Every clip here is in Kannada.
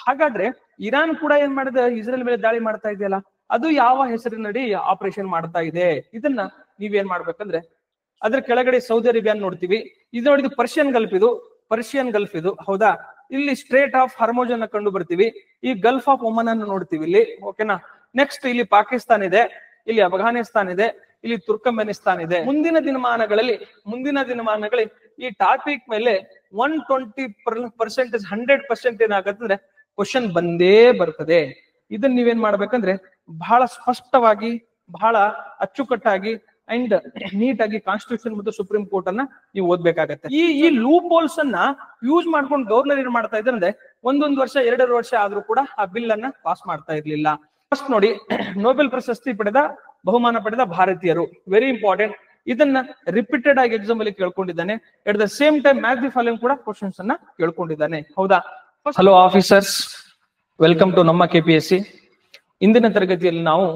ಹಾಗಾದ್ರೆ ಇರಾನ್ ಕೂಡ ಏನ್ ಮಾಡಿದೆ, ಇಸ್ರೇಲ್ ಮೇಲೆ ದಾಳಿ ಮಾಡ್ತಾ ಇದೆಯಲ್ಲ, ಅದು ಯಾವ ಹೆಸರಿನಡಿ ಆಪರೇಷನ್ ಮಾಡ್ತಾ ಇದೆ? ಇದನ್ನ ನೀವೇನ್ ಮಾಡ್ಬೇಕಂದ್ರೆ ಅದ್ರ ಕೆಳಗಡೆ ಸೌದಿ ಅರೇಬಿಯಾ ನೋಡ್ತೀವಿ. ಇದು ನೋಡಿದ ಪರ್ಷಿಯನ್ ಗಲ್ಫ್ ಇದು ಹೌದಾ. ಇಲ್ಲಿ ಸ್ಟ್ರೇಟ್ ಆಫ್ ಹರ್ಮೋಜ್ ಅನ್ನ ಕಂಡು ಬರ್ತೀವಿ. ಈ ಗಲ್ಫ್ ಆಫ್ ಒಮನ್ ಅನ್ನು ನೋಡ್ತೀವಿ ಇಲ್ಲಿ, ಓಕೆನಾ. ನೆಕ್ಸ್ಟ್ ಇಲ್ಲಿ ಪಾಕಿಸ್ತಾನ್ ಇದೆ, ಇಲ್ಲಿ ಅಫ್ಘಾನಿಸ್ತಾನ್ ಇದೆ, ಇಲ್ಲಿ ತುರ್ಕಮೆನಿಸ್ತಾನ್ ಇದೆ. ಮುಂದಿನ ದಿನಮಾನಗಳಲ್ಲಿ ಈ ಟಾಪಿಕ್ ಮೇಲೆ 120% 100% ಏನಾಗತ್ತಂದ್ರೆ ಕ್ವಶನ್ ಬಂದೇ ಬರ್ತದೆ. ಇದನ್ನ ನೀವೇನ್ ಮಾಡ್ಬೇಕಂದ್ರೆ ಬಹಳ ಸ್ಪಷ್ಟವಾಗಿ, ಬಹಳ ಅಚ್ಚುಕಟ್ಟಾಗಿ ಅಂಡ್ ನೀಟಾಗಿ ಕಾನ್ಸ್ಟಿಟ್ಯೂಷನ್ ಮತ್ತು ಸುಪ್ರೀಂ ಕೋರ್ಟ್ ಅನ್ನ ನೀವು ಓದ್ಬೇಕಾಗತ್ತೆ. ಈ ಲೂಪ್ ಹೋಲ್ಸ್ ಅನ್ನ ಯೂಸ್ ಮಾಡ್ಕೊಂಡು ಗವರ್ನರ್ ಏನ್ ಮಾಡ್ತಾ ಇದ್ದಾರೆ ಅಂದ್ರೆ 1 ವರ್ಷ 2 ವರ್ಷ ಆದ್ರೂ ಕೂಡ ಆ ಬಿಲ್ ಅನ್ನ ಪಾಸ್ ಮಾಡ್ತಾ ಇರ್ಲಿಲ್ಲ. ಫಸ್ಟ್ ನೋಡಿ, ನೊಬೆಲ್ ಪ್ರಶಸ್ತಿ ಬಹುಮಾನ ಪಡೆದ ಭಾರತೀಯರು, ವೆರಿ ಇಂಪಾರ್ಟೆಂಟ್. ಇದನ್ನ ರಿಪೀಟೆಡ್ ಆಗಿ ಎಕ್ಸಾಮ್ ಅಲ್ಲಿ ಕೇಳ್ಕೊಂಡಿದ್ದಾನೆ. At the same time match the following ಕೂಡ ಕ್ವಶನ್ಸ್ ಅನ್ನ ಕೇಳ್ಕೊಂಡಿದ್ದಾನೆ, ಹೌದಾ. ಹಲೋ ಆಫೀಸರ್ಸ್, ವೆಲ್ಕಮ್ ಟು ನಮ್ಮ KPSC. ಇಂದಿನ ತರಗತಿಯಲ್ಲಿ ನಾವು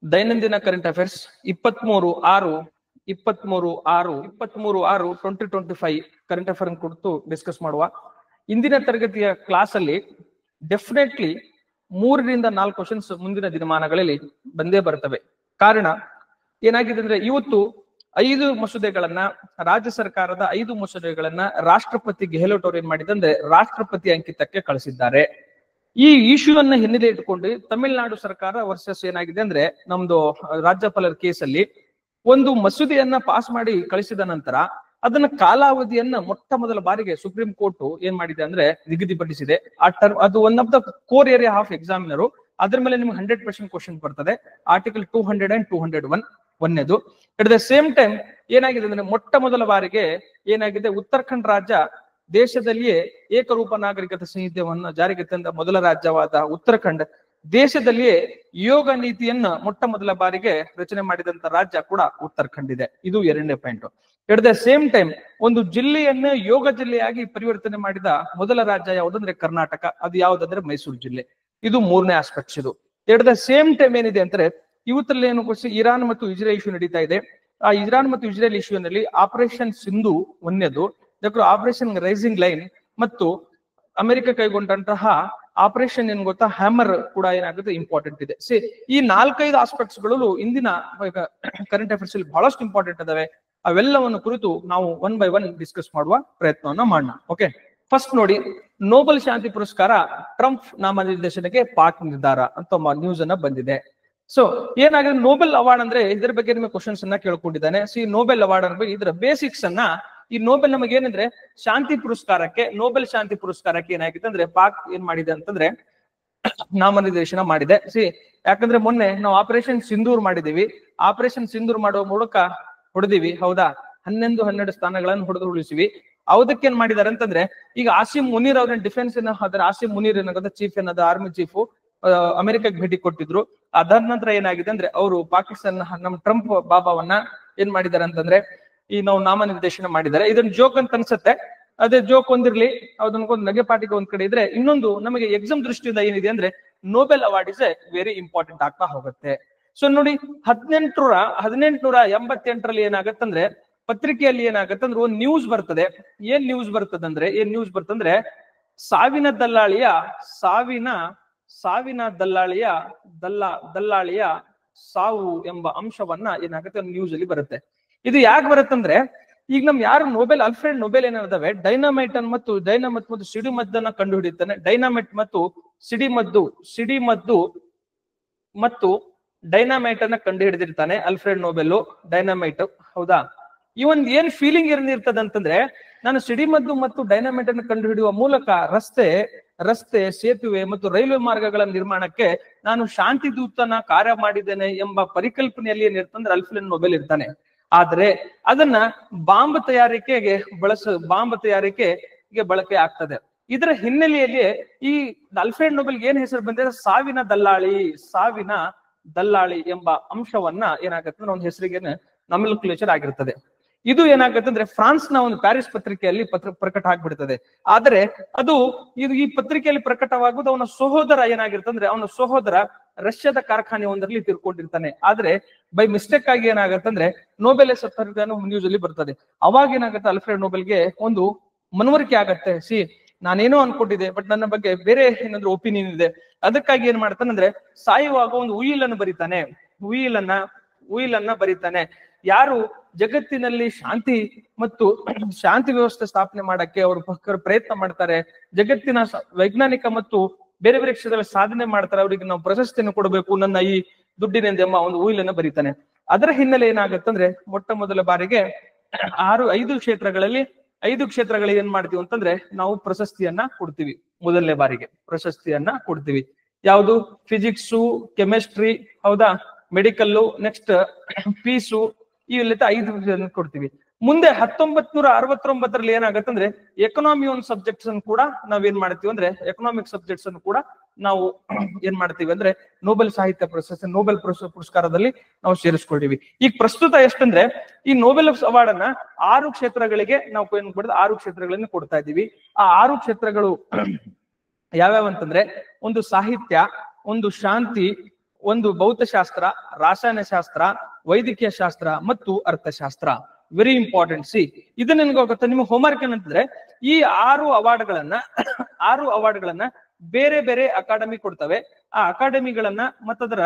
ದೈನಂದಿನ ಕರೆಂಟ್ ಅಫೇರ್ಸ್ 23/6/2025 ಕರೆಂಟ್ ಅಫೇರ್ ಕುರಿತು ಡಿಸ್ಕಸ್ ಮಾಡುವ. ಇಂದಿನ ತರಗತಿಯ ಕ್ಲಾಸ್ ಅಲ್ಲಿ ಡೆಫಿನೆಟ್ಲಿ 3 ರಿಂದ 4 ಕ್ವಶನ್ಸ್ ಮುಂದಿನ ದಿನಮಾನಗಳಲ್ಲಿ ಬಂದೇ ಬರ್ತವೆ. ಕಾರಣ ಏನಾಗಿದೆ ಅಂದ್ರೆ ಇವತ್ತು 5 ಮಸೂದೆಗಳನ್ನ, ರಾಜ್ಯ ಸರ್ಕಾರದ 5 ಮಸೂದೆಗಳನ್ನ ರಾಷ್ಟ್ರಪತಿ ಗೆಹ್ಲೋಟ್ ಅವರು ಏನ್ ಮಾಡಿದಂದ್ರೆ ರಾಷ್ಟ್ರಪತಿ ಅಂಕಿತಕ್ಕೆ ಕಳಿಸಿದ್ದಾರೆ. ಈ ಇಶ್ಯೂವನ್ನ ಹಿನ್ನೆಲೆ ಇಟ್ಕೊಂಡು ತಮಿಳುನಾಡು ಸರ್ಕಾರ ವರ್ಸಸ್ ಏನಾಗಿದೆ ಅಂದ್ರೆ ನಮ್ದು ರಾಜ್ಯಪಾಲರ ಕೇಸಲ್ಲಿ ಒಂದು ಮಸೂದೆಯನ್ನ ಪಾಸ್ ಮಾಡಿ ಕಳಿಸಿದ ನಂತರ ಅದನ್ನ ಕಾಲಾವಧಿಯನ್ನ ಮೊಟ್ಟ ಮೊದಲ ಬಾರಿಗೆ ಸುಪ್ರೀಂ ಕೋರ್ಟ್ ಏನ್ ಮಾಡಿದೆ ಅಂದ್ರೆ ನಿಗದಿಪಡಿಸಿದೆ. ಅದು one of the core area of ಎಕ್ಸಾಮಿನರು. ಅದ್ರ ಮೇಲೆ ನಿಮ್ಗೆ 100% ಕ್ವಶನ್ ಬರ್ತದೆ. ಆರ್ಟಿಕಲ್ 200 and 201 ಒಂದೇದು. ಅಟ್ ದ ಸೇಮ್ ಟೈಮ್ ಏನಾಗಿದೆ ಅಂದ್ರೆ ಮೊಟ್ಟ ಮೊದಲ ಬಾರಿಗೆ ಏನಾಗಿದೆ, ಉತ್ತರಾಖಂಡ್ ರಾಜ್ಯ ದೇಶದಲ್ಲಿಯೇ ಏಕರೂಪ ನಾಗರಿಕತೆ ಸಂಹಿತೆಯನ್ನ ಜಾರಿಗೆ ತಂದ ಮೊದಲ ರಾಜ್ಯವಾದ ಉತ್ತರಾಖಂಡ್ ದೇಶದಲ್ಲಿಯೇ ಯೋಗ ನೀತಿಯನ್ನ ಮೊಟ್ಟ ಮೊದಲ ಬಾರಿಗೆ ರಚನೆ ಮಾಡಿದಂತ ರಾಜ್ಯ ಕೂಡ ಉತ್ತರಾಖಂಡ್ ಇದೆ. ಇದು 2ನೇ point. At the same time ಒಂದು ಜಿಲ್ಲೆಯನ್ನ ಯೋಗ ಜಿಲ್ಲೆಯಾಗಿ ಪರಿವರ್ತನೆ ಮಾಡಿದ ಮೊದಲ ರಾಜ್ಯ ಯಾವುದಂದ್ರೆ ಕರ್ನಾಟಕ. ಅದು ಯಾವುದಂದ್ರೆ ಮೈಸೂರು ಜಿಲ್ಲೆ. ಇದು 3ನೇ ಆಸ್ಪೆಕ್ಟ್ಸ್. ಇದು ಎಟ್ ದ ಸೇಮ್ ಟೈಮ್ ಏನಿದೆ ಅಂದ್ರೆ ಇವತ್ತಲ್ಲಿ ಏನು ಇರಾನ್ ಮತ್ತು ಇಸ್ರೇಲ್ ಇಶ್ಯೂ ನಡೀತಾ ಇದೆ. ಆ ಇರಾನ್ ಮತ್ತು ಇಸ್ರೇಲ್ ಇಶ್ಯೂನಲ್ಲಿ ಆಪರೇಷನ್ ಸಿಂಧು ಒಂದೇದು, ಆಪರೇಷನ್ ರೈಸಿಂಗ್ ಲೈನ್ ಮತ್ತು ಅಮೆರಿಕ ಕೈಗೊಂಡಂತಹ ಆಪರೇಷನ್ ಏನ್ ಗೊತ್ತಾ, ಹ್ಯಾಮರ್ ಕೂಡ ಏನಾಗುತ್ತೆ ಇಂಪಾರ್ಟೆಂಟ್ ಇದೆ. ಈ 4-5 ಆಸ್ಪೆಕ್ಟ್ಸ್ ಗಳು ಇಂದಿನ ಕರೆಂಟ್ ಅಫೇರ್ಸ್ ಅಲ್ಲಿ ಬಹಳಷ್ಟು ಇಂಪಾರ್ಟೆಂಟ್ ಇದಾವೆ. ಅವೆಲ್ಲವನ್ನು ಕುರಿತು ನಾವು 1 by 1 ಡಿಸ್ಕಸ್ ಮಾಡುವ ಪ್ರಯತ್ನವನ್ನ ಮಾಡೋಣ. ಓಕೆ, ಫಸ್ಟ್ ನೋಡಿ, ನೋಬೆಲ್ ಶಾಂತಿ ಪುರಸ್ಕಾರ ಟ್ರಂಪ್ ನಾಮನಿರ್ದೇಶನಕ್ಕೆ ಪಾಕ್ ನಿರ್ಧಾರ ಅಂತ ನ್ಯೂಸ್ ಅನ್ನ ಬಂದಿದೆ. ಸೊ ಏನಾಗಿದೆ, ನೋಬೆಲ್ ಅವಾರ್ಡ್ ಅಂದ್ರೆ ಇದ್ರ ಬಗ್ಗೆ ನಿಮಗೆ ಕ್ವಶನ್ಸ್ ಅನ್ನ ಕೇಳ್ಕೊಂಡಿದ್ದಾನೆ. ನೋಬೆಲ್ ಅವಾರ್ಡ್ ಅಂದ್ರೆ ಇದರ ಬೇಸಿಕ್ಸ್ ಅನ್ನ, ಈ ನೋಬೆಲ್ ನಮಗೆ ಏನಂದ್ರೆ ನೋಬೆಲ್ ಶಾಂತಿ ಪುರಸ್ಕಾರಕ್ಕೆ ಏನಾಗಿದೆ ಅಂದ್ರೆ ಪಾಕ್ ಏನ್ ಮಾಡಿದೆ ಅಂತಂದ್ರೆ ನಾಮನಿರ್ದೇಶನ ಮಾಡಿದೆ. ಯಾಕಂದ್ರೆ ಮೊನ್ನೆ ನಾವು ಆಪರೇಷನ್ ಸಿಂಧೂರ್ ಮಾಡಿದೀವಿ. ಆಪರೇಷನ್ ಸಿಂಧೂರ್ ಮಾಡುವ ಮೂಲಕ ಹೊಡೆದಿವಿ, ಹೌದಾ. 11 ಸ್ಥಾನಗಳನ್ನು ಹೊಡೆದು ಉಳಿಸಿವಿ. ಅವದಕ್ಕೆ ಏನ್ ಮಾಡಿದಾರೆ ಅಂತಂದ್ರೆ ಈಗ ಆಸಿಮ್ ಮುನೀರ್ ಅವ್ರನ್ನ ಡಿಫೆನ್ಸ್ ಆಸಿಮ್ ಮುನೀರ್ ಏನಾಗುತ್ತೆ ಚೀಫ್ ಏನದ ಆರ್ಮಿ ಚೀಫ್ ಅಮೆರಿಕಕ್ಕೆ ಭೇಟಿ ಕೊಟ್ಟಿದ್ರು. ಅದಾದ ನಂತರ ಏನಾಗಿದೆ ಅಂದ್ರೆ ಅವರು ಪಾಕಿಸ್ತಾನ ನಮ್ಮ ಟ್ರಂಪ್ ಬಾಬಾವನ್ನ ಏನ್ ಮಾಡಿದಾರೆ ಅಂತಂದ್ರೆ ಈ ನಾವು ನಾಮನಿರ್ದೇಶನ ಮಾಡಿದ್ದಾರೆ. ಇದನ್ನ ಜೋಕ್ ಅಂತ ಅನ್ಸುತ್ತೆ, ಅದೇ ಜೋಕ್ ಒಂದಿರ್ಲಿ, ಅದನ್ಕೊಂದು ನಗೆ ಪಾಟಿಗೆ ಒಂದ್ ಕಡೆ ಇದ್ರೆ, ಇನ್ನೊಂದು ನಮಗೆ ಎಕ್ಸಾಮ್ ದೃಷ್ಟಿಯಿಂದ ಏನಿದೆ ಅಂದ್ರೆ Nobel award is very important ಆಗ್ತಾ ಹೋಗುತ್ತೆ. ಸೊ ನೋಡಿ, 1888ರಲ್ಲಿ ಏನಾಗತ್ತಂದ್ರೆ ಪತ್ರಿಕೆಯಲ್ಲಿ ಏನಾಗತ್ತಂದ್ರೆ ಒಂದು ನ್ಯೂಸ್ ಬರ್ತದೆ. ಏನ್ ನ್ಯೂಸ್ ಬರ್ತಂದ್ರೆ ಸಾವಿನ ದಲ್ಲಾಳಿಯ ಸಾವು ಎಂಬ ಅಂಶವನ್ನ ಏನಾಗುತ್ತೆ ನ್ಯೂಸ್ ಅಲ್ಲಿ ಬರುತ್ತೆ. ಇದು ಯಾಕೆ ಬರುತ್ತಂದ್ರೆ ಈಗ ನಮ್ ಯಾರು ಆಲ್ಫ್ರೆಡ್ ನೊಬೆಲ್ ಏನಿದಾವೆ ಡೈನಮೈಟ್ ಮತ್ತು ಸಿಡಿಮದ್ದನ್ನ ಕಂಡು ಹಿಡಿತಾನೆ. ಡೈನಮೈಟ್ ಮತ್ತು ಡೈನಮೈಟ್ ಅನ್ನ ಕಂಡು ಹಿಡಿದಿರ್ತಾನೆ ಆಲ್ಫ್ರೆಡ್ ನೊಬೆಲ್. ಡೈನಮೈಟ್, ಹೌದಾ. ಈ ಒಂದ್ ಏನ್ ಫೀಲಿಂಗ್ ಏನಿರ್ತದೆ ಅಂತಂದ್ರೆ, ನಾನು ಸಿಡಿಮದ್ದು ಮತ್ತು ಡೈನಮೈಟ್ ಅನ್ನು ಕಂಡು ಹಿಡಿಯುವ ಮೂಲಕ ರಸ್ತೆ, ಸೇತುವೆ ಮತ್ತು ರೈಲ್ವೆ ಮಾರ್ಗಗಳ ನಿರ್ಮಾಣಕ್ಕೆ ನಾನು ಶಾಂತಿ ದೂತನ ಕಾರ್ಯ ಮಾಡಿದ್ದೇನೆ ಎಂಬ ಪರಿಕಲ್ಪನೆಯಲ್ಲಿ ಏನಿರ್ತಂದ್ರೆ ಆಲ್ಫ್ರೆಡ್ ನೊಬೆಲ್ ಇರ್ತಾನೆ. ಆದ್ರೆ ಅದನ್ನ ಬಾಂಬ್ ತಯಾರಿಕೆಗೆ ಬಳಕೆ ಆಗ್ತದೆ. ಇದರ ಹಿನ್ನೆಲೆಯಲ್ಲಿ ಈ ಆಲ್ಫ್ರೆಡ್ ನೊಬೆಲ್ ಏನ್ ಹೆಸರು ಬಂದಿದೆ, ಸಾವಿನ ದಲ್ಲಾಳಿ ಎಂಬ ಅಂಶವನ್ನ ಏನಾಗತ್ತೆ ಒಂದು ಹೆಸರಿಗೆ ನಾಮಿನೋಕ್ಲೇಚರ್ ಆಗಿರ್ತದೆ. ಇದು ಏನಾಗುತ್ತೆ ಅಂದ್ರೆ ಫ್ರಾನ್ಸ್ ನ ಒಂದು ಪ್ಯಾರಿಸ್ ಪತ್ರಿಕೆಯಲ್ಲಿ ಪ್ರಕಟ ಆಗ್ಬಿಡ್ತದೆ. ಆದ್ರೆ ಈ ಪತ್ರಿಕೆಯಲ್ಲಿ ಪ್ರಕಟವಾಗುವುದು ಅವನ ಸಹೋದರ ಏನಾಗಿರ್ತಂದ್ರೆ ಅವನ ಸಹೋದರ ರಷ್ಯಾದ ಕಾರ್ಖಾನೆ ಒಂದರಲ್ಲಿ ತಿರ್ಕೊಂಡಿರ್ತಾನೆ. ಆದ್ರೆ ಬೈ ಮಿಸ್ಟೇಕ್ ಆಗಿ ಏನಾಗತ್ತಂದ್ರೆ ನೊಬೆಲ್ ನ್ಯೂಸ್ ಅಲ್ಲಿ ಬರ್ತದೆ. ಅವಾಗ ಏನಾಗುತ್ತೆ ಆಲ್ಫ್ರೆಡ್ ನೊಬೆಲ್ಗೆ ಒಂದು ಮನವರಿಕೆ ಆಗತ್ತೆ. ನಾನೇನೋ ಅನ್ಕೊಂಡಿದ್ದೆ, ಬಟ್ ನನ್ನ ಬಗ್ಗೆ ಬೇರೆ ಏನಾದ್ರು ಒಪಿನಿಯನ್ ಇದೆ. ಅದಕ್ಕಾಗಿ ಏನ್ ಮಾಡ್ತಾನಂದ್ರೆ ಸಾಯುವಾಗ ಒಂದು ಉಯಿಲನ್ನು ಬರೀತಾನೆ, ಉಯಿಲನ್ನ ಬರೀತಾನೆ. ಯಾರು ಜಗತ್ತಿನಲ್ಲಿ ಶಾಂತಿ ವ್ಯವಸ್ಥೆ ಸ್ಥಾಪನೆ ಮಾಡಕ್ಕೆ ಅವರು ಪ್ರಯತ್ನ ಮಾಡ್ತಾರೆ, ಜಗತ್ತಿನ ವೈಜ್ಞಾನಿಕ ಮತ್ತು ಬೇರೆ ಬೇರೆ ಕ್ಷೇತ್ರದಲ್ಲಿ ಸಾಧನೆ ಮಾಡ್ತಾರೆ, ಅವರಿಗೆ ನಾವು ಪ್ರಶಸ್ತಿಯನ್ನು ಕೊಡಬೇಕು ನನ್ನ ಈ ದುಡ್ಡಿನಿಂದ ಎಂಬ ಒಂದು ಉಯಿಲನ್ನು ಬರೀತಾನೆ. ಅದರ ಹಿನ್ನೆಲೆ ಏನಾಗತ್ತಂದ್ರೆ ಮೊಟ್ಟ ಮೊದಲ ಬಾರಿಗೆ 5 ಕ್ಷೇತ್ರಗಳಿಗೆ ಏನ್ ಮಾಡ್ತೀವಿ ಅಂತಂದ್ರೆ ನಾವು ಪ್ರಶಸ್ತಿಯನ್ನ ಕೊಡ್ತೀವಿ. ಮೊದಲನೇ ಬಾರಿಗೆ ಪ್ರಶಸ್ತಿಯನ್ನ ಕೊಡ್ತೀವಿ. ಯಾವುದು? ಫಿಸಿಕ್ಸು, ಕೆಮಿಸ್ಟ್ರಿ, ಹೌದಾ, ಮೆಡಿಕಲ್ಲು, ನೆಕ್ಸ್ಟ್ ಪೀಸು, ಇವೆಲ್ಲ 5 ಕೊಡ್ತೀವಿ. ಮುಂದೆ 1969ರಲ್ಲಿ ಏನಾಗತ್ತಂದ್ರೆ ಎಕನಾಮಿ ಒಂದು ಸಬ್ಜೆಕ್ಟ್ಸ್ ಅನ್ನು ಕೂಡ ನಾವೇನ್ ಮಾಡ್ತೀವಿ ಅಂದ್ರೆ ಎಕನಾಮಿಕ್ ಸಬ್ಜೆಕ್ಟ್ಸ್ ಅನ್ನು ಕೂಡ ನಾವು ಏನ್ ಮಾಡ್ತೀವಿ ಅಂದ್ರೆ ನೋಬೆಲ್ ಸಾಹಿತ್ಯ ಪ್ರಶಸ್ತಿ, ನೋಬೆಲ್ ಪುರಸ್ಕಾರದಲ್ಲಿ ನಾವು ಸೇರಿಸ್ಕೊಳ್ತೀವಿ. ಈಗ ಪ್ರಸ್ತುತ ಎಷ್ಟಂದ್ರೆ ಈ ನೋಬೆಲ್ ಅವಾರ್ಡ್ ಅನ್ನ 6 ಕ್ಷೇತ್ರಗಳಿಗೆ ನಾವು ಏನ್ ಮಾಡಿದ 6 ಕ್ಷೇತ್ರಗಳನ್ನು ಕೊಡ್ತಾ ಇದ್ದೀವಿ. ಆ 6 ಕ್ಷೇತ್ರಗಳು ಯಾವ್ಯಾವ ಅಂತಂದ್ರೆ ಒಂದು ಸಾಹಿತ್ಯ, ಒಂದು ಶಾಂತಿ, ಒಂದು ಭೌತಶಾಸ್ತ್ರ, ರಾಸಾಯನಶಾಸ್ತ್ರ, ವೈದ್ಯಕೀಯ ಶಾಸ್ತ್ರ ಮತ್ತು ಅರ್ಥಶಾಸ್ತ್ರ. Very important. ಇದು ನಿಮ್ಗೆ ಗೊತ್ತಾ? ನಿಮ್ಗೆ ಹೋಮ್ವರ್ಕ್ ಏನಂತಂದ್ರೆ ಈ 6 ಅವಾರ್ಡ್ಗಳನ್ನ ಬೇರೆ ಬೇರೆ ಅಕಾಡೆಮಿ ಕೊಡ್ತವೆ. ಆ ಅಕಾಡೆಮಿಗಳನ್ನ ಮತ್ತದರ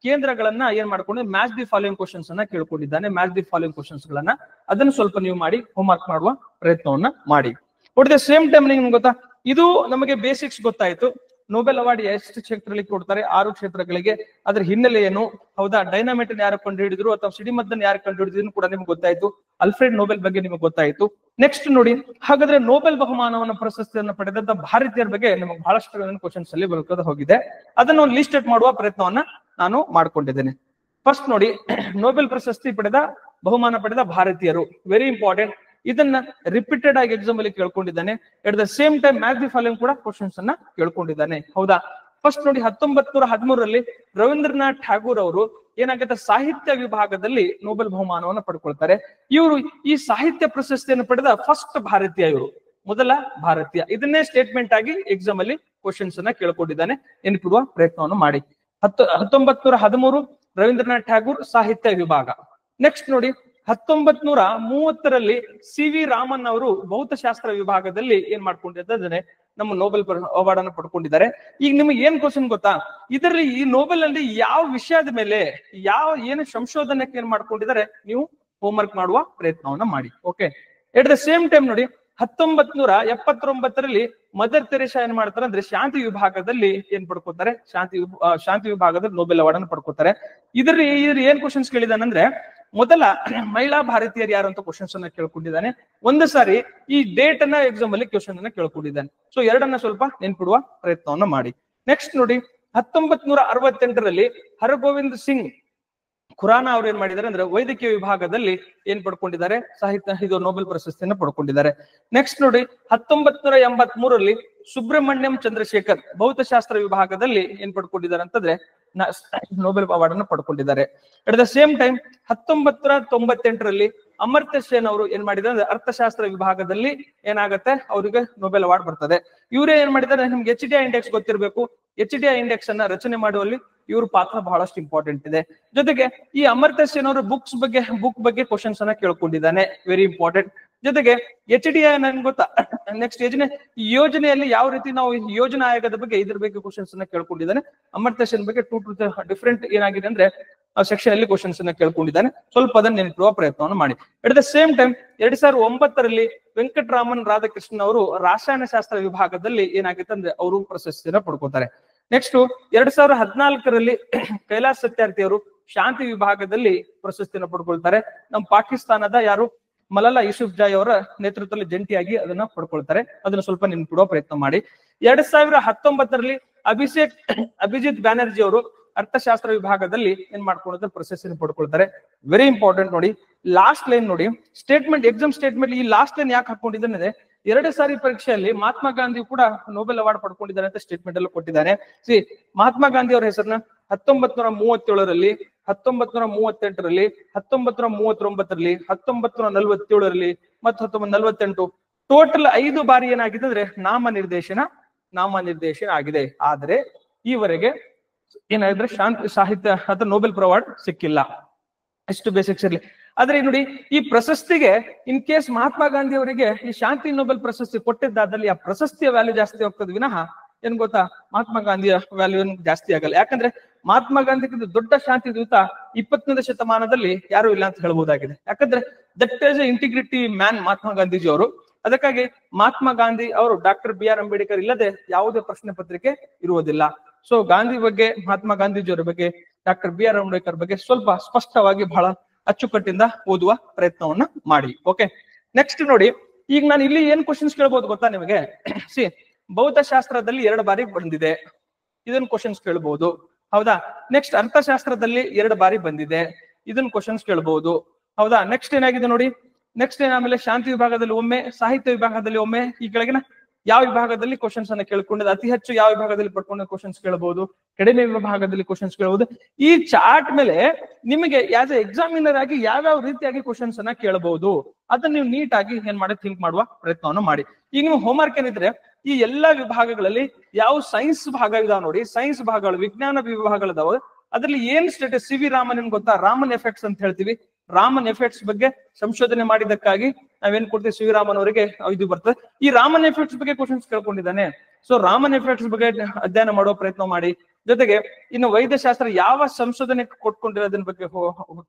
ಕೇಂದ್ರಗಳನ್ನ ಏನ್ ಮಾಡ್ಕೊಂಡು ಮ್ಯಾಚ್ ದಿ ಫಾಲೋಯಿಂಗ್ ಕ್ವಶನ್ಸ್ ಅನ್ನ ಕೇಳ್ಕೊಂಡಿದ್ದಾನೆ. ಮ್ಯಾಚ್ ದಿ ಫಾಲೋಯಿಂಗ್ ಕ್ವಶನ್ಸ್ ಗಳನ್ನ ಅದನ್ನು ಸ್ವಲ್ಪ ನೀವು ಮಾಡಿ ಹೋಮ್ವರ್ಕ್ ಮಾಡುವ ಪ್ರಯತ್ನವನ್ನ ಮಾಡಿ. ಅಟ್ ದ ಸೇಮ್ ಟೈಮ್ ನಿಮ್ಗೆ ಗೊತ್ತಾ, ಇದು ನಮಗೆ ಬೇಸಿಕ್ಸ್ ಗೊತ್ತಾಯ್ತು. ನೋಬೆಲ್ ಅವಾರ್ಡ್ ಎಷ್ಟು ಕ್ಷೇತ್ರಗಳಿಗೆ ಕೊಡ್ತಾರೆ? 6 ಕ್ಷೇತ್ರಗಳಿಗೆ. ಅದ್ರ ಹಿನ್ನೆಲೆ ಏನು, ಹೌದಾ, ಡೈನಾಮೈಟ್ ಯಾರು ಕಂಡು ಹಿಡಿದ್ರು ಅಥವಾ ಸಿಡಿಮದ್ದನ್ನು ಯಾರು ಕಂಡು ಹಿಡಿದ್ರು ಕೂಡ ನಿಮ್ಗೆ ಗೊತ್ತಾಯ್ತು. ಅಲ್ಫ್ರೆಡ್ ನೋಬೆಲ್ ಬಗ್ಗೆ ನಿಮ್ಗೆ ಗೊತ್ತಾಯ್ತು. ನೆಕ್ಸ್ಟ್ ನೋಡಿ, ಹಾಗಾದ್ರೆ ನೋಬೆಲ್ ಬಹುಮಾನವನ್ನ ಪ್ರಶಸ್ತಿಯನ್ನು ಪಡೆದಂತ ಭಾರತೀಯರ ಬಗ್ಗೆ ನಿಮಗೆ ಬಹಳಷ್ಟು ಕ್ವಶನ್ಸ್ ಅಲ್ಲಿ ಬರ್ಕೋದು ಹೋಗಿದೆ. ಅದನ್ನ ಒಂದು ಲಿಸ್ಟ್ ಮಾಡುವ ಪ್ರಯತ್ನವನ್ನ ನಾನು ಮಾಡ್ಕೊಂಡಿದ್ದೇನೆ. ಫಸ್ಟ್ ನೋಡಿ, ನೋಬೆಲ್ ಪ್ರಶಸ್ತಿ ಬಹುಮಾನ ಪಡೆದ ಭಾರತೀಯರು. Very important. ಇದನ್ನ ರಿಪೀಟೆಡ್ ಆಗಿ ಎಕ್ಸಾಮ್ ಅಲ್ಲಿ ಕೇಳ್ಕೊಂಡಿದ್ದಾನೆ. At the same time match the following ಕೂಡ ಕ್ವಶನ್ಸ್ ಅನ್ನ ಕೇಳ್ಕೊಂಡಿದ್ದಾನೆ. ಹೌದಾ? ಫಸ್ಟ್ ನೋಡಿ, 1913ರಲ್ಲಿ ರವೀಂದ್ರನಾಥ್ ಠಾಗೂರ್ ಅವರು ಏನಾಗುತ್ತೆ ಸಾಹಿತ್ಯ ವಿಭಾಗದಲ್ಲಿ ನೋಬೆಲ್ ಬಹುಮಾನವನ್ನು ಪಡ್ಕೊಳ್ತಾರೆ. ಇವರು ಈ ಸಾಹಿತ್ಯ ಪ್ರಶಸ್ತಿಯನ್ನು ಪಡೆದ ಫಸ್ಟ್ ಭಾರತೀಯ, ಇವರು ಮೊದಲ ಭಾರತೀಯ. ಇದನ್ನೇ ಸ್ಟೇಟ್ಮೆಂಟ್ ಆಗಿ ಎಕ್ಸಾಮ್ ಅಲ್ಲಿ ಕ್ವಶನ್ಸ್ ಅನ್ನ ಕೇಳ್ಕೊಂಡಿದ್ದಾನೆ. ನೆನಪಿಡುವ ಪ್ರಯತ್ನವನ್ನು ಮಾಡಿ. 1913 ರವೀಂದ್ರನಾಥ್ ಠಾಗೂರ್ ಸಾಹಿತ್ಯ ವಿಭಾಗ. ನೆಕ್ಸ್ಟ್ ನೋಡಿ, 1930ರಲ್ಲಿ ಸಿ.ವಿ. ರಾಮನ್ ಅವರು ಭೌತಶಾಸ್ತ್ರ ವಿಭಾಗದಲ್ಲಿ ಏನ್ ಮಾಡ್ಕೊಂಡಿದ್ದಾರೆ ನಮ್ಮ ನೋಬೆಲ್ ಅವಾರ್ಡ್ ಅನ್ನು ಪಡ್ಕೊಂಡಿದ್ದಾರೆ. ಈಗ ನಿಮಗೆ ಏನ್ ಕ್ವಶನ್ ಗೊತ್ತಾ? ಇದರಲ್ಲಿ ಈ ನೋಬೆಲ್ ಅಲ್ಲಿ ಯಾವ ವಿಷಯದ ಮೇಲೆ ಏನು ಸಂಶೋಧನೆಗೆ ಏನ್ ಮಾಡ್ಕೊಂಡಿದ್ದಾರೆ ನೀವು ಹೋಮ್ವರ್ಕ್ ಮಾಡುವ ಪ್ರಯತ್ನವನ್ನ ಮಾಡಿ. Okay. At the same time ನೋಡಿ, 1979ರಲ್ಲಿ ಮದರ್ ತೆರೇಸಾ ಏನ್ ಮಾಡ್ತಾರೆ ಅಂದ್ರೆ ಶಾಂತಿ ವಿಭಾಗದಲ್ಲಿ ಏನ್ ಪಡ್ಕೋತಾರೆ? ಶಾಂತಿ ವಿಭಾಗದಲ್ಲಿ ನೋಬೆಲ್ ಅವಾರ್ಡ್ ಅನ್ನು ಪಡ್ಕೋತಾರೆ. ಇದ್ರ ಏನ್ ಕ್ವಶನ್ಸ್ ಕೇಳಿದಾನಂದ್ರೆ ಮೊದಲ ಮಹಿಳಾ ಭಾರತೀಯರು ಯಾರು ಅಂತ ಕ್ವಶನ್ಸ್ ಅನ್ನ ಕೇಳ್ಕೊಂಡಿದ್ದಾನೆ. ಒಂದು ಸಾರಿ ಈ ಡೇಟ್ ಅನ್ನ ಎಕ್ಸಾಮ್ ಅಲ್ಲಿ ಕ್ವಶನ್ ಅನ್ನ ಕೇಳ್ಕೊಂಡಿದ್ದಾನೆ. ಸೊ ಎರಡನ್ನ ಸ್ವಲ್ಪ ನೆನ್ಪಿಡುವ ಪ್ರಯತ್ನವನ್ನ ಮಾಡಿ. ನೆಕ್ಸ್ಟ್ ನೋಡಿ, 1968ರಲ್ಲಿ ಹರಗೋವಿಂದ್ ಸಿಂಗ್ ಖುರಾನ ಅವ್ರು ಏನ್ ಮಾಡಿದ್ದಾರೆ ಅಂದ್ರೆ ವೈದ್ಯಕೀಯ ವಿಭಾಗದಲ್ಲಿ ಏನ್ ಪಡ್ಕೊಂಡಿದ್ದಾರೆ? ಇದು ನೋಬೆಲ್ ಪ್ರಶಸ್ತಿಯನ್ನು ಪಡ್ಕೊಂಡಿದ್ದಾರೆ. ನೆಕ್ಸ್ಟ್ ನೋಡಿ, 1983ರಲ್ಲಿ ಸುಬ್ರಹ್ಮಣ್ಯಂ ಚಂದ್ರಶೇಖರ್ ಭೌತಶಾಸ್ತ್ರ ವಿಭಾಗದಲ್ಲಿ ಏನ್ ಪಡ್ಕೊಂಡಿದ್ದಾರೆ ಅಂತಂದ್ರೆ ನೋಬೆಲ್ ಅವಾರ್ಡ್ ಅನ್ನು ಪಡ್ಕೊಂಡಿದ್ದಾರೆ. ಅಟ್ ದ ಸೇಮ್ ಟೈಮ್ 1998ರಲ್ಲಿ ಅಮರ್ತ್ಯ ಸೇನ್ ಅವರು ಏನ್ ಮಾಡಿದ್ದಾರೆ ಅಂದ್ರೆ ಅರ್ಥಶಾಸ್ತ್ರ ವಿಭಾಗದಲ್ಲಿ ಏನಾಗುತ್ತೆ ಅವರಿಗೆ ನೋಬೆಲ್ ಅವಾರ್ಡ್ ಬರ್ತದೆ. ಇವರೇ ಏನ್ ಮಾಡಿದ್ದಾರೆ, ನಿಮ್ಗೆ HDI ಇಂಡೆಕ್ಸ್ ಗೊತ್ತಿರಬೇಕು. HDI ಇಂಡೆಕ್ಸ್ ಅನ್ನ ರಚನೆ ಮಾಡುವಲ್ಲಿ ಇವ್ರ ಪಾತ್ರ ಬಹಳಷ್ಟು ಇಂಪಾರ್ಟೆಂಟ್ ಇದೆ. ಜೊತೆಗೆ ಈ ಅಮರ್ತ್ಯ ಸೇನ್ ಅವರು ಬುಕ್ ಬಗ್ಗೆ ಕ್ವಶನ್ಸ್ ಅನ್ನ ಕೇಳ್ಕೊಂಡಿದ್ದಾನೆ. Very important. ಜೊತೆಗೆ HDI ನನ್ಗೆ ಗೊತ್ತಾ, ನೆಕ್ಸ್ಟ್ ಯೋಜನೆಯಲ್ಲಿ ಯಾವ ರೀತಿ ನಾವು ಯೋಜನಾ ಆಯೋಗದ ಬಗ್ಗೆ ಇದ್ರ ಬಗ್ಗೆ ಕ್ವಶನ್ಸ್ ಅನ್ನ ಕೇಳ್ಕೊಂಡಿದ್ದಾನೆ. ಅಮರ್ತ್ಯ ಸೇನ್ ಬಗ್ಗೆ 2 ಡಿಫ್ರೆಂಟ್ ಏನಾಗಿದೆ ಅಂದ್ರೆ ಸೆಕ್ಷನ್ ಅಲ್ಲಿ ಕ್ವಶನ್ಸ್ ಅನ್ನ ಕೇಳ್ಕೊಂಡಿದ್ದಾನೆ. ಸ್ವಲ್ಪ ಅದನ್ನ ನೆನಪಿಡುವ ಪ್ರಯತ್ನವನ್ನು ಮಾಡಿ. ಅಟ್ ದ ಸೇಮ್ ಟೈಮ್ 2009ರಲ್ಲಿ ವೆಂಕಟರಾಮನ್ ರಾಧಾಕೃಷ್ಣನ್ ಅವರು ರಾಸಾಯನಶಾಸ್ತ್ರ ವಿಭಾಗದಲ್ಲಿ ಏನಾಗುತ್ತೆ ಅಂದ್ರೆ ಅವರು ಪ್ರಶಸ್ತಿಯನ್ನ ಪಡ್ಕೋತಾರೆ. ನೆಕ್ಸ್ಟ್ 2014ರಲ್ಲಿ ಕೈಲಾಸ್ ಸತ್ಯಾರ್ಥಿ ಅವರು ಶಾಂತಿ ವಿಭಾಗದಲ್ಲಿ ಪ್ರಶಸ್ತಿಯನ್ನು ಪಡ್ಕೊಳ್ತಾರೆ. ನಮ್ಮ ಪಾಕಿಸ್ತಾನದ ಯಾರು ಮಲಾಲಾ ಯೂಸುಫ್ಜಾಯಿ ಅವರ ನೇತೃತ್ವದಲ್ಲಿ ಜಂಟಿಯಾಗಿ ಅದನ್ನ ಪಡ್ಕೊಳ್ತಾರೆ. ಅದನ್ನ ಸ್ವಲ್ಪ ನೆನ್ಪಿಡುವ ಪ್ರಯತ್ನ ಮಾಡಿ. 2019ರಲ್ಲಿ ಅಭಿಜಿತ್ ಬ್ಯಾನರ್ಜಿ ಅವರು ಅರ್ಥಶಾಸ್ತ್ರ ವಿಭಾಗದಲ್ಲಿ ಏನ್ ಮಾಡ್ಕೊಂಡಿದ್ದಾರೆ ಪ್ರಶಸ್ತಿಯನ್ನು ಪಡ್ಕೊಳ್ತಾರೆ. ವೆರಿ ಇಂಪಾರ್ಟೆಂಟ್ ನೋಡಿ. ಲಾಸ್ಟ್ ಲೈನ್ ನೋಡಿ, ಸ್ಟೇಟ್ಮೆಂಟ್, ಎಕ್ಸಾಮ್ ಸ್ಟೇಟ್ಮೆಂಟ್ ಈ ಲಾಸ್ಟ್ ಲೈನ್ ಯಾಕೆ ಹಾಕೊಂಡಿದ್ದಾನೆ? 2 ಸಾರಿ ಪರೀಕ್ಷೆಯಲ್ಲಿ ಮಹಾತ್ಮ ಗಾಂಧಿ ಕೂಡ ನೋಬೆಲ್ ಅವಾರ್ಡ್ ಪಡ್ಕೊಂಡಿದ್ದಾರೆ ಅಂತ ಸ್ಟೇಟ್ಮೆಂಟ್ ಅಲ್ಲಿ ಕೊಟ್ಟಿದ್ದಾನೆ. ಮಹಾತ್ಮ ಗಾಂಧಿ ಅವರ ಹೆಸರನ್ನ 1937ರಲ್ಲಿ, 1938ರಲ್ಲಿ, 1939ರಲ್ಲಿ, 1947ರಲ್ಲಿ ಮತ್ತು 1948 ಟೋಟಲ್ 5 ಬಾರಿ ಏನಾಗಿದೆ ಅಂದ್ರೆ ನಾಮನಿರ್ದೇಶನ ಆಗಿದೆ. ಆದ್ರೆ ಈವರೆಗೆ ಏನಾದ್ರೆ ಶಾಂತಿ ಸಾಹಿತ್ಯ ಅಥವಾ ನೋಬೆಲ್ ಅವಾರ್ಡ್ ಸಿಕ್ಕಿಲ್ಲ. ಎಷ್ಟು ಬೇಸಿಕ್ಸ್ ಇರ್ಲಿ. ಆದ್ರೆ ನೋಡಿ, ಈ ಪ್ರಶಸ್ತಿಗೆ ಇನ್ ಕೇಸ್ ಮಹಾತ್ಮ ಗಾಂಧಿ ಅವರಿಗೆ ಈ ಶಾಂತಿ ನೊಬೆಲ್ ಪ್ರಶಸ್ತಿ ಕೊಟ್ಟಿದ್ದಾದಲ್ಲಿ ಆ ಪ್ರಶಸ್ತಿಯ ವ್ಯಾಲ್ಯೂ ಜಾಸ್ತಿ ಹೋಗ್ತದೆ ವಿನಃ ಏನ್ ಗೊತ್ತಾ, ಮಹಾತ್ಮ ಗಾಂಧಿಯ ವ್ಯಾಲ್ಯೂ ಜಾಸ್ತಿ ಆಗಲ್ಲ. ಯಾಕಂದ್ರೆ ಮಹಾತ್ಮ ಗಾಂಧಿಗಿಂತ ದೊಡ್ಡ ಶಾಂತಿ ದೂತ 21ನೇ ಶತಮಾನದಲ್ಲಿ ಯಾರು ಇಲ್ಲ ಅಂತ ಹೇಳ್ಬಹುದಾಗಿದೆ. ಯಾಕಂದ್ರೆ that is A integrity man Mahatma Gandhiji ಅವರು. ಅದಕ್ಕಾಗಿ ಮಹಾತ್ಮ ಗಾಂಧಿ ಅವರು ಡಾಕ್ಟರ್ BR ಅಂಬೇಡ್ಕರ್ ಇಲ್ಲದೆ ಯಾವುದೇ ಪ್ರಶ್ನೆ ಪತ್ರಿಕೆ ಇರುವುದಿಲ್ಲ. ಸೊ ಗಾಂಧಿ ಬಗ್ಗೆ, ಮಹಾತ್ಮ ಗಾಂಧೀಜಿಯವರ ಬಗ್ಗೆ, ಡಾಕ್ಟರ್ BR ಅಂಬೇಡ್ಕರ್ ಬಗ್ಗೆ ಸ್ವಲ್ಪ ಸ್ಪಷ್ಟವಾಗಿ ಬಹಳ ಅಚ್ಚುಕಟ್ಟಿಂದ ಓದುವ ಪ್ರಯತ್ನವನ್ನ ಮಾಡಿ. ಓಕೆ, ನೆಕ್ಸ್ಟ್ ನೋಡಿ, ಈಗ ನಾನು ಇಲ್ಲಿ ಏನ್ ಕ್ವಶನ್ಸ್ ಕೇಳ್ಬೋದು ಗೊತ್ತಾ ನಿಮಗೆ? ಸಿ, ಭೌತಶಾಸ್ತ್ರದಲ್ಲಿ 2 ಬಾರಿ ಬಂದಿದೆ, ಇದನ್ನ ಕ್ವಶನ್ಸ್ ಕೇಳ್ಬಹುದು, ಹೌದಾ? ನೆಕ್ಸ್ಟ್ ಅರ್ಥಶಾಸ್ತ್ರದಲ್ಲಿ 2 ಬಾರಿ ಬಂದಿದೆ, ಇದನ್ನ ಕ್ವಶನ್ಸ್ ಕೇಳ್ಬಹುದು, ಹೌದಾ? ನೆಕ್ಸ್ಟ್ ಏನಾಗಿದೆ ನೋಡಿ, ನೆಕ್ಸ್ಟ್ ಆಮೇಲೆ ಶಾಂತಿ ವಿಭಾಗದಲ್ಲಿ ಒಮ್ಮೆ, ಸಾಹಿತ್ಯ ವಿಭಾಗದಲ್ಲಿ ಒಮ್ಮೆ, ಈ ಕೆಳಗಿನ ಯಾವ ವಿಭಾಗದಲ್ಲಿ ಕ್ವಶನ್ಸ್ ಅನ್ನ ಕೇಳ್ಕೊಂಡಿದ್ದು ಅತಿ ಹೆಚ್ಚು, ಯಾವ ವಿಭಾಗದಲ್ಲಿ ಪಡ್ಕೊಂಡ ಕ್ವಶನ್ಸ್ ಕೇಳಬಹುದು, ಕಡಿಮೆ ವಿಭಾಗದಲ್ಲಿ ಕ್ವಶನ್ಸ್ ಕೇಳಬಹುದು. ಈ ಚಾರ್ಟ್ ಮೇಲೆ ನಿಮಗೆ ಆಸ್ ಎ ಎಕ್ಸಾಮಿನರ್ ಆಗಿ ಯಾವ್ಯಾವ ರೀತಿಯಾಗಿ ಕ್ವಶನ್ಸ್ ಅನ್ನ ಕೇಳಬಹುದು ಅದನ್ನ ನೀವು ನೀಟ್ ಆಗಿ ಏನ್ ಮಾಡಿ ಥಿಂಕ್ ಮಾಡುವ ಪ್ರಯತ್ನವನ್ನು ಮಾಡಿ. ಈಗ ನೀವು ಹೋಮ್ವರ್ಕ್ ಏನಿದ್ರೆ, ಈ ಎಲ್ಲಾ ವಿಭಾಗಗಳಲ್ಲಿ ಯಾವ ಸೈನ್ಸ್ ಭಾಗ ಇದಾವ ನೋಡಿ, ಸೈನ್ಸ್ ಭಾಗಗಳು, ವಿಜ್ಞಾನ ವಿಭಾಗಗಳಿದಾವೆ, ಅದ್ರಲ್ಲಿ ಏನ್ ಸ್ಟೇಟಸ್, CV ರಾಮನ್ ಗೊತ್ತಾ, ರಾಮನ್ ಎಫೆಕ್ಟ್ಸ್ ಅಂತ ಹೇಳ್ತೀವಿ. ರಾಮನ್ ಎಫೆಕ್ಟ್ಸ್ ಬಗ್ಗೆ ಸಂಶೋಧನೆ ಮಾಡಿದ್ದಕ್ಕಾಗಿ ನಾವೇನ್ ಕೊಡ್ತೀವಿ, CV ರಾಮನ್ ಅವರಿಗೆ ಇದು ಬರ್ತದೆ. ಈ ರಾಮನ್ ಎಫೆಕ್ಟ್ಸ್ ಬಗ್ಗೆ ಕ್ವಶನ್ಸ್ ಕೇಳ್ಕೊಂಡಿದ್ದಾನೆ. ಸೊ ರಾಮನ್ ಎಫೆಕ್ಟ್ಸ್ ಬಗ್ಗೆ ಅಧ್ಯಯನ ಮಾಡುವ ಪ್ರಯತ್ನ ಮಾಡಿ. ಜೊತೆಗೆ ಇನ್ನು ವೈದ್ಯಶಾಸ್ತ್ರ ಯಾವ ಸಂಶೋಧನೆ ಕೊಟ್ಕೊಂಡಿರೋದ್ರ ಬಗ್ಗೆ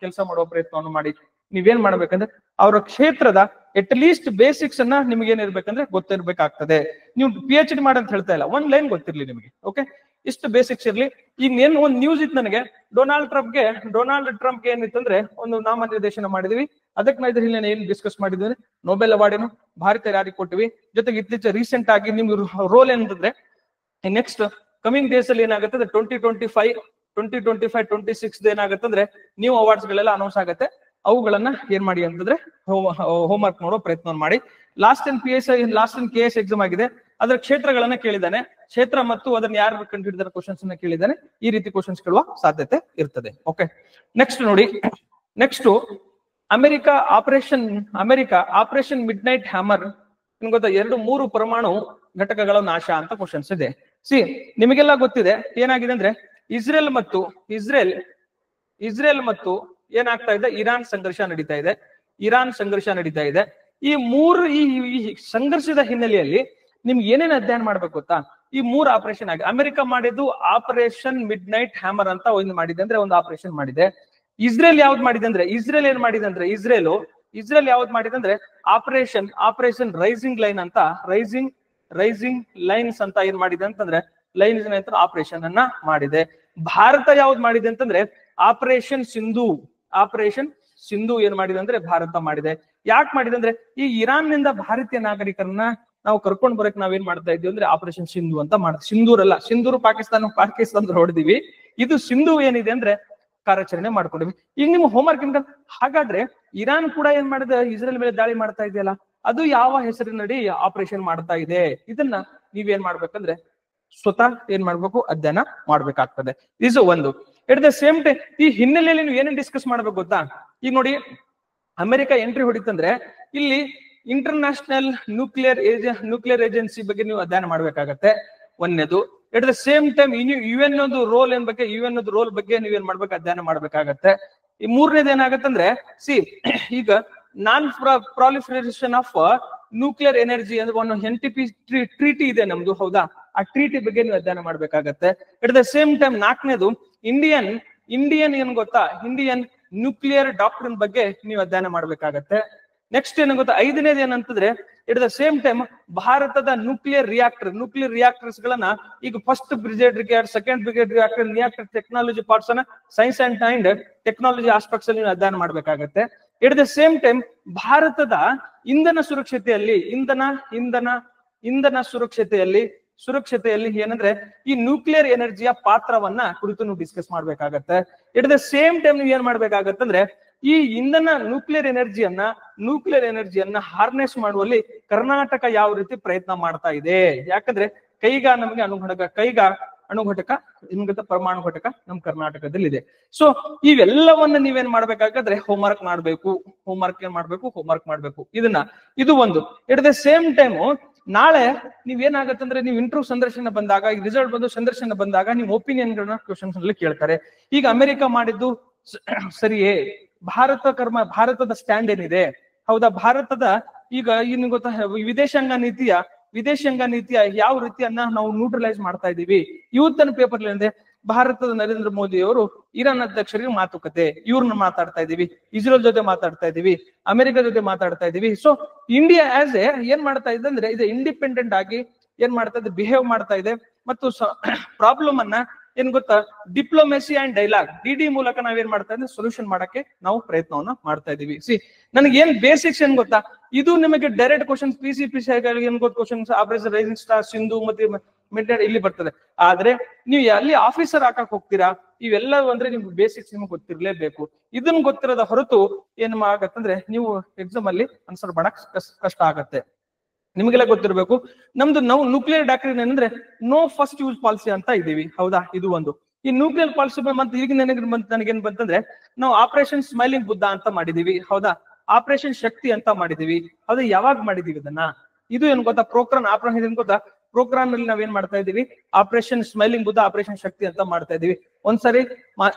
ಕೆಲಸ ಮಾಡುವ ಪ್ರಯತ್ನವನ್ನು ಮಾಡಿ. ನೀವೇನ್ ಮಾಡ್ಬೇಕಂದ್ರೆ ಅವರ ಕ್ಷೇತ್ರದ ಎಟ್ ಲೀಸ್ಟ್ ಬೇಸಿಕ್ಸ್ ಅನ್ನ ನಿಮ್ಗೆ ಏನಿರ್ಬೇಕಂದ್ರೆ ಗೊತ್ತಿರ್ಬೇಕಾಗ್ತದೆ. ನೀವು PhD ಮಾಡಿ ಅಂತ ಹೇಳ್ತಾ ಇಲ್ಲ, 1 ಲೈನ್ ಗೊತ್ತಿರ್ಲಿ ನಿಮಗೆ. ಓಕೆ, ಇಷ್ಟು ಬೇಸಿಕ್ಸ್ ಇರ್ಲಿ. ಈಗ ಏನ್ ಒಂದು ನ್ಯೂಸ್ ಇತ್ತು ನನಗೆ, ಡೊನಾಲ್ಡ್ ಟ್ರಂಪ್ಗೆ ಏನಿತ್ತಂದ್ರೆ ಒಂದು ನಾಮನಿರ್ದೇಶನ ಮಾಡಿದ್ವಿ. ಅದಕ್ಕೆ ನಾ ಇದ್ರ ಇಲ್ಲಿ ಏನ್ ಡಿಸ್ಕಸ್ ಮಾಡಿದ್ವಿ, ನೊಬೆಲ್ ಅವಾರ್ಡ್ ಭಾರತ ಯಾರಿಗೆ ಕೊಟ್ಟಿವಿ. ಜೊತೆಗೆ ಇತ್ತೀಚೆ ರೀಸೆಂಟ್ ಆಗಿ ನಿಮ್ಗೆ ರೋಲ್ ಏನಂತಂದ್ರೆ ನೆಕ್ಸ್ಟ್ ಕಮಿಂಗ್ ಡೇಸ್ ಅಲ್ಲಿ ಏನಾಗುತ್ತೆ, 2025, 2026 ಏನಾಗತ್ತಂದ್ರೆ ನ್ಯೂ ಅವಾರ್ಡ್ಸ್ ಗಳೆಲ್ಲ ಅನೌನ್ಸ್ ಆಗುತ್ತೆ. ಅವುಗಳನ್ನ ಏನ್ ಮಾಡಿ ಅಂತಂದ್ರೆ ಹೋಮ್ವರ್ಕ್ ಮಾಡೋ ಪ್ರಯತ್ನ ಮಾಡಿ. ಲಾಸ್ಟ್ ಟೈಮ್ KS ಎಕ್ಸಾಮ್ ಆಗಿದೆ, ಅದರ ಕ್ಷೇತ್ರಗಳನ್ನ ಕೇಳಿದ್ದಾನೆ, ಕ್ಷೇತ್ರ ಮತ್ತು ಅದನ್ನ ಯಾರು ಕಂಡುಹಿಡಿದ ಕ್ವಶನ್ಸ್ ಅನ್ನ ಕೇಳಿದ್ದಾನೆ. ಈ ರೀತಿ ಕ್ವಶನ್ಸ್ ಕೇಳುವ ಸಾಧ್ಯತೆ ಇರ್ತದೆ. ಓಕೆ, ನೆಕ್ಸ್ಟ್ ನೋಡಿ, next America operation mid night hammer ಗೊತ್ತಾ, 2-3 ಪರಮಾಣು ಘಟಕಗಳ ನಾಶ ಅಂತ ಕ್ವಶನ್ಸ್ ಇದೆ. ಸಿ, ನಿಮಗೆಲ್ಲ ಗೊತ್ತಿದೆ ಏನಾಗಿದೆ ಅಂದ್ರೆ ಇಸ್ರೇಲ್ ಮತ್ತು ಏನಾಗ್ತಾ ಇದೆ, ಇರಾನ್ ಸಂಘರ್ಷ ನಡೀತಾ ಇದೆ. ಈ ಸಂಘರ್ಷದ ಹಿನ್ನೆಲೆಯಲ್ಲಿ ನಿಮ್ಗೆ ಏನೇನು ಅಧ್ಯಯನ ಮಾಡ್ಬೇಕು ಗೊತ್ತಾ, ಈ 3 ಆಪರೇಷನ್ ಆಗಿ ಅಮೆರಿಕ ಮಾಡಿದ್ದು ಆಪರೇಷನ್ ಮಿಡ್ ನೈಟ್ ಹ್ಯಾಮರ್ ಅಂತ ಒಂದು ಮಾಡಿದೆ, ಅಂದ್ರೆ ಒಂದು ಆಪರೇಷನ್ ಮಾಡಿದೆ. ಇಸ್ರೇಲ್ ಯಾವ್ದು ಮಾಡಿದೆ ಅಂದ್ರೆ, ಇಸ್ರೇಲ್ ಯಾವ್ದು ಮಾಡಿದೆ ಅಂದ್ರೆ ಆಪರೇಷನ್ ರೈಸಿಂಗ್ ಲೈನ್ ಅಂತ, ರೈಸಿಂಗ್ ಲೈನ್ಸ್ ಅಂತ ಏನ್ ಮಾಡಿದೆ ಅಂತಂದ್ರೆ ಲೈನ್ಸ್ ನಂತರ ಆಪರೇಷನ್ ಅನ್ನ ಮಾಡಿದೆ. ಭಾರತ ಯಾವ್ದು ಮಾಡಿದೆ ಅಂತಂದ್ರೆ ಆಪರೇಷನ್ ಸಿಂಧು ಏನ್ ಮಾಡಿದೆ ಅಂದ್ರೆ ಭಾರತ ಮಾಡಿದೆ. ಯಾಕೆ ಮಾಡಿದೆ ಅಂದ್ರೆ ಈ ಇರಾನ್ ನಿಂದ ಭಾರತೀಯ ನಾಗರಿಕರನ್ನ ನಾವು ಕರ್ಕೊಂಡ್ ಬರಕ್ ನಾವೇನ್ ಮಾಡ್ತಾ ಇದ್ವಿ ಅಂದ್ರೆ ಆಪರೇಷನ್ ಸಿಂಧು ಅಂತ ಮಾಡ್ತೀವಿ. ಸಿಂಧೂರು ಪಾಕಿಸ್ತಾನ ಹೊಡೆದಿವಿ. ಇದು ಸಿಂಧು ಏನಿದೆ ಅಂದ್ರೆ ಕಾರ್ಯಾಚರಣೆ ಮಾಡ್ಕೊಂಡಿವಿ. ಈಗ ನಿಮ್ಮ ಹೋಮ್ವರ್ಕ್ ಏನ್, ಹಾಗಾದ್ರೆ ಇರಾನ್ ಕೂಡ ಏನ್ ಮಾಡಿದೆ, ಇಸ್ರೇಲ್ ಮೇಲೆ ದಾಳಿ ಮಾಡ್ತಾ ಇದೆಯಲ್ಲ, ಅದು ಯಾವ ಹೆಸರಿನಡಿ ಆಪರೇಷನ್ ಮಾಡ್ತಾ ಇದೆ, ಇದನ್ನ ನೀವೇನ್ ಮಾಡ್ಬೇಕಂದ್ರೆ ಸ್ವತಃ ಏನ್ ಮಾಡ್ಬೇಕು, ಅಧ್ಯಯನ ಮಾಡ್ಬೇಕಾಗ್ತದೆ. ಇದು ಒಂದು. ಎಟ್ ದ ಸೇಮ್ ಟೈಮ್ ಈ ಹಿನ್ನೆಲೆಯಲ್ಲಿ ನೀವು ಏನೇನ್ ಡಿಸ್ಕಸ್ ಮಾಡ್ಬೇಕು ಗೊತ್ತಾ, ಈಗ ನೋಡಿ ಅಮೆರಿಕ ಎಂಟ್ರಿ ಹೊಡಿತಂದ್ರೆ ಇಲ್ಲಿ ಇಂಟರ್ನ್ಯಾಷನಲ್ ನ್ಯೂಕ್ಲಿಯರ್ ಏಜೆನ್ಸಿ ಬಗ್ಗೆ ನೀವು ಅಧ್ಯಯನ ಮಾಡ್ಬೇಕಾಗತ್ತೆ, ಒಂದನೇದು. At the same time UN role ಬಗ್ಗೆ ನೀವೇನ್ ಮಾಡ್ಬೇಕು, ಅಧ್ಯಯನ ಮಾಡ್ಬೇಕಾಗತ್ತೆ. ಈ ಮೂರನೇದು ಏನಾಗತ್ತಂದ್ರೆ, ಈಗ non proliferation of nuclear energy ಅಂದ್ರೆ ಒಂದು NPT ಟ್ರೀಟಿ ಇದೆ ನಮ್ದು, ಹೌದಾ? ಆ ಟ್ರೀಟಿ ಬಗ್ಗೆ ನೀವು ಅಧ್ಯಯನ ಮಾಡ್ಬೇಕಾಗತ್ತೆ. ಎಟ್ ದ ಸೇಮ್ ಟೈಮ್ ನಾಲ್ಕನೇದು ಇಂಡಿಯನ್ ಏನ್ ಗೊತ್ತಾ, ಇಂಡಿಯನ್ ನ್ಯೂಕ್ಲಿಯರ್ ಡಾಕ್ಟ್ರಿನ್ ಬಗ್ಗೆ ನೀವು ಅಧ್ಯಯನ ಮಾಡ್ಬೇಕಾಗತ್ತೆ. ನೆಕ್ಸ್ಟ್ ಏನ್ ಗೊತ್ತಾ, ಐದನೇದು ಏನಂತಂದ್ರೆ ಎಟ್ ದ ಸೇಮ್ ಟೈಮ್ ಭಾರತದ ನ್ಯೂಕ್ಲಿಯರ್ ರಿಯಾಕ್ಟರ್ಸ್ ಗಳನ್ನ ಈಗ first brigade reactor, second brigade reactor technology parts ಅನ್ನ ಸೈನ್ಸ್ ಅಂಡ್ ಟೆಕ್ನಾಲಜಿ ಆಸ್ಪೆಕ್ಟ್ಸ್ ಅಲ್ಲಿ ನೀವು ಅಧ್ಯಯನ ಮಾಡ್ಬೇಕಾಗತ್ತೆ. ಎಟ್ ದ ಸೇಮ್ ಟೈಮ್ ಭಾರತದ ಇಂಧನ ಸುರಕ್ಷತೆಯಲ್ಲಿ ಏನಂದ್ರೆ ಈ ನ್ಯೂಕ್ಲಿಯರ್ ಎನರ್ಜಿಯ ಪಾತ್ರವನ್ನ ಕುರಿತು ನೀವು ಡಿಸ್ಕಸ್ ಮಾಡ್ಬೇಕಾಗತ್ತೆ. ಎಟ್ ದ ಸೇಮ್ ಟೈಮ್ ನೀವು ಏನ್ ಮಾಡ್ಬೇಕಾಗತ್ತಂದ್ರೆ ಈ ನ್ಯೂಕ್ಲಿಯರ್ ಎನರ್ಜಿಯನ್ನ ಹಾರ್ನೆಸ್ ಮಾಡುವಲ್ಲಿ ಕರ್ನಾಟಕ ಯಾವ ರೀತಿ ಪ್ರಯತ್ನ ಮಾಡ್ತಾ ಇದೆ. ಯಾಕಂದ್ರೆ ಕೈಗಾ ಅಣುಘಟಕ ಪರಮಾಣು ಘಟಕ ನಮ್ ಕರ್ನಾಟಕದಲ್ಲಿ ಇದೆ. ಸೊ ಇವೆಲ್ಲವನ್ನ ನೀವೇನ್ ಮಾಡ್ಬೇಕಾದ್ರೆ ಹೋಮ್ವರ್ಕ್ ಮಾಡ್ಬೇಕು. ಇದು ಒಂದು. ಎಟ್ ದ ಸೇಮ್ ಟೈಮ್ ನಾಳೆ ನೀವೇನಾಗತ್ತಂದ್ರೆ ನೀವು ಇಂಟರ್ವ್ಯೂ ಸಂದರ್ಶನ ಬಂದಾಗ, ಈ ರಿಸಲ್ಟ್ ಬಂದು ಸಂದರ್ಶನ ಬಂದಾಗ ನೀವು ಒಪಿನಿಯನ್ ಗಳನ್ನ ಕ್ವಶನ್ಸ್ ಅಲ್ಲಿ ಕೇಳ್ತಾರೆ. ಈಗ ಅಮೆರಿಕ ಮಾಡಿದ್ದು ಸರಿಯೇ, ಭಾರತದ ಸ್ಟ್ಯಾಂಡ್ ಏನಿದೆ, ಹೌದಾ, ಭಾರತದ ಈಗ ಇನ್ನು ಗೊತ್ತಾ ವಿದೇಶಾಂಗ ನೀತಿಯ ಯಾವ ರೀತಿಯನ್ನ ನಾವು ನ್ಯೂಟ್ರಲೈಸ್ ಮಾಡ್ತಾ ಇದೀವಿ. ಇವತ್ತಿನ ಪೇಪರ್ ಏನಿದೆ, ಭಾರತದ ನರೇಂದ್ರ ಮೋದಿ ಅವರು ಇರಾನ್ ಅಧ್ಯಕ್ಷರಿಗೆ ಮಾತುಕತೆ, ಇವ್ರನ್ನ ಮಾತಾಡ್ತಾ ಇದೀವಿ, ಇಸ್ರೇಲ್ ಜೊತೆ ಮಾತಾಡ್ತಾ ಇದೀವಿ, ಅಮೆರಿಕ ಜೊತೆ ಮಾತಾಡ್ತಾ ಇದೀವಿ. ಸೊ ಇಂಡಿಯಾ ಆಸ್ ಏನ್ ಮಾಡ್ತಾ ಇದೆ ಅಂದ್ರೆ ಇದು ಇಂಡಿಪೆಂಡೆಂಟ್ ಆಗಿ ಏನ್ ಮಾಡ್ತಾ ಇದೆ, ಬಿಹೇವ್ ಮಾಡ್ತಾ ಇದೆ. ಮತ್ತು ಪ್ರಾಬ್ಲಮ್ ಅನ್ನ ಏನ್ ಗೊತ್ತಾ, ಡಿಪ್ಲೊಮೆಸಿ ಅಂಡ್ ಡೈಲಾಗ್ ಡಿಡಿ ಮೂಲಕ ನಾವೇನ್ ಮಾಡ್ತಾ ಇದ್ದೀವಿ, ಸೊಲ್ಯೂಷನ್ ಮಾಡಕ್ಕೆ ನಾವು ಪ್ರಯತ್ನವನ್ನ ಮಾಡ್ತಾ ಇದೀವಿ. ನನಗೆ ಏನ್ ಬೇಸಿಕ್ಸ್ ಏನ್ ಗೊತ್ತಾ, ಇದು ನಿಮಗೆ ಡೈರೆಕ್ಟ್ ಕ್ವಶನ್ PCPC ಏನ್ ಗೊತ್ತ questions operation rising star, Sindhu ಮತ್ತೆ ಮಿಡ್ ಇಲ್ಲಿ ಬರ್ತದೆ. ಆದ್ರೆ ನೀವು ಅಲ್ಲಿ ಆಫೀಸರ್ ಹಾಕಕ್ ಹೋಗ್ತೀರಾ, ಇವೆಲ್ಲ ಅಂದ್ರೆ ನಿಮ್ಗೆ ಬೇಸಿಕ್ಸ್ ನಿಮ್ಗೆ ಗೊತ್ತಿರ್ಲೇಬೇಕು. ಇದನ್ನ ಗೊತ್ತಿರೋದ ಹೊರತು ಏನ್ ಆಗತ್ತಂದ್ರೆ ನೀವು ಎಕ್ಸಾಮ್ ಅಲ್ಲಿ ಆನ್ಸರ್ ಮಾಡಕ್ ಕಷ್ಟ ಆಗತ್ತೆ. ನಿಮಗೆಲ್ಲ ಗೊತ್ತಿರ್ಬೇಕು, ನಾವು ನ್ಯೂಕ್ಲಿಯರ್ ಡಾಕ್ಟ್ರಿನ್ ಏನಂದ್ರೆ ನೋ ಫಸ್ಟ್ ಯೂಸ್ ಪಾಲಿಸಿ ಅಂತ ಇದೀವಿ, ಹೌದಾ. ಇದು ಒಂದು. ಈ ನ್ಯೂಕ್ಲಿಯರ್ ಪಾಲಿಸಿ ಮತ್ತೆ ಈಗ ನನಗೇನ್ ಬಂತಂದ್ರೆ ನಾವು ಆಪರೇಷನ್ ಸ್ಮೈಲಿಂಗ್ ಬುದ್ಧ ಅಂತ ಮಾಡಿದೀವಿ, ಹೌದಾ, ಆಪರೇಷನ್ ಶಕ್ತಿ ಅಂತ ಮಾಡಿದೀವಿ. ಹೌದಾ, ಯಾವಾಗ ಮಾಡಿದೀವಿ ಇದನ್ನ? ಇದು ಏನ್ ಗೊತ್ತಾ, ಆಪರೇಷನ್ ಗೊತ್ತಾ, ಪ್ರೋಗ್ರಾಮ್ ನಲ್ಲಿ ನಾವೇನ್ ಮಾಡ್ತಾ ಇದೀವಿ, ಆಪರೇಷನ್ ಸ್ಮೈಲಿಂಗ್ ಬುದ್ಧ, ಆಪರೇಷನ್ ಶಕ್ತಿ ಅಂತ ಮಾಡ್ತಾ ಇದೀವಿ. ಒಂದ್ಸರಿ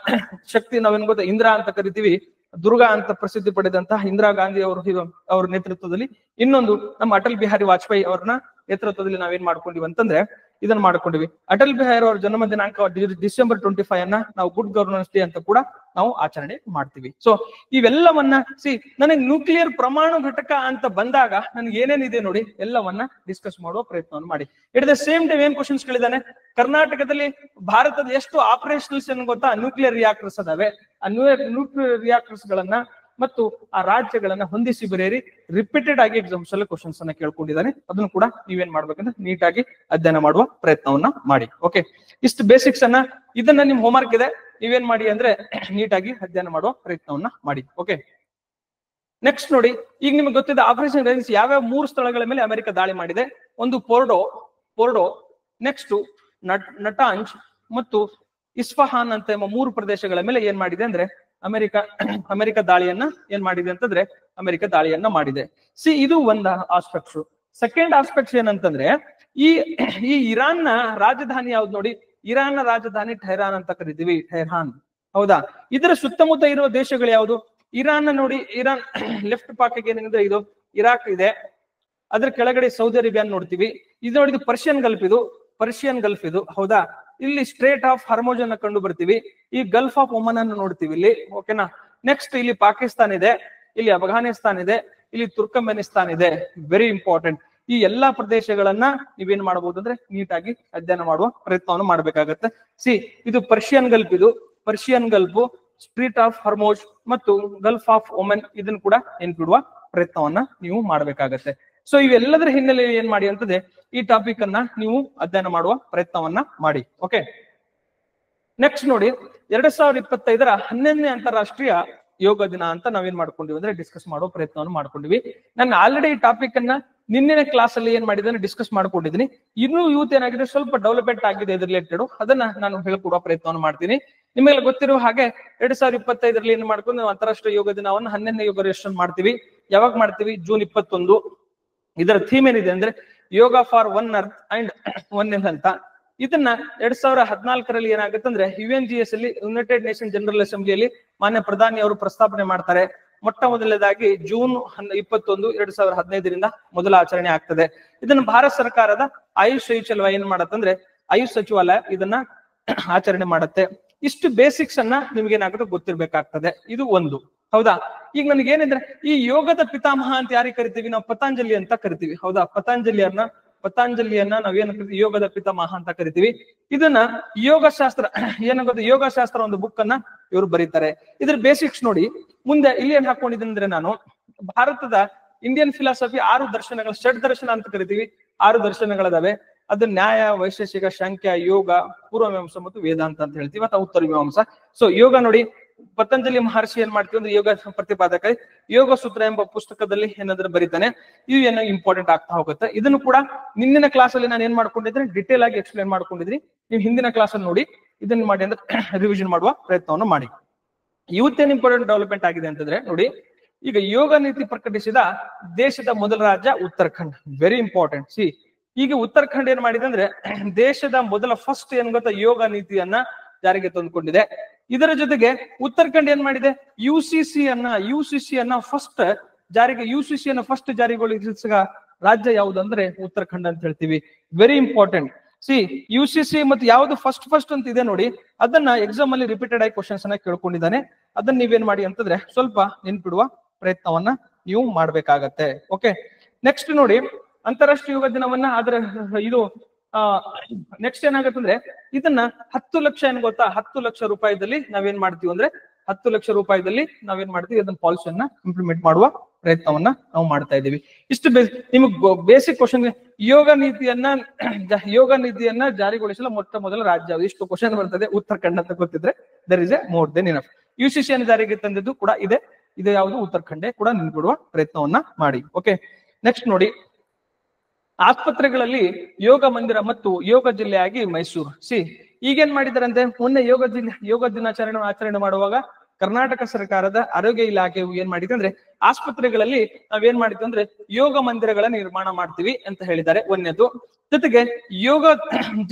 ಶಕ್ತಿ ನಾವೇನ್ ಗೊತ್ತಾ ಇಂದಿರಾ ಅಂತ ಕರಿತೀವಿ, ದುರ್ಗಾ ಅಂತ ಪ್ರಸಿದ್ಧಿ ಪಡೆದಂತಹ ಇಂದಿರಾ ಗಾಂಧಿ ಅವ್ರ ನೇತೃತ್ವದಲ್ಲಿ, ಇನ್ನೊಂದು ನಮ್ಮ ಅಟಲ್ ಬಿಹಾರಿ ವಾಜಪೇಯಿ ಅವ್ರನ್ನ ನೇತೃತ್ವದಲ್ಲಿ ನಾವೇನ್ ಮಾಡ್ಕೊಂಡಿವಿ ಅಂತಂದ್ರೆ ಇದನ್ನ ಮಾಡ್ಕೊಂಡಿವಿ. ಅಟಲ್ ಬಿಹಾರಿ ಅವರ ಜನ್ಮ ದಿನಾಂಕ December 25 ಅನ್ನ ನಾವು ಗುಡ್ ಗವರ್ನೆನ್ಸ್ ಡೇ ಅಂತ ಕೂಡ ನಾವು ಆಚರಣೆ ಮಾಡ್ತೀವಿ. ಸೊ ಇವೆಲ್ಲವನ್ನ ನನಗೆ ನ್ಯೂಕ್ಲಿಯರ್ ಪರಮಾಣು ಘಟಕ ಅಂತ ಬಂದಾಗ ನನ್ಗೆ ಏನೇನಿದೆ ನೋಡಿ ಎಲ್ಲವನ್ನ ಡಿಸ್ಕಸ್ ಮಾಡುವ ಪ್ರಯತ್ನವನ್ನು ಮಾಡಿ. ಇಟ್ ದ ಸೇಮ್ ಟೈಮ್ ಏನ್ ಕ್ವಶನ್ಸ್ ಗಳಿದಾನೆ, ಕರ್ನಾಟಕದಲ್ಲಿ ಭಾರತದ ಎಷ್ಟು ಆಪರೇಷನಲ್ಸ್ ಏನ್ ಗೊತ್ತಾ, ನ್ಯೂಕ್ಲಿಯರ್ ರಿಯಾಕ್ಟರ್ಸ್ ಅದಾವೆ. ಆ ನ್ಯೂಕ್ಲಿಯರ್ ರಿಯಾಕ್ಟರ್ಸ್ ಗಳನ್ನ ಮತ್ತು ಆ ರಾಜ್ಯಗಳನ್ನ ಹೊಂದಿಸಿ ಬರೆಯಿರಿ. ರಿಪೀಟೆಡ್ ಆಗಿ ಎಕ್ಸಾಮ್ಸ್ ಅಲ್ಲಿ ಕ್ವಶನ್ಸ್ ಅನ್ನ ಕೇಳ್ಕೊಂಡಿದ್ದಾನೆ. ಅದನ್ನು ಕೂಡ ನೀವೇನ್ ಮಾಡ್ಬೇಕಂದ್ರೆ ನೀಟಾಗಿ ಅಧ್ಯಯನ ಮಾಡುವ ಪ್ರಯತ್ನವನ್ನ ಮಾಡಿ. ಓಕೆ, ಇಷ್ಟು ಬೇಸಿಕ್ಸ್ ಅನ್ನ ಇದನ್ನ ನಿಮ್ ಹೋಮ್ವರ್ಕ್ ಇದೆ, ನೀವೇನ್ ಮಾಡಿ ಅಂದ್ರೆ ನೀಟಾಗಿ ಅಧ್ಯಯನ ಮಾಡುವ ಪ್ರಯತ್ನವನ್ನ ಮಾಡಿ. ಓಕೆ, ನೆಕ್ಸ್ಟ್ ನೋಡಿ, ಈಗ ನಿಮ್ಗೆ ಗೊತ್ತಿದೆ ಆಪರೇಷನ್ ರೈಸಿಂಗ್ ಯಾವ್ಯಾವ 3 ಸ್ಥಳಗಳ ಮೇಲೆ ಅಮೆರಿಕ ದಾಳಿ ಮಾಡಿದೆ. ಒಂದು ಪೋರ್ಡೋ, ನೆಕ್ಸ್ಟ್ ನಟಾಂಜ್ ಮತ್ತು ಇಸ್ಫಹಾನ್ ಅಂತ 3 ಪ್ರದೇಶಗಳ ಮೇಲೆ ಏನ್ ಮಾಡಿದೆ ಅಂದ್ರೆ ಅಮೆರಿಕ ದಾಳಿಯನ್ನ ಏನ್ ಮಾಡಿದೆ ಅಂತಂದ್ರೆ ಅಮೆರಿಕ ದಾಳಿಯನ್ನ ಮಾಡಿದೆ. ಇದು ಒಂದು ಆಸ್ಪೆಕ್ಟ್ಸ್. ಸೆಕೆಂಡ್ ಆಸ್ಪೆಕ್ಟ್ಸ್ ಏನಂತಂದ್ರೆ ಈ ಇರಾನ್ ನ ರಾಜಧಾನಿ ಯಾವ್ದು ನೋಡಿ, ಇರಾನ್ ನ ರಾಜಧಾನಿ ಟೆಹರಾನ್ ಅಂತ ಕರಿತೀವಿ, ಟೆಹರಾನ್, ಹೌದಾ. ಇದರ ಸುತ್ತಮುತ್ತ ಇರುವ ದೇಶಗಳು ಯಾವುದು? ಇರಾನ್ ನೋಡಿ, ಇರಾನ್ ಲೆಫ್ಟ್ ಪಾಕಿಗೆ ಏನಿದೆ ಇದು ಇರಾಕ್ ಇದೆ, ಅದ್ರ ಕೆಳಗಡೆ ಸೌದಿ ಅರೇಬಿಯಾ ನೋಡ್ತೀವಿ. ಇದು ನೋಡಿದ್ದು ಪರ್ಷಿಯನ್ ಗಲ್ಫ್ ಇದು, ಹೌದಾ. ಇಲ್ಲಿ ಸ್ಟ್ರೇಟ್ ಆಫ್ ಹಾರ್ಮೋಜ್ ಅನ್ನ ಕಂಡು ಬರ್ತೀವಿ. ಈ ಗಲ್ಫ್ ಆಫ್ ಒಮನ್ ಅನ್ನು ನೋಡ್ತೀವಿ ಇಲ್ಲಿ, ಓಕೆನಾ. ನೆಕ್ಸ್ಟ್ ಇಲ್ಲಿ ಪಾಕಿಸ್ತಾನ್ ಇದೆ, ಇಲ್ಲಿ ಅಫ್ಘಾನಿಸ್ತಾನ್ ಇದೆ, ಇಲ್ಲಿ ತುರ್ಕಮೆನಿಸ್ತಾನ್ ಇದೆ. Very important. ಈ ಎಲ್ಲಾ ಪ್ರದೇಶಗಳನ್ನ ನೀವೇನ್ ಮಾಡಬಹುದು ಅಂದ್ರೆ ನೀಟಾಗಿ ಅಧ್ಯಯನ ಮಾಡುವ ಪ್ರಯತ್ನವನ್ನು ಮಾಡ್ಬೇಕಾಗತ್ತೆ. ಇದು ಪರ್ಷಿಯನ್ ಗಲ್ಫ್, ಸ್ಟ್ರೀಟ್ ಆಫ್ ಹಾರ್ಮೋಜ್ ಮತ್ತು ಗಲ್ಫ್ ಆಫ್ ಒಮನ್, ಇದನ್ನು ಕೂಡ ನೆನ್ಪಿಡುವ ಪ್ರಯತ್ನವನ್ನ ನೀವು ಮಾಡ್ಬೇಕಾಗತ್ತೆ. ಸೊ ಇವೆಲ್ಲದರ ಹಿನ್ನೆಲೆಯಲ್ಲಿ ಏನ್ ಮಾಡಿ ಅಂತಂದ್ರೆ ಈ ಟಾಪಿಕ್ ಅನ್ನ ನೀವು ಅಧ್ಯಯನ ಮಾಡುವ ಪ್ರಯತ್ನವನ್ನ ಮಾಡಿ. ಓಕೆ, ನೆಕ್ಸ್ಟ್ ನೋಡಿ, 2025ರ 11ನೇ ಅಂತಾರಾಷ್ಟ್ರೀಯ ಯೋಗ ದಿನ ಅಂತ ನಾವೇನ್ ಮಾಡ್ಕೊಂಡಿವಿ ಅಂದ್ರೆ ಡಿಸ್ಕಸ್ ಮಾಡೋ ಪ್ರಯತ್ನವನ್ನು ಮಾಡ್ಕೊಂಡಿವಿ. ನಾನು ಆಲ್ರೆಡಿ ಈ ಟಾಪಿಕ್ ಅನ್ನ ನಿನ್ನೆ ಕ್ಲಾಸ್ ಅಲ್ಲಿ ಏನ್ ಮಾಡಿದ್ರೆ ಡಿಸ್ಕಸ್ ಮಾಡ್ಕೊಂಡಿದ್ದೀನಿ. ಇನ್ನೂ ಯೂತ್ ಏನಾಗಿದೆ, ಸ್ವಲ್ಪ ಡೆವಲಪ್ಮೆಂಟ್ ಆಗಿದೆ ಇದ್ರ ರಿಲೇಟೆಡ್, ಅದನ್ನ ನಾನು ಹೇಳ್ಕೊಡುವ ಪ್ರಯತ್ನವನ್ನು ಮಾಡ್ತೀನಿ. ನಿಮಗೆ ಗೊತ್ತಿರುವ ಹಾಗೆ 2025ರಲ್ಲಿ ಏನ್ ಮಾಡ್ಕೊಂಡು ನಾವು ಅಂತಾರಾಷ್ಟ್ರೀಯ ಯೋಗ ದಿನವನ್ನು 11ನೇ ಯೋಗ ರಿಜಿಸ್ಟ್ರೇಷನ್ ಮಾಡ್ತೀವಿ. ಯಾವಾಗ ಮಾಡ್ತೀವಿ? June 21. ಇದರ ಥೀಮ್ ಏನಿದೆ ಅಂದ್ರೆ yoga for one earth and one health ಅಂತ. ಇದನ್ನ 2014ರಲ್ಲಿ ಏನಾಗುತ್ತೆ ಅಂದ್ರೆ UNGS ಅಲ್ಲಿ, ಯುನೈಟೆಡ್ ನೇಷನ್ ಜನರಲ್ ಅಸೆಂಬ್ಲಿಯಲ್ಲಿ ಮಾನ್ಯ ಪ್ರಧಾನಿ ಅವರು ಪ್ರಸ್ತಾಪನೆ ಮಾಡ್ತಾರೆ. ಮೊಟ್ಟ ಮೊದಲನೇದಾಗಿ June 21, 2015ರಿಂದ ಮೊದಲ ಆಚರಣೆ ಆಗ್ತದೆ. ಇದನ್ನ ಭಾರತ ಸರ್ಕಾರದ ಆಯುಷ್ ಸಚಿವಾಲಯ ಏನ್ ಮಾಡತ್ತಂದ್ರೆ ಆಯುಷ್ ಸಚಿವಾಲಯ ಇದನ್ನ ಆಚರಣೆ ಮಾಡುತ್ತೆ. ಇಷ್ಟು ಬೇಸಿಕ್ಸ್ ಅನ್ನ ನಿಮ್ಗೆ ಏನಾಗುತ್ತೆ ಗೊತ್ತಿರ್ಬೇಕಾಗ್ತದೆ. ಇದು ಒಂದು, ಹೌದಾ. ಈಗ ನನಗೆ ಏನಿದ್ರೆ ಈ ಯೋಗದ ಪಿತಾಮಹ ಅಂತ ಯಾರಿಗೆ ಕರಿತೀವಿ? ನಾವು ಪತಂಜಲಿ ಅಂತ ಕರಿತೀವಿ, ಹೌದಾ. ಪತಂಜಲಿಯನ್ನ ನಾವೇನ್ ಕರಿತೀವಿ? ಯೋಗದ ಪಿತಾಮಹ ಅಂತ ಕರಿತೀವಿ. ಇದನ್ನ ಯೋಗಶಾಸ್ತ್ರ ಒಂದು ಬುಕ್ ಅನ್ನ ಇವರು ಬರೀತಾರೆ. ಇದ್ರ ಬೇಸಿಕ್ಸ್ ನೋಡಿ. ಮುಂದೆ ಇಲ್ಲಿ ಏನ್ ಹಾಕೊಂಡಿದ್ದೀನಿ ಅಂದ್ರೆ ನಾನು ಭಾರತದ ಇಂಡಿಯನ್ ಫಿಲಾಸಫಿ 6 ದರ್ಶನಗಳು, ಷಡ್ ದರ್ಶನ ಅಂತ ಕರಿತೀವಿ. 6 ದರ್ಶನಗಳಿದಾವೆ. ಅದು ನ್ಯಾಯ, ವೈಶೇಷಿಕ, ಶಾಂಖ್ಯ, ಯೋಗ, ಪೂರ್ವ ಮೀಮಾಂಸ ಮತ್ತು ವೇದಾಂತ ಅಂತ ಹೇಳ್ತೀವಿ, ಅಥವಾ ಉತ್ತರ ಮೀಮಾಂಸ. ಸೊ ಯೋಗ ನೋಡಿ, ಪತಂಜಲಿ ಮಹರ್ಷಿ ಏನ್ ಮಾಡ್ತೀವಿ ಅಂದ್ರೆ ಯೋಗ ಪ್ರತಿಪಾದಕ ಯೋಗ ಸೂತ್ರ ಎಂಬ ಪುಸ್ತಕದಲ್ಲಿ ಏನಾದ್ರೂ ಬರೀತಾನೆ. ಇದು ಏನೋ ಇಂಪಾರ್ಟೆಂಟ್ ಆಗ್ತಾ ಹೋಗುತ್ತೆ. ಇದನ್ನು ಕೂಡ ನಿನ್ನಿನ ಕ್ಲಾಸ್ ಅಲ್ಲಿ ನಾನು ಏನ್ ಮಾಡ್ಕೊಂಡಿದ್ರೆ ಡಿಟೇಲ್ ಆಗಿ ಎಕ್ಸ್ಪ್ಲೇನ್ ಮಾಡ್ಕೊಂಡಿದ್ರಿ. ನೀವು ಹಿಂದಿನ ಕ್ಲಾಸ್ ಅಲ್ಲಿ ನೋಡಿ ಇದನ್ನ ಮಾಡಿ ಅಂದ್ರೆ ರಿವಿಷನ್ ಮಾಡುವ ಪ್ರಯತ್ನವನ್ನು ಮಾಡಿ. ಇವತ್ತೇನ್ ಇಂಪಾರ್ಟೆಂಟ್ ಡೆವಲಪ್ಮೆಂಟ್ ಆಗಿದೆ ಅಂತಂದ್ರೆ ನೋಡಿ, ಈಗ ಯೋಗ ನೀತಿ ಪ್ರಕಟಿಸಿದ ದೇಶದ ಮೊದಲ ರಾಜ್ಯ ಉತ್ತರಾಖಂಡ್. Very important. ಈಗ ಉತ್ತರಾಖಂಡ್ ಏನ್ ಮಾಡಿದೆ ಅಂದ್ರೆ ದೇಶದ ಮೊದಲ ಫಸ್ಟ್ ಏನ್ ಗೊತ್ತಾ ಯೋಗ ನೀತಿಯನ್ನ ಜಾರಿಗೆ ತಂದುಕೊಂಡಿದೆ. ಇದರ ಜೊತೆಗೆ ಉತ್ತರಾಖಂಡ್ ಏನ್ ಮಾಡಿದೆ, ಯುಸಿಸಿ ಅನ್ನ ಫಸ್ಟ್ ಜಾರಿಗೊಳಿಸಿದ ರಾಜ್ಯ ಯಾವುದು ಅಂದ್ರೆ ಉತ್ತರಾಖಂಡ್ ಅಂತ ಹೇಳ್ತೀವಿ. Very important. ಯುಸಿಸಿ ಮತ್ತು ಯಾವ್ದು ಫಸ್ಟ್ ಅಂತ ಇದೆ ನೋಡಿ, ಅದನ್ನ ಎಕ್ಸಾಮ್ ಅಲ್ಲಿ ರಿಪೀಟೆಡ್ ಆಗಿ ಕ್ವಶನ್ಸ್ ಅನ್ನ ಕೇಳ್ಕೊಂಡಿದ್ದಾನೆ. ಅದನ್ನ ನೀವೇನ್ ಮಾಡಿ ಅಂತಂದ್ರೆ ಸ್ವಲ್ಪ ನೆನ್ಪಿಡುವ ಪ್ರಯತ್ನವನ್ನ ನೀವು ಮಾಡ್ಬೇಕಾಗತ್ತೆ. ಓಕೆ, ನೆಕ್ಸ್ಟ್ ನೋಡಿ ಅಂತಾರಾಷ್ಟ್ರೀಯ ಯೋಗ ದಿನವನ್ನ ಇದು ನೆಕ್ಸ್ಟ್ ಏನಾಗುತ್ತೆ ಅಂದ್ರೆ ಇದನ್ನ 10 ಲಕ್ಷ ಏನ್ ಗೊತ್ತಾ, 10 ಲಕ್ಷ ರೂಪಾಯಿದಲ್ಲಿ ನಾವೇನ್ ಮಾಡ್ತೀವಿ ಅಂದ್ರೆ 10 ಲಕ್ಷ ರೂಪಾಯಿದಲ್ಲಿ ನಾವೇನ್ ಮಾಡ್ತೀವಿ ಅದನ್ನ ಪಾಲಿಸಿಯನ್ನ ಇಂಪ್ಲಿಮೆಂಟ್ ಮಾಡುವ ಪ್ರಯತ್ನವನ್ನ ನಾವು ಮಾಡ್ತಾ ಇದ್ದೀವಿ. ಇಷ್ಟು ನಿಮಗೆ ಬೇಸಿಕ್ ಕ್ವಶನ್. ಯೋಗ ನೀತಿಯನ್ನ ಜಾರಿಗೊಳಿಸಲು ಮೊದಲ ರಾಜ್ಯ ಇಷ್ಟು ಕ್ವಶನ್ ಬರ್ತದೆ. ಉತ್ತರಾಖಂಡ್ ಅಂತ ಗೊತ್ತಿದ್ರೆ there is a more than enough. UCC ಅನ್ನು ಜಾರಿಗೆ ತಂದಿದ್ದು ಕೂಡ ಇದೆ ಯಾವುದು ಉತ್ತರಾಖಂಡ್ ಕೂಡ ನಿಂತ್ಬಿಡುವ ಪ್ರಯತ್ನವನ್ನ ಮಾಡಿ. ಓಕೆ, ನೆಕ್ಸ್ಟ್ ನೋಡಿ ಆಸ್ಪತ್ರೆಗಳಲ್ಲಿ ಯೋಗ ಮಂದಿರ ಮತ್ತು ಯೋಗ ಜಿಲ್ಲೆಯಾಗಿ ಮೈಸೂರು. ಈಗೇನ್ ಮಾಡಿದಾರಂತೆ, ಮೊನ್ನೆ ಯೋಗ ಆಚರಣೆ ಮಾಡುವಾಗ ಕರ್ನಾಟಕ ಸರ್ಕಾರದ ಆರೋಗ್ಯ ಇಲಾಖೆಯು ಏನ್ ಮಾಡಿದೆ ಅಂದ್ರೆ ಆಸ್ಪತ್ರೆಗಳಲ್ಲಿ ನಾವೇನ್ ಮಾಡಿದ್ವಿ ಅಂದ್ರೆ ಯೋಗ ಮಂದಿರಗಳ ನಿರ್ಮಾಣ ಮಾಡ್ತೀವಿ ಅಂತ ಹೇಳಿದ್ದಾರೆ. ಒಂದನೇದು. ಜೊತೆಗೆ ಯೋಗ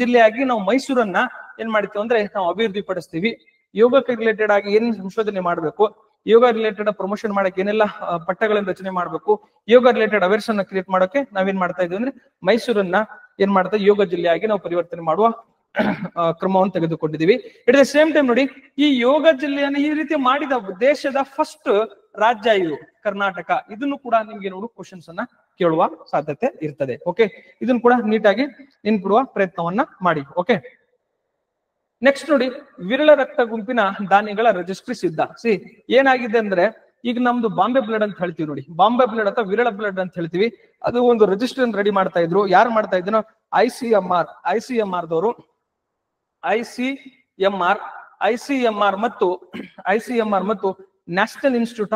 ಜಿಲ್ಲೆಯಾಗಿ ನಾವು ಮೈಸೂರನ್ನ ಏನ್ ಮಾಡ್ತೀವಿ ಅಂದ್ರೆ ನಾವು ಅಭಿವೃದ್ಧಿ ಪಡಿಸ್ತೀವಿ. ಯೋಗಕ್ಕೆ ರಿಲೇಟೆಡ್ ಆಗಿ ಏನ್ ಸಂಶೋಧನೆ ಮಾಡಬೇಕು, ಯೋಗ ರಿಲೇಟೆಡ್ ಪ್ರಮೋಷನ್ ಮಾಡಕ್ಕೆ ಏನೆಲ್ಲ ಪಠ್ಯಗಳನ್ನು ರಚನೆ ಮಾಡಬೇಕು, ಯೋಗ ರಿಲೇಟೆಡ್ ಅವೇರ್ನೆಸ್ ಅನ್ನ ಕ್ರಿಯೇಟ್ ಮಾಡೋಕೆ ನಾವೇನ್ ಮಾಡ್ತಾ ಇದೀವಿ ಅಂದ್ರೆ ಮೈಸೂರನ್ನ ಏನ್ ಮಾಡ್ತಾ ಯೋಗ ಜಿಲ್ಲೆಯಾಗಿ ನಾವು ಪರಿವರ್ತನೆ ಮಾಡುವ ಕ್ರಮವನ್ನು ತೆಗೆದುಕೊಂಡಿದ್ದೀವಿ. ಇಟ್ ದ ಸೇಮ್ ಟೈಮ್ ನೋಡಿ, ಈ ಯೋಗ ಜಿಲ್ಲೆಯನ್ನು ಈ ರೀತಿ ಮಾಡಿದ ದೇಶದ ಫಸ್ಟ್ ರಾಜ್ಯ ಇದು ಕರ್ನಾಟಕ. ಇದನ್ನು ಕೂಡ ನಿಮ್ಗೆ ನೋಡು ಕ್ವಶನ್ಸ್ ಅನ್ನ ಕೇಳುವ ಸಾಧ್ಯತೆ ಇರ್ತದೆ. ಓಕೆ, ಇದನ್ನು ಕೂಡ ನೀಟಾಗಿ ನೆನ್ಪಿಡುವ ಪ್ರಯತ್ನವನ್ನ ಮಾಡಿ. ಓಕೆ, ನೆಕ್ಸ್ಟ್ ನೋಡಿ ವಿರಳ ರಕ್ತ ಗುಂಪಿನ ದಾನಿಗಳ ರಿಜಿಸ್ಟ್ರಿ ಸಿದ್ಧ. ಏನಾಗಿದೆ ಅಂದ್ರೆ ಈಗ ನಮ್ದು ಬಾಂಬೆ ಬ್ಲಡ್ ಅಂತ ಹೇಳ್ತೀವಿ ನೋಡಿ, ಬಾಂಬೆ ಬ್ಲಡ್ ಅಥವಾ ವಿರಳ ಬ್ಲಡ್ ಅಂತ ಹೇಳ್ತೀವಿ. ಅದು ಒಂದು ರಿಜಿಸ್ಟ್ರಿ ರೆಡಿ ಮಾಡ್ತಾ ಇದ್ರು. ಯಾರು ಮಾಡ್ತಾ ಇದ್ರು? ಐಸಿಎಂಆರ್ ದವರು. ಐಸಿಎಂಆರ್ ಮತ್ತು ನ್ಯಾಷನಲ್ ಇನ್ಸ್ಟಿಟ್ಯೂಟ್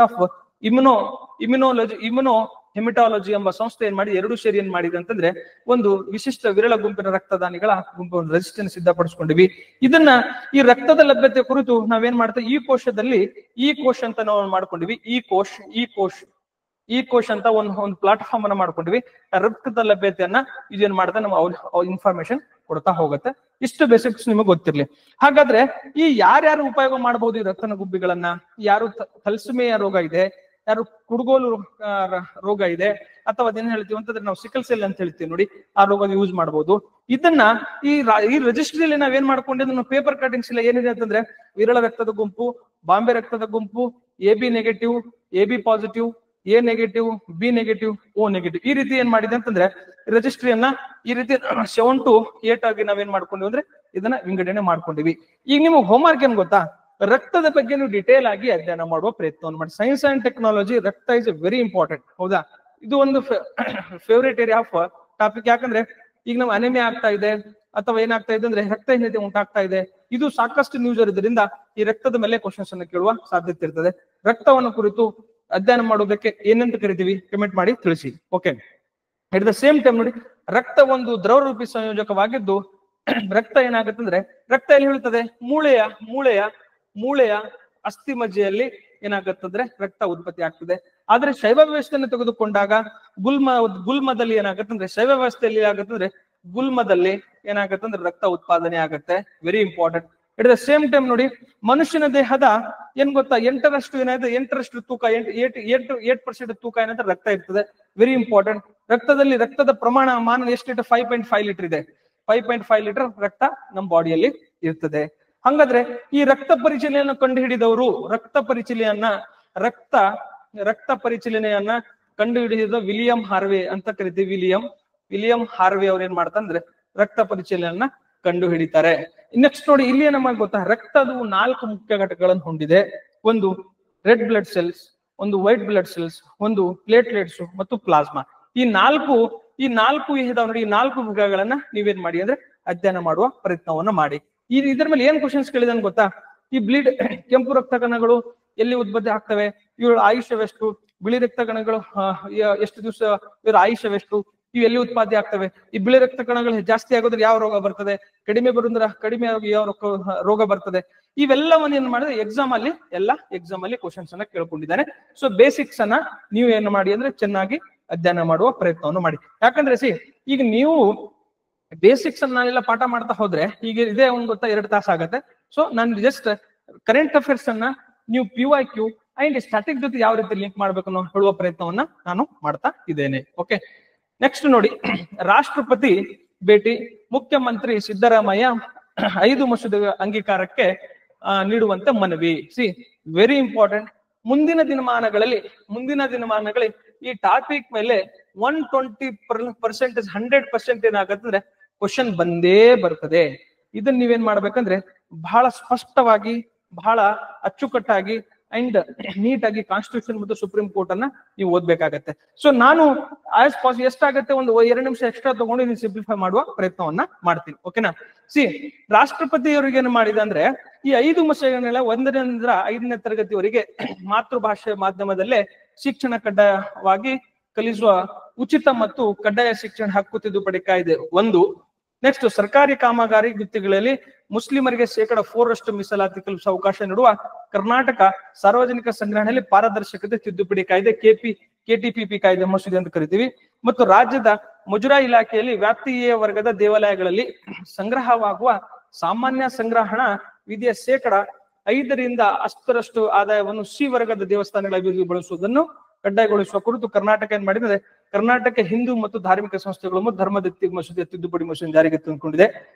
ಆಫ್ ಇಮ್ಯುನೋ ಹೆಮಿಟಾಲಜಿ ಎಂಬ ಸಂಸ್ಥೆ ಏನ್ ಮಾಡಿ ಎರಡು ಸೇರಿ ಏನ್ ಮಾಡಿದೆ ಅಂತಂದ್ರೆ ಒಂದು ವಿಶಿಷ್ಟ ವಿರಳ ಗುಂಪಿನ ರಕ್ತದಾನಿಗಳ ಗುಂಪು ರಿಜಿಸ್ಟರ್ ಸಿದ್ಧಪಡಿಸ್ಕೊಂಡಿವಿ. ಇದನ್ನ ಈ ರಕ್ತದ ಲಭ್ಯತೆ ಕುರಿತು ನಾವೇನ್ ಮಾಡ್ತೇವೆ, ಈ ಕೋಶ ಅಂತ ನಾವು ಮಾಡ್ಕೊಂಡಿವಿ. ಈ ಕೋಶ ಅಂತ ಒಂದು ಪ್ಲಾಟ್ಫಾರ್ಮ್ ಅನ್ನ ಮಾಡ್ಕೊಂಡಿವಿ. ರಕ್ತದ ಲಭ್ಯತೆಯನ್ನ ಇದೇನ್ ಮಾಡ್ತಾ ನಮ್ಮ ಇನ್ಫಾರ್ಮೇಶನ್ ಕೊಡ್ತಾ ಹೋಗುತ್ತೆ. ಇಷ್ಟು ಬೇಸಿಕ್ಸ್ ನಿಮಗೆ ಗೊತ್ತಿರ್ಲಿ. ಹಾಗಾದ್ರೆ ಈ ಯಾರ್ಯಾರು ಉಪಯೋಗ ಮಾಡಬಹುದು ಈ ರಕ್ತನ ಗುಬ್ಬಿಗಳನ್ನ? ಯಾರು ಥಲಸೆಮಿಯಾ ರೋಗ ಇದೆ, ಯಾರು ಕುಡುಗೋಲು ರೋಗ ಇದೆ, ಅಥವಾ ಅದೇನ್ ಹೇಳ್ತೀವಿ ಅಂತಂದ್ರೆ ನಾವು ಸಿಕಲ್ ಸೆಲ್ ಅಂತ ಹೇಳ್ತೀವಿ ನೋಡಿ, ಆ ರೋಗ ಯೂಸ್ ಮಾಡಬಹುದು. ಇದನ್ನ ಈ ರಿಜಿಸ್ಟ್ರಿಯಲ್ಲಿ ನಾವೇನ್ ಮಾಡ್ಕೊಂಡಿದ್ದು ಪೇಪರ್ ಕಟಿಂಗ್ಸ್ ಇಲ್ಲ. ಏನಿದೆ ಅಂತಂದ್ರೆ ವಿರಳ ರಕ್ತದ ಗುಂಪು, ಬಾಂಬೆ ರಕ್ತದ ಗುಂಪು, AB negative, AB positive, A negative, B negative, O negative, ಈ ರೀತಿ ಏನ್ ಮಾಡಿದೆ ಅಂತಂದ್ರೆ ರಿಜಿಸ್ಟ್ರಿಯನ್ನ ಈ ರೀತಿ 7 to 8 ಆಗಿ ನಾವೇನ್ ಮಾಡ್ಕೊಂಡಿವಿ ಅಂದ್ರೆ ಇದನ್ನ ವಿಂಗಡಣೆ ಮಾಡ್ಕೊಂಡಿವಿ. ಈಗ ನಿಮಗೆ ಹೋಮ್ವರ್ಕ್ ಏನ್ ಗೊತ್ತಾ, ರಕ್ತದ ಬಗ್ಗೆ ನೀವು ಡಿಟೇಲ್ ಆಗಿ ಅಧ್ಯಯನ ಮಾಡುವ ಪ್ರಯತ್ನವನ್ನು ಮಾಡಿ. ಸೈನ್ಸ್ ಅಂಡ್ ಟೆಕ್ನಾಲಜಿ ರಕ್ತ ಇಸ್ ವೆರಿ ಇಂಪಾರ್ಟೆಂಟ್. ಹೌದಾ, ಇದು ಒಂದು ಫೇವರೇಟ್ ಏರಿಯಾ ಆಫ್ ಟಾಪಿಕ್. ಯಾಕಂದ್ರೆ ಈಗ ನಾವು ಅನಿಮಿಯಾ ಆಗ್ತಾ ಇದೆ ಅಥವಾ ಏನಾಗ್ತಾ ಇದೆ ಅಂದ್ರೆ ರಕ್ತಹೀನತೆ ಉಂಟಾಗ್ತಾ ಇದೆ. ಇದು ಸಾಕಷ್ಟು ನ್ಯೂಸ್ ಇರೋದ್ರಿಂದ ಈ ರಕ್ತದ ಮೇಲೆ ಕ್ವಶನ್ಸ್ ಅನ್ನು ಕೇಳುವ ಸಾಧ್ಯತೆ ಇರ್ತದೆ. ರಕ್ತವನ್ನು ಕುರಿತು ಅಧ್ಯಯನ ಮಾಡೋದಕ್ಕೆ ಏನಂತ ಕರಿತೀವಿ, ಕಮೆಂಟ್ ಮಾಡಿ ತಿಳಿಸಿ. Okay, at the same time ನೋಡಿ, ರಕ್ತ ಒಂದು ದ್ರವ ರೂಪಿ ಸಂಯೋಜಕವಾಗಿದ್ದು ರಕ್ತ ಏನಾಗುತ್ತೆ ಅಂದ್ರೆ ರಕ್ತ ಎಲ್ಲಿ ಹೇಳ್ತದೆ, ಮೂಳೆಯ ಅಸ್ಥಿ ಮಜ್ಜೆಯಲ್ಲಿ ಏನಾಗುತ್ತಂದ್ರೆ ರಕ್ತ ಉತ್ಪತ್ತಿ ಆಗ್ತದೆ. ಆದ್ರೆ ಶೈವ ವ್ಯವಸ್ಥೆಯನ್ನು ತೆಗೆದುಕೊಂಡಾಗ ಗುಲ್ಮದಲ್ಲಿ ಏನಾಗುತ್ತಂದ್ರೆ ಶೈವ ವ್ಯವಸ್ಥೆಯಲ್ಲಿ ಆಗುತ್ತಂದ್ರೆ ಗುಲ್ಮದಲ್ಲಿ ಏನಾಗುತ್ತಂದ್ರೆ ರಕ್ತ ಉತ್ಪಾದನೆ ಆಗುತ್ತೆ. Very important. It the same time ನೋಡಿ, ಮನುಷ್ಯನ ದೇಹದ ಏನ್ ಗೊತ್ತಾ 8% ತೂಕ, 8% ತೂಕ ಏನಂದ್ರೆ ರಕ್ತ ಇರ್ತದೆ. Very important. ರಕ್ತದ ಮಾನ ಎಷ್ಟಿದೆ? 5.5 ಲೀಟರ್ ಇದೆ. 5.5 ಲೀಟರ್ ರಕ್ತ ನಮ್ಮ ಬಾಡಿಯಲ್ಲಿ ಇರ್ತದೆ. ಹಾಗಾದ್ರೆ ಈ ರಕ್ತ ಪರಿಚಲನೆಯನ್ನು ಕಂಡು ಹಿಡಿದವರು, ರಕ್ತ ಪರಿಚಲನೆಯನ್ನ ಕಂಡು ಹಿಡಿದ ವಿಲಿಯಂ ಹಾರ್ವೆ ಅಂತ ಕರಿತೀವಿ. ವಿಲಿಯಂ ಹಾರ್ವೆ ಅವ್ರು ಏನ್ ಮಾಡ್ತಂದ್ರೆ ರಕ್ತ ಪರಿಚಲನೆಯನ್ನ ಕಂಡು ಹಿಡಿತಾರೆ. ನೆಕ್ಸ್ಟ್ ನೋಡಿ, ಇಲ್ಲಿ ನಮಗೆ ಗೊತ್ತಾ, ರಕ್ತದ 4 ಮುಖ್ಯ ಘಟಕಗಳನ್ನು ಹೊಂದಿದೆ. ಒಂದು ರೆಡ್ ಬ್ಲಡ್ ಸೆಲ್ಸ್, ಒಂದು ವೈಟ್ ಬ್ಲಡ್ ಸೆಲ್ಸ್, ಒಂದು ಪ್ಲೇಟ್ಲೆಟ್ಸ್ ಮತ್ತು ಪ್ಲಾಸ್ಮಾ. ಈ ನಾಲ್ಕು ಇದಾವ ನೋಡಿ. ಈ 4 ವಿಭಾಗಗಳನ್ನ ನೀವೇನ್ ಮಾಡಿ ಅಂದ್ರೆ ಅಧ್ಯಯನ ಮಾಡುವ ಪ್ರಯತ್ನವನ್ನ ಮಾಡಿ. ಇದರ ಮೇಲೆ ಏನ್ ಕ್ವಶನ್ಸ್ ಕೇಳಿದಾನೆ ಗೊತ್ತಾ, ಈ ಕೆಂಪು ರಕ್ತ ಕಣಗಳು ಎಲ್ಲಿ ಉತ್ಪತ್ತಿ ಆಗ್ತವೆ, ಇವುಗಳ ಆಯುಷ್ಯವೆಷ್ಟು, ಬಿಳಿ ರಕ್ತ ಕಣಗಳು ಎಷ್ಟು ದಿವಸ, ಇವರ ಆಯುಷ್ಯವೆಷ್ಟು, ಇವು ಎಲ್ಲಿ ಉತ್ಪಾದನೆ ಆಗ್ತವೆ, ಈ ಬಿಳಿ ರಕ್ತ ಕಣಗಳು ಜಾಸ್ತಿ ಆಗೋದ್ರೆ ಯಾವ ರೋಗ ಬರ್ತದೆ, ಕಡಿಮೆ ಬರೋದ್ರ ಕಡಿಮೆ ಆಗಿ ಯಾವ ರೋಗ ಬರ್ತದೆ, ಇವೆಲ್ಲವನ್ನ ಏನ್ ಮಾಡಿದ್ರೆ ಎಕ್ಸಾಮ್ ಅಲ್ಲಿ ಕ್ವಶನ್ಸ್ ಅನ್ನ ಕೇಳ್ಕೊಂಡಿದ್ದಾನೆ. ಸೊ ಬೇಸಿಕ್ಸ್ ಅನ್ನ ನೀವು ಏನ್ ಮಾಡಿ ಅಂದ್ರೆ ಚೆನ್ನಾಗಿ ಅಧ್ಯಯನ ಮಾಡುವ ಪ್ರಯತ್ನವನ್ನು ಮಾಡಿ. ಯಾಕಂದ್ರೆ ಈಗ ನೀವು ಬೇಸಿಕ್ಸ್ ಅನ್ನ ನಾನೆಲ್ಲ ಪಾಠ ಮಾಡ್ತಾ ಹೋದ್ರೆ ಈಗ ಇದೇ ಒಂದು ಗೊತ್ತಾ 2 ತಾಸು ಆಗತ್ತೆ. ಸೊ ನಾನು ಜಸ್ಟ್ ಕರೆಂಟ್ ಅಫೇರ್ಸ್ ಅನ್ನ ನೀವು PYQ ಅಂಡ್ ಸ್ಟಾಟಿಕ್ ಜೊತೆ ಯಾವ ರೀತಿ ಲಿಂಕ್ ಮಾಡ್ಬೇಕು ಅನ್ನೋ ಹೇಳುವ ಪ್ರಯತ್ನವನ್ನ ನಾನು ಮಾಡ್ತಾ ಇದ್ದೇನೆ. ಓಕೆ, ನೆಕ್ಸ್ಟ್ ನೋಡಿ, ರಾಷ್ಟ್ರಪತಿ ಭೇಟಿ, ಮುಖ್ಯಮಂತ್ರಿ ಸಿದ್ದರಾಮಯ್ಯ 5 ಮಸೂದೆ ಅಂಗೀಕಾರಕ್ಕೆ ನೀಡುವಂತೆ ಮನವಿ. C, very important. ಮುಂದಿನ ದಿನಮಾನಗಳಲ್ಲಿ ಈ ಟಾಪಿಕ್ ಮೇಲೆ 120% 100% ಏನಾಗತ್ತಂದ್ರೆ ಕ್ವಶನ್ ಬಂದೇ ಬರ್ತದೆ. ಇದನ್ನ ನೀವೇನ್ ಮಾಡ್ಬೇಕಂದ್ರೆ ಬಹಳ ಸ್ಪಷ್ಟವಾಗಿ, ಬಹಳ ಅಚ್ಚುಕಟ್ಟಾಗಿ ಅಂಡ್ ನೀಟಾಗಿ ಕಾನ್ಸ್ಟಿಟ್ಯೂಷನ್ ಮತ್ತು ಸುಪ್ರೀಂ ಕೋರ್ಟ್ ಅನ್ನ ನೀವು ಓದ್ಬೇಕಾಗತ್ತೆ. ಸೊ ನಾನು ಎಷ್ಟಾಗತ್ತೆ ಒಂದು 2 ನಿಮಿಷ ಎಕ್ಸ್ಟ್ರಾ ತಗೊಂಡು ನೀವು ಸಿಂಪ್ಲಿಫೈ ಮಾಡುವ ಪ್ರಯತ್ನವನ್ನ ಮಾಡ್ತೀನಿ. ಓಕೆನಾ? ಸಿ, ರಾಷ್ಟ್ರಪತಿಯವರಿಗೆ ಏನು ಮಾಡಿದೆ ಅಂದ್ರೆ ಈ 5 ಮಸೂದೆಗಳನ್ನೆಲ್ಲ 1ರಿಂದ 5ನೇ ತರಗತಿವರೆಗೆ ಮಾತೃಭಾಷೆ ಮಾಧ್ಯಮದಲ್ಲೇ ಶಿಕ್ಷಣ ಕಡ್ಡಾಯವಾಗಿ ಕಲಿಸುವ ಉಚಿತ ಮತ್ತು ಕಡ್ಡಾಯ ಶಿಕ್ಷಣ ಹಕ್ಕು ತಿದ್ದುಪಡಿ ಕಾಯ್ದೆ 1. ನೆಕ್ಸ್ಟ್, ಸರ್ಕಾರಿ ಕಾಮಗಾರಿ ಗುತ್ತಿಗೆಗಳಲ್ಲಿ ಮುಸ್ಲಿಮರಿಗೆ 4% ಮೀಸಲಾತಿ ಕಲ್ಪಿಸುವ ಅವಕಾಶ ನೀಡುವ ಕರ್ನಾಟಕ ಸಾರ್ವಜನಿಕ ಸಂಗ್ರಹಣೆಯಲ್ಲಿ ಪಾರದರ್ಶಕತೆ ತಿದ್ದುಪಡಿ ಕಾಯ್ದೆ KTPP ಕಾಯ್ದೆ ಮಸೂದೆ ಅಂತ ಕರಿತೀವಿ. ಮತ್ತು ರಾಜ್ಯದ ಮುಜರಾಯಿ ಇಲಾಖೆಯಲ್ಲಿ ವ್ಯಾಪ್ತಿ ಎ ವರ್ಗದ ದೇವಾಲಯಗಳಲ್ಲಿ ಸಂಗ್ರಹವಾಗುವ ಸಾಮಾನ್ಯ ಸಂಗ್ರಹಣಾ ವಿಧಿಯ 5% 10% ಆದಾಯವನ್ನು ಸಿ ವರ್ಗದ ದೇವಸ್ಥಾನಗಳ ಅಭಿವೃದ್ಧಿ ಬಳಸುವುದನ್ನು ಕಡ್ಡಾಯಗೊಳಿಸುವ ಕುರಿತು ಕರ್ನಾಟಕ ಏನ್ ಮಾಡಿದ್ರೆ ಕರ್ನಾಟಕ ಹಿಂದೂ ಮತ್ತು ಧಾರ್ಮಿಕ ಸಂಸ್ಥೆಗಳು ಮತ್ತು ಧರ್ಮದತ್ತಿ ಮಸೂದೆ ತಿದ್ದುಪಡಿ ಮಸೂದೆ ಜಾರಿಗೆ ತಂದುಕೊಂಡಿದೆ.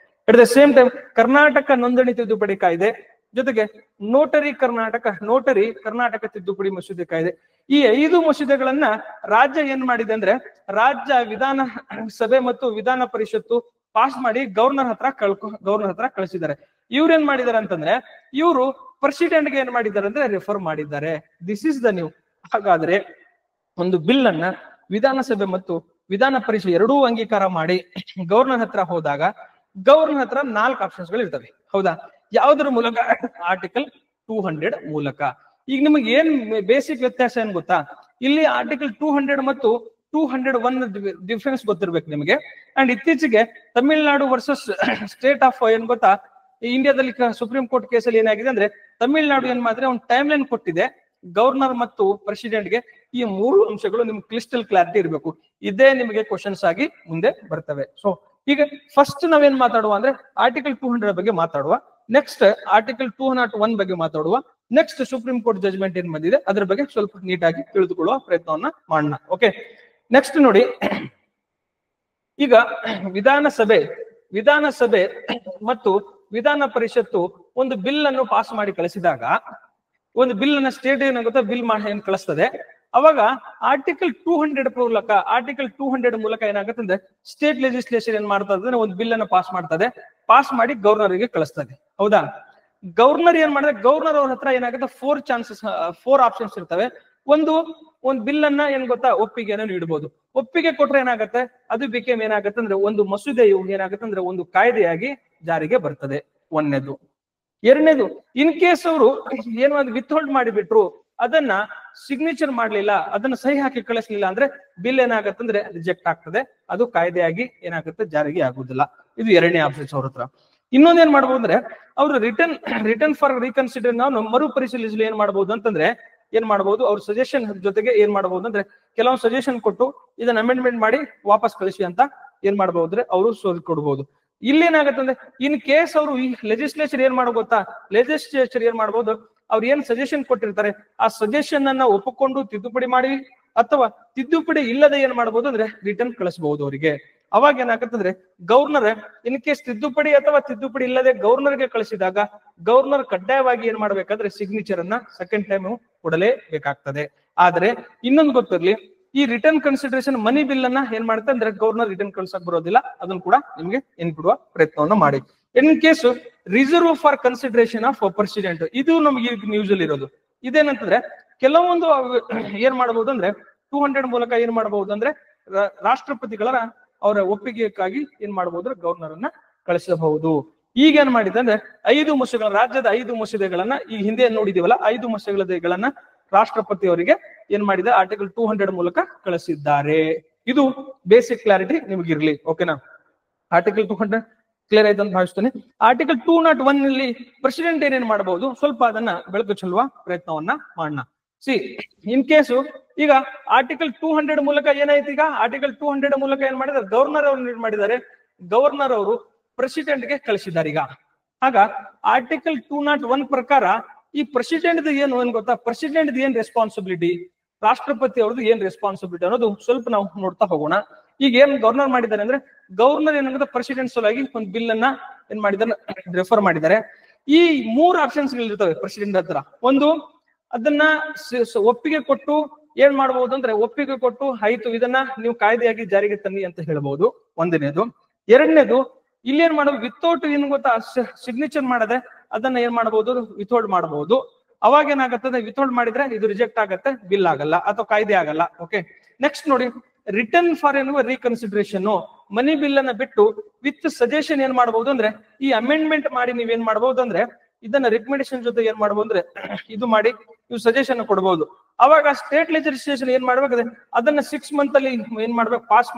At the same time Karnataka ನೋಂದಣಿ ತಿದ್ದುಪಡಿ ಕಾಯ್ದೆ ಜೊತೆಗೆ ನೋಟರಿ ಕರ್ನಾಟಕ ತಿದ್ದುಪಡಿ ಮಸೂದೆ ಕಾಯ್ದೆ. ಈ 5 ಮಸೂದೆಗಳನ್ನ ರಾಜ್ಯ ಏನ್ ಮಾಡಿದೆ ಅಂದ್ರೆ ರಾಜ್ಯ ವಿಧಾನ ಸಭೆ ಮತ್ತು ವಿಧಾನ ಪರಿಷತ್ತು ಪಾಸ್ ಮಾಡಿ ಗವರ್ನರ್ ಹತ್ರ ಕಳಿಸಿದ್ದಾರೆ. ಇವ್ರು ಏನ್ ಮಾಡಿದಾರೆ ಅಂತಂದ್ರೆ ಇವರು ಪ್ರೆಸಿಡೆಂಟ್ಗೆ ಏನ್ ಮಾಡಿದ್ದಾರೆ ಅಂದ್ರೆ ರೆಫರ್ ಮಾಡಿದ್ದಾರೆ. This is the new. ಹಾಗಾದ್ರೆ ಒಂದು ಬಿಲ್ ಅನ್ನ ವಿಧಾನಸಭೆ ಮತ್ತು ವಿಧಾನ ಪರಿಷತ್ ಎರಡೂ ಅಂಗೀಕಾರ ಮಾಡಿ ಗವರ್ನರ್ ಹತ್ರ ಹೋದಾಗ ಗವರ್ನರ್ ಹತ್ರ 4 ಆಪ್ಷನ್ಸ್ ಗಳು ಇರ್ತವೆ. ಹೌದಾ? ಯಾವುದರ ಮೂಲಕ? ಆರ್ಟಿಕಲ್ 200 ಮೂಲಕ. ಈಗ ನಿಮಗೆ ಏನ್ ಬೇಸಿಕ್ ವ್ಯತ್ಯಾಸ ಏನ್ ಗೊತ್ತಾ? ಇಲ್ಲಿ ಆರ್ಟಿಕಲ್ 200 ಮತ್ತು 201 ಡಿಫರೆನ್ಸ್ ಗೊತ್ತಿರ್ಬೇಕು ನಿಮಗೆ. ಅಂಡ್ ಇತ್ತೀಚೆಗೆ ತಮಿಳುನಾಡು ವರ್ಸಸ್ ಸ್ಟೇಟ್ ಆಫ್ ಏನ್ ಗೊತ್ತಾ, ಇಂಡಿಯಾದಲ್ಲಿ ಸುಪ್ರೀಂ ಕೋರ್ಟ್ ಕೇಸಲ್ಲಿ ಏನಾಗಿದೆ ಅಂದ್ರೆ ತಮಿಳುನಾಡು ಏನ್ ಮಾಡಿದ್ರೆ ಒಂದು ಟೈಮ್ ಲೈನ್ ಕೊಟ್ಟಿದೆ ಗವರ್ನರ್ ಮತ್ತು ಪ್ರೆಸಿಡೆಂಟ್ಗೆ. ಈ 3 ಅಂಶಗಳು ನಿಮ್ಗೆ ಕ್ಲಿಸ್ಟಲ್ ಕ್ಲಾರಿಟಿ ಇರಬೇಕು. ಇದೇ ನಿಮಗೆ ಕ್ವಶನ್ಸ್ ಆಗಿ ಮುಂದೆ ಬರ್ತವೆ. ಸೊ ಈಗ ಫಸ್ಟ್ ನಾವೇನ್ ಮಾತಾಡುವ ಅಂದ್ರೆ ಆರ್ಟಿಕಲ್ 200 ಬಗ್ಗೆ ಮಾತಾಡುವ. ನೆಕ್ಸ್ಟ್ ಆರ್ಟಿಕಲ್ 201 ಬಗ್ಗೆ ಮಾತಾಡುವ. ನೆಕ್ಸ್ಟ್ ಸುಪ್ರೀಂ ಕೋರ್ಟ್ ಜಜ್ಮೆಂಟ್ ಏನ್ ಬಂದಿದೆ ಅದ್ರ ಬಗ್ಗೆ ಸ್ವಲ್ಪ ನೀಟಾಗಿ ತಿಳಿದುಕೊಳ್ಳುವ ಪ್ರಯತ್ನವನ್ನ ಮಾಡೋಣ. ಓಕೆ, ನೆಕ್ಸ್ಟ್ ನೋಡಿ, ಈಗ ವಿಧಾನಸಭೆ ಮತ್ತು ವಿಧಾನ ಪರಿಷತ್ತು ಒಂದು ಬಿಲ್ ಅನ್ನು ಪಾಸ್ ಮಾಡಿ ಕಳಿಸಿದಾಗ, ಒಂದು ಬಿಲ್ ಅನ್ನ ಸ್ಟೇಟ್ ಏನಾಗುತ್ತೆ ಬಿಲ್ ಮಾಡಿ ಏನ್ ಕಳಿಸ್ತದೆ, ಅವಾಗ ಆರ್ಟಿಕಲ್ 200 ಮೂಲಕ ಏನಾಗುತ್ತೆ ಅಂದ್ರೆ ಸ್ಟೇಟ್ ಲೆಜಿಸ್ಲೇಷನ್ ಏನ್ ಮಾಡ್ತದೆ, ಒಂದು ಬಿಲ್ ಅನ್ನು ಪಾಸ್ ಮಾಡಿ ಗವರ್ನರ್ಗೆ ಕಳಿಸ್ತದೆ. ಹೌದಾ? ಗವರ್ನರ್ ಏನ್ ಮಾಡಿದ್ರೆ ಗವರ್ನರ್ ಅವ್ರ ಹತ್ರ ಏನಾಗುತ್ತೆ 4 ಆಪ್ಷನ್ಸ್ ಇರ್ತವೆ. ಒಂದು ಬಿಲ್ ಅನ್ನ ಏನ್ ಗೊತ್ತಾ ಒಪ್ಪಿಗೆಯನ್ನು ನೀಡಬಹುದು. ಒಪ್ಪಿಗೆ ಕೊಟ್ರೆ ಏನಾಗುತ್ತೆ, ಅದು ಬಿಕೇಮ್ ಏನಾಗುತ್ತೆ ಅಂದ್ರೆ ಒಂದು ಮಸೂದೆಯು ಏನಾಗುತ್ತೆ ಅಂದ್ರೆ ಒಂದು ಕಾಯ್ದೆಯಾಗಿ ಜಾರಿಗೆ ಬರ್ತದೆ. 1ನೇದು. 2ನೇದು, ಇನ್ ಕೇಸ್ ಅವರು ಏನು ವಿತ್ ಹೋಲ್ಡ್ ಮಾಡಿಬಿಟ್ರು, ಅದನ್ನ ಸಿಗ್ನೇಚರ್ ಮಾಡ್ಲಿಲ್ಲ, ಅದನ್ನ ಸಹಿ ಹಾಕಿ ಕಳಿಸ್ಲಿಲ್ಲ ಅಂದ್ರೆ ಬಿಲ್ ಏನಾಗುತ್ತೆ ಅಂದ್ರೆ ರಿಜೆಕ್ಟ್ ಆಗ್ತದೆ, ಅದು ಕಾಯ್ದೆಯಾಗಿ ಏನಾಗುತ್ತೆ ಜಾರಿಗೆ ಆಗುದಿಲ್ಲ. ಇದು 2ನೇ ಆಪ್ಷನ್ಸ್ ಅವ್ರ ಹತ್ರ. ಇನ್ನೊಂದ್ ಏನ್ ಮಾಡ್ಬೋದು ಅಂದ್ರೆ ಅವರು ರಿಟರ್ನ್ ಫಾರ್ ರೀಕನ್ಸಿಡರ್ ನಾವು ಮರುಪರಿಶೀಲಿಸಲು ಏನ್ ಮಾಡ್ಬೋದು ಅಂತಂದ್ರೆ ಏನ್ ಮಾಡ್ಬೋದು, ಅವ್ರ ಸಜೆಷನ್ ಜೊತೆಗೆ ಏನ್ ಮಾಡ್ಬೋದು ಅಂದ್ರೆ ಕೆಲವೊಂದು ಸಜೆಷನ್ ಕೊಟ್ಟು ಇದನ್ನ ಅಮೆಂಡ್ಮೆಂಟ್ ಮಾಡಿ ವಾಪಸ್ ಕಳಿಸಿ ಅಂತ ಏನ್ ಮಾಡ್ಬೋದು ಅಂದ್ರೆ ಅವರು ಕೊಡ್ಬೋದು. ಇಲ್ಲಿ ಏನಾಗುತ್ತೆ ಅಂದ್ರೆ ಇನ್ ಕೇಸ್ ಅವರು ಈ ಲೆಜಿಸ್ಲೇಚರ್ ಏನ್ ಮಾಡೋ ಗೊತ್ತಾ, ಲೆಜಿಸ್ಲೇಚರ್ ಏನ್ ಮಾಡ್ಬೋದು, ಅವ್ರು ಏನ್ ಸಜೆಷನ್ ಕೊಟ್ಟಿರ್ತಾರೆ ಆ ಸಜೆಷನ್ ಅನ್ನ ಒಪ್ಪಿಕೊಂಡು ತಿದ್ದುಪಡಿ ಮಾಡಿ ಅಥವಾ ತಿದ್ದುಪಡಿ ಇಲ್ಲದೆ ಏನ್ ಮಾಡ್ಬೋದು ಅಂದ್ರೆ ರಿಟರ್ನ್ ಕಳಿಸಬಹುದು ಅವರಿಗೆ. ಅವಾಗ ಏನಾಗುತ್ತೆ ಅಂದ್ರೆ ಗವರ್ನರ್ ಇನ್ ಕೇಸ್ ತಿದ್ದುಪಡಿ ಅಥವಾ ತಿದ್ದುಪಡಿ ಇಲ್ಲದೆ ಗವರ್ನರ್ಗೆ ಕಳಿಸಿದಾಗ ಗವರ್ನರ್ ಕಡ್ಡಾಯವಾಗಿ ಏನ್ ಮಾಡ್ಬೇಕಂದ್ರೆ ಸಿಗ್ನೇಚರ್ ಅನ್ನ ಸೆಕೆಂಡ್ ಟೈಮ್ ಕೊಡಲೇಬೇಕಾಗ್ತದೆ. ಆದ್ರೆ ಇನ್ನೊಂದು ಗೊತ್ತಿರ್ಲಿ, ಈ ರಿಟರ್ನ್ ಕನ್ಸಿಡರೇಷನ್ ಮನಿ ಬಿಲ್ ಅನ್ನ ಏನ್ ಮಾಡುತ್ತೆ ಅಂದ್ರೆ ಗವರ್ನರ್ ರಿಟರ್ನ್ ಕಳ್ಸಕ್ ಬರೋದಿಲ್ಲ. ಅದನ್ನು ಕೂಡ ನಿಮ್ಗೆ ಕೊಡುವ ಪ್ರಯತ್ನವನ್ನು ಮಾಡಿ. In case reserve for consideration of president, ಇದು ನಮ್ಗೆ ನ್ಯೂಸ್ ಅಲ್ಲಿ ಇರೋದು. ಇದೇನಂತಂದ್ರೆ ಕೆಲವೊಂದು ಏನ್ ಮಾಡಬಹುದು ಅಂದ್ರೆ 200 ಮೂಲಕ ಏನ್ ಮಾಡಬಹುದು ಅಂದ್ರೆ ರಾಷ್ಟ್ರಪತಿಗಳ ಅವರ ಒಪ್ಪಿಗೆಗಾಗಿ ಏನ್ ಮಾಡಬಹುದು ಗವರ್ನರ್ ಅನ್ನ ಕಳಿಸಬಹುದು. ಈಗ ಏನ್ ಮಾಡಿದೆ ಅಂದ್ರೆ 5 ಮಸೂದೆಗಳ ರಾಜ್ಯದ 5 ಮಸೂದೆಗಳನ್ನ ಈ ಹಿಂದೆ ನೋಡಿದೀವಲ್ಲ, 5 ಮಸೂದೆಗಳನ್ನ ರಾಷ್ಟ್ರಪತಿ ಅವರಿಗೆ ಏನ್ ಮಾಡಿದೆ ಆರ್ಟಿಕಲ್ 200 ಮೂಲಕ ಕಳಿಸಿದ್ದಾರೆ. ಇದು ಬೇಸಿಕ್ ಕ್ಲಾರಿಟಿ ನಿಮ್ಗಿರ್ಲಿ. ಓಕೆನಾ? ಆರ್ಟಿಕಲ್ 200 ಕ್ಲಿಯರ್ ಆಯ್ತು ಅಂತ ಭಾವಿಸ್ತೇನೆ. ಆರ್ಟಿಕಲ್ 201 ನಲ್ಲಿ ಪ್ರೆಸಿಡೆಂಟ್ ಏನೇನ್ ಮಾಡಬಹುದು ಸ್ವಲ್ಪ ಅದನ್ನ ಬೆಳಕು ಚೆಲ್ಲುವ ಪ್ರಯತ್ನವನ್ನ ಮಾಡೋಣ. ಸಿ, ಇನ್ ಕೇಸು ಈಗ ಆರ್ಟಿಕಲ್ 200 ಮೂಲಕ ಏನಾಯ್ತು, ಈಗ ಆರ್ಟಿಕಲ್ 200 ಮೂಲಕ ಏನ್ ಮಾಡಿದ್ರೆ ಗವರ್ನರ್ ಅವ್ರು ಏನ್ ಮಾಡಿದ್ದಾರೆ, ಗವರ್ನರ್ ಅವರು ಪ್ರೆಸಿಡೆಂಟ್ ಗೆ ಕಳಿಸಿದ್ದಾರೆ. ಈಗ ಆಗ ಆರ್ಟಿಕಲ್ 201 ಪ್ರಕಾರ ಈ ಪ್ರೆಸಿಡೆಂಟ್ ಏನು ಏನ್ ಗೊತ್ತಾ, ಪ್ರೆಸಿಡೆಂಟ್ ಏನ್ ರೆಸ್ಪಾನ್ಸಿಬಿಲಿಟಿ, ರಾಷ್ಟ್ರಪತಿ ಅವ್ರದ್ದು ಏನ್ ರೆಸ್ಪಾನ್ಸಿಬಿಲಿಟಿ ಅನ್ನೋದು ಸ್ವಲ್ಪ ನಾವು ನೋಡ್ತಾ ಹೋಗೋಣ. ಈಗ ಏನ್ ಗವರ್ನರ್ ಮಾಡಿದ್ದಾರೆ ಅಂದ್ರೆ, ಗವರ್ನರ್ ಏನಾಗುತ್ತೆ ಪ್ರೆಸಿಡೆಂಟ್ ಸಲುವಾಗಿ ಒಂದು ಬಿಲ್ ಅನ್ನ ಏನ್ ಮಾಡಿದಾರೆ, ರೆಫರ್ ಮಾಡಿದ್ದಾರೆ. ಈ 3 ಆಪ್ಷನ್ಸ್ ಇರ್ತವೆ ಪ್ರೆಸಿಡೆಂಟ್ ಹತ್ರ. ಒಂದು, ಅದನ್ನ ಒಪ್ಪಿಗೆ ಕೊಟ್ಟು ಏನ್ ಮಾಡಬಹುದು ಅಂದ್ರೆ, ಒಪ್ಪಿಗೆ ಕೊಟ್ಟು ಆಯ್ತು ಇದನ್ನ ನೀವು ಕಾಯ್ದೆಯಾಗಿ ಜಾರಿಗೆ ತನ್ನಿ ಅಂತ ಹೇಳ್ಬಹುದು, ಒಂದನೇದು. ಎರಡನೇದು, ಇಲ್ಲಿ ಏನ್ ಮಾಡೋದು, ವಿತೌಟ್ ಏನ್ ಗೊತ್ತಾ ಸಿಗ್ನೇಚರ್ ಮಾಡದೆ ಅದನ್ನ ಏನ್ ಮಾಡಬಹುದು, ವಿಥೋಲ್ಡ್ ಮಾಡಬಹುದು. ಅವಾಗ ಏನಾಗತ್ತದೆ, ವಿಥೋಲ್ಡ್ ಮಾಡಿದ್ರೆ ಇದು ರಿಜೆಕ್ಟ್ ಆಗತ್ತೆ, ಬಿಲ್ ಆಗಲ್ಲ ಅಥವಾ ಕಾಯ್ದೆ ಆಗಲ್ಲ. ಓಕೆ, ನೆಕ್ಸ್ಟ್ ನೋಡಿ, ರಿಟರ್ನ್ ಫಾರ್ ಎನ್ನುವ ರೀಕನ್ಸಿಡರೇಷನ್, ಮನಿ ಬಿಲ್ ಅನ್ನ ಬಿಟ್ಟು ವಿತ್ ಸಜೆಷನ್ ಏನ್ ಮಾಡಬಹುದು ಅಂದ್ರೆ, ಈ ಅಮೆಂಡ್ಮೆಂಟ್ ಮಾಡಿ ನೀವೇನ್ ಮಾಡಬಹುದು ಅಂದ್ರೆ, ಇದನ್ನ ರಿಕಮೆಂಡೇಶನ್ ಜೊತೆ ಏನ್ ಮಾಡಬಹುದು ಅಂದ್ರೆ, ಇದು ಮಾಡಿ ನೀವು ಸಜೆಷನ್ ಕೊಡಬಹುದು. ಅವಾಗ ಸ್ಟೇಟ್ ಲೆಜಿಸ್ಲೇಷನ್ ಏನ್ ಮಾಡ್ಬೇಕಾದ್ರೆ ಅದನ್ನ 6 ಮಂತ್ ಅಲ್ಲಿ ಏನ್ ಮಾಡ್ಬೇಕು, ಪಾಸ್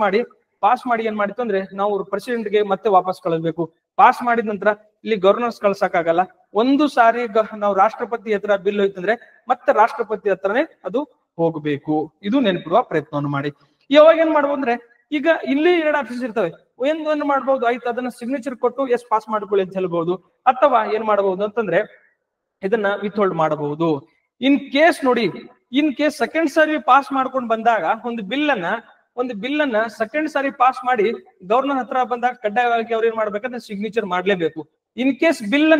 ಮಾಡಿ ಏನ್ ಮಾಡಿತ್ತು ಅಂದ್ರೆ, ನಾವು ಪ್ರೆಸಿಡೆಂಟ್ ಗೆ ಮತ್ತೆ ವಾಪಸ್ ಕಳಿಸ್ಬೇಕು. ಪಾಸ್ ಮಾಡಿದ ನಂತರ ಇಲ್ಲಿ ಗವರ್ನರ್ಸ್ ಕಳ್ಸಕ್ಕಾಗಲ್ಲ. ಒಂದು ಸಾರಿ ನಾವು ರಾಷ್ಟ್ರಪತಿ ಹತ್ರ ಬಿಲ್ ಹೋಯ್ತಂದ್ರೆ ಮತ್ತೆ ರಾಷ್ಟ್ರಪತಿ ಹತ್ರನೇ ಅದು ಹೋಗ್ಬೇಕು. ಇದು ನೆನಪಿಡುವ ಪ್ರಯತ್ನವನ್ನು ಮಾಡಿ. ಯಾವಾಗ ಏನ್ ಮಾಡ್ಬೋದು ಅಂದ್ರೆ, ಈಗ ಇಲ್ಲಿ 2 ಆಪ್ಷನ್ಸ್ ಇರ್ತವೆ. ಒಂದೊಂದು ಮಾಡ್ಬೋದು, ಆಯ್ತು ಅದನ್ನ ಸಿಗ್ನೇಚರ್ ಕೊಟ್ಟು ಎಸ್ ಪಾಸ್ ಮಾಡ್ಕೊಳ್ಳಿ ಅಂತ ಹೇಳ್ಬಹುದು. ಅಥವಾ ಏನ್ ಮಾಡಬಹುದು ಅಂತಂದ್ರೆ, ಇದನ್ನ ವಿಥೋಲ್ಡ್ ಮಾಡಬಹುದು. ಇನ್ ಕೇಸ್ ನೋಡಿ, in case second sorry pass ಮಾಡ್ಕೊಂಡು ಬಂದಾಗ ಒಂದು ಬಿಲ್ ಅನ್ನ ಸೆಕೆಂಡ್ ಸಾರಿ ಪಾಸ್ ಮಾಡಿ ಗವರ್ನರ್ ಹತ್ರ ಬಂದಾಗ ಕಡ್ಡಾಯವಾಗಿ ಅವ್ರು ಏನ್ ಮಾಡ್ಬೇಕಂದ್ರೆ ಸಿಗ್ನೇಚರ್ ಮಾಡ್ಲೇಬೇಕು. ಇನ್ ಕೇಸ್ ಬಿಲ್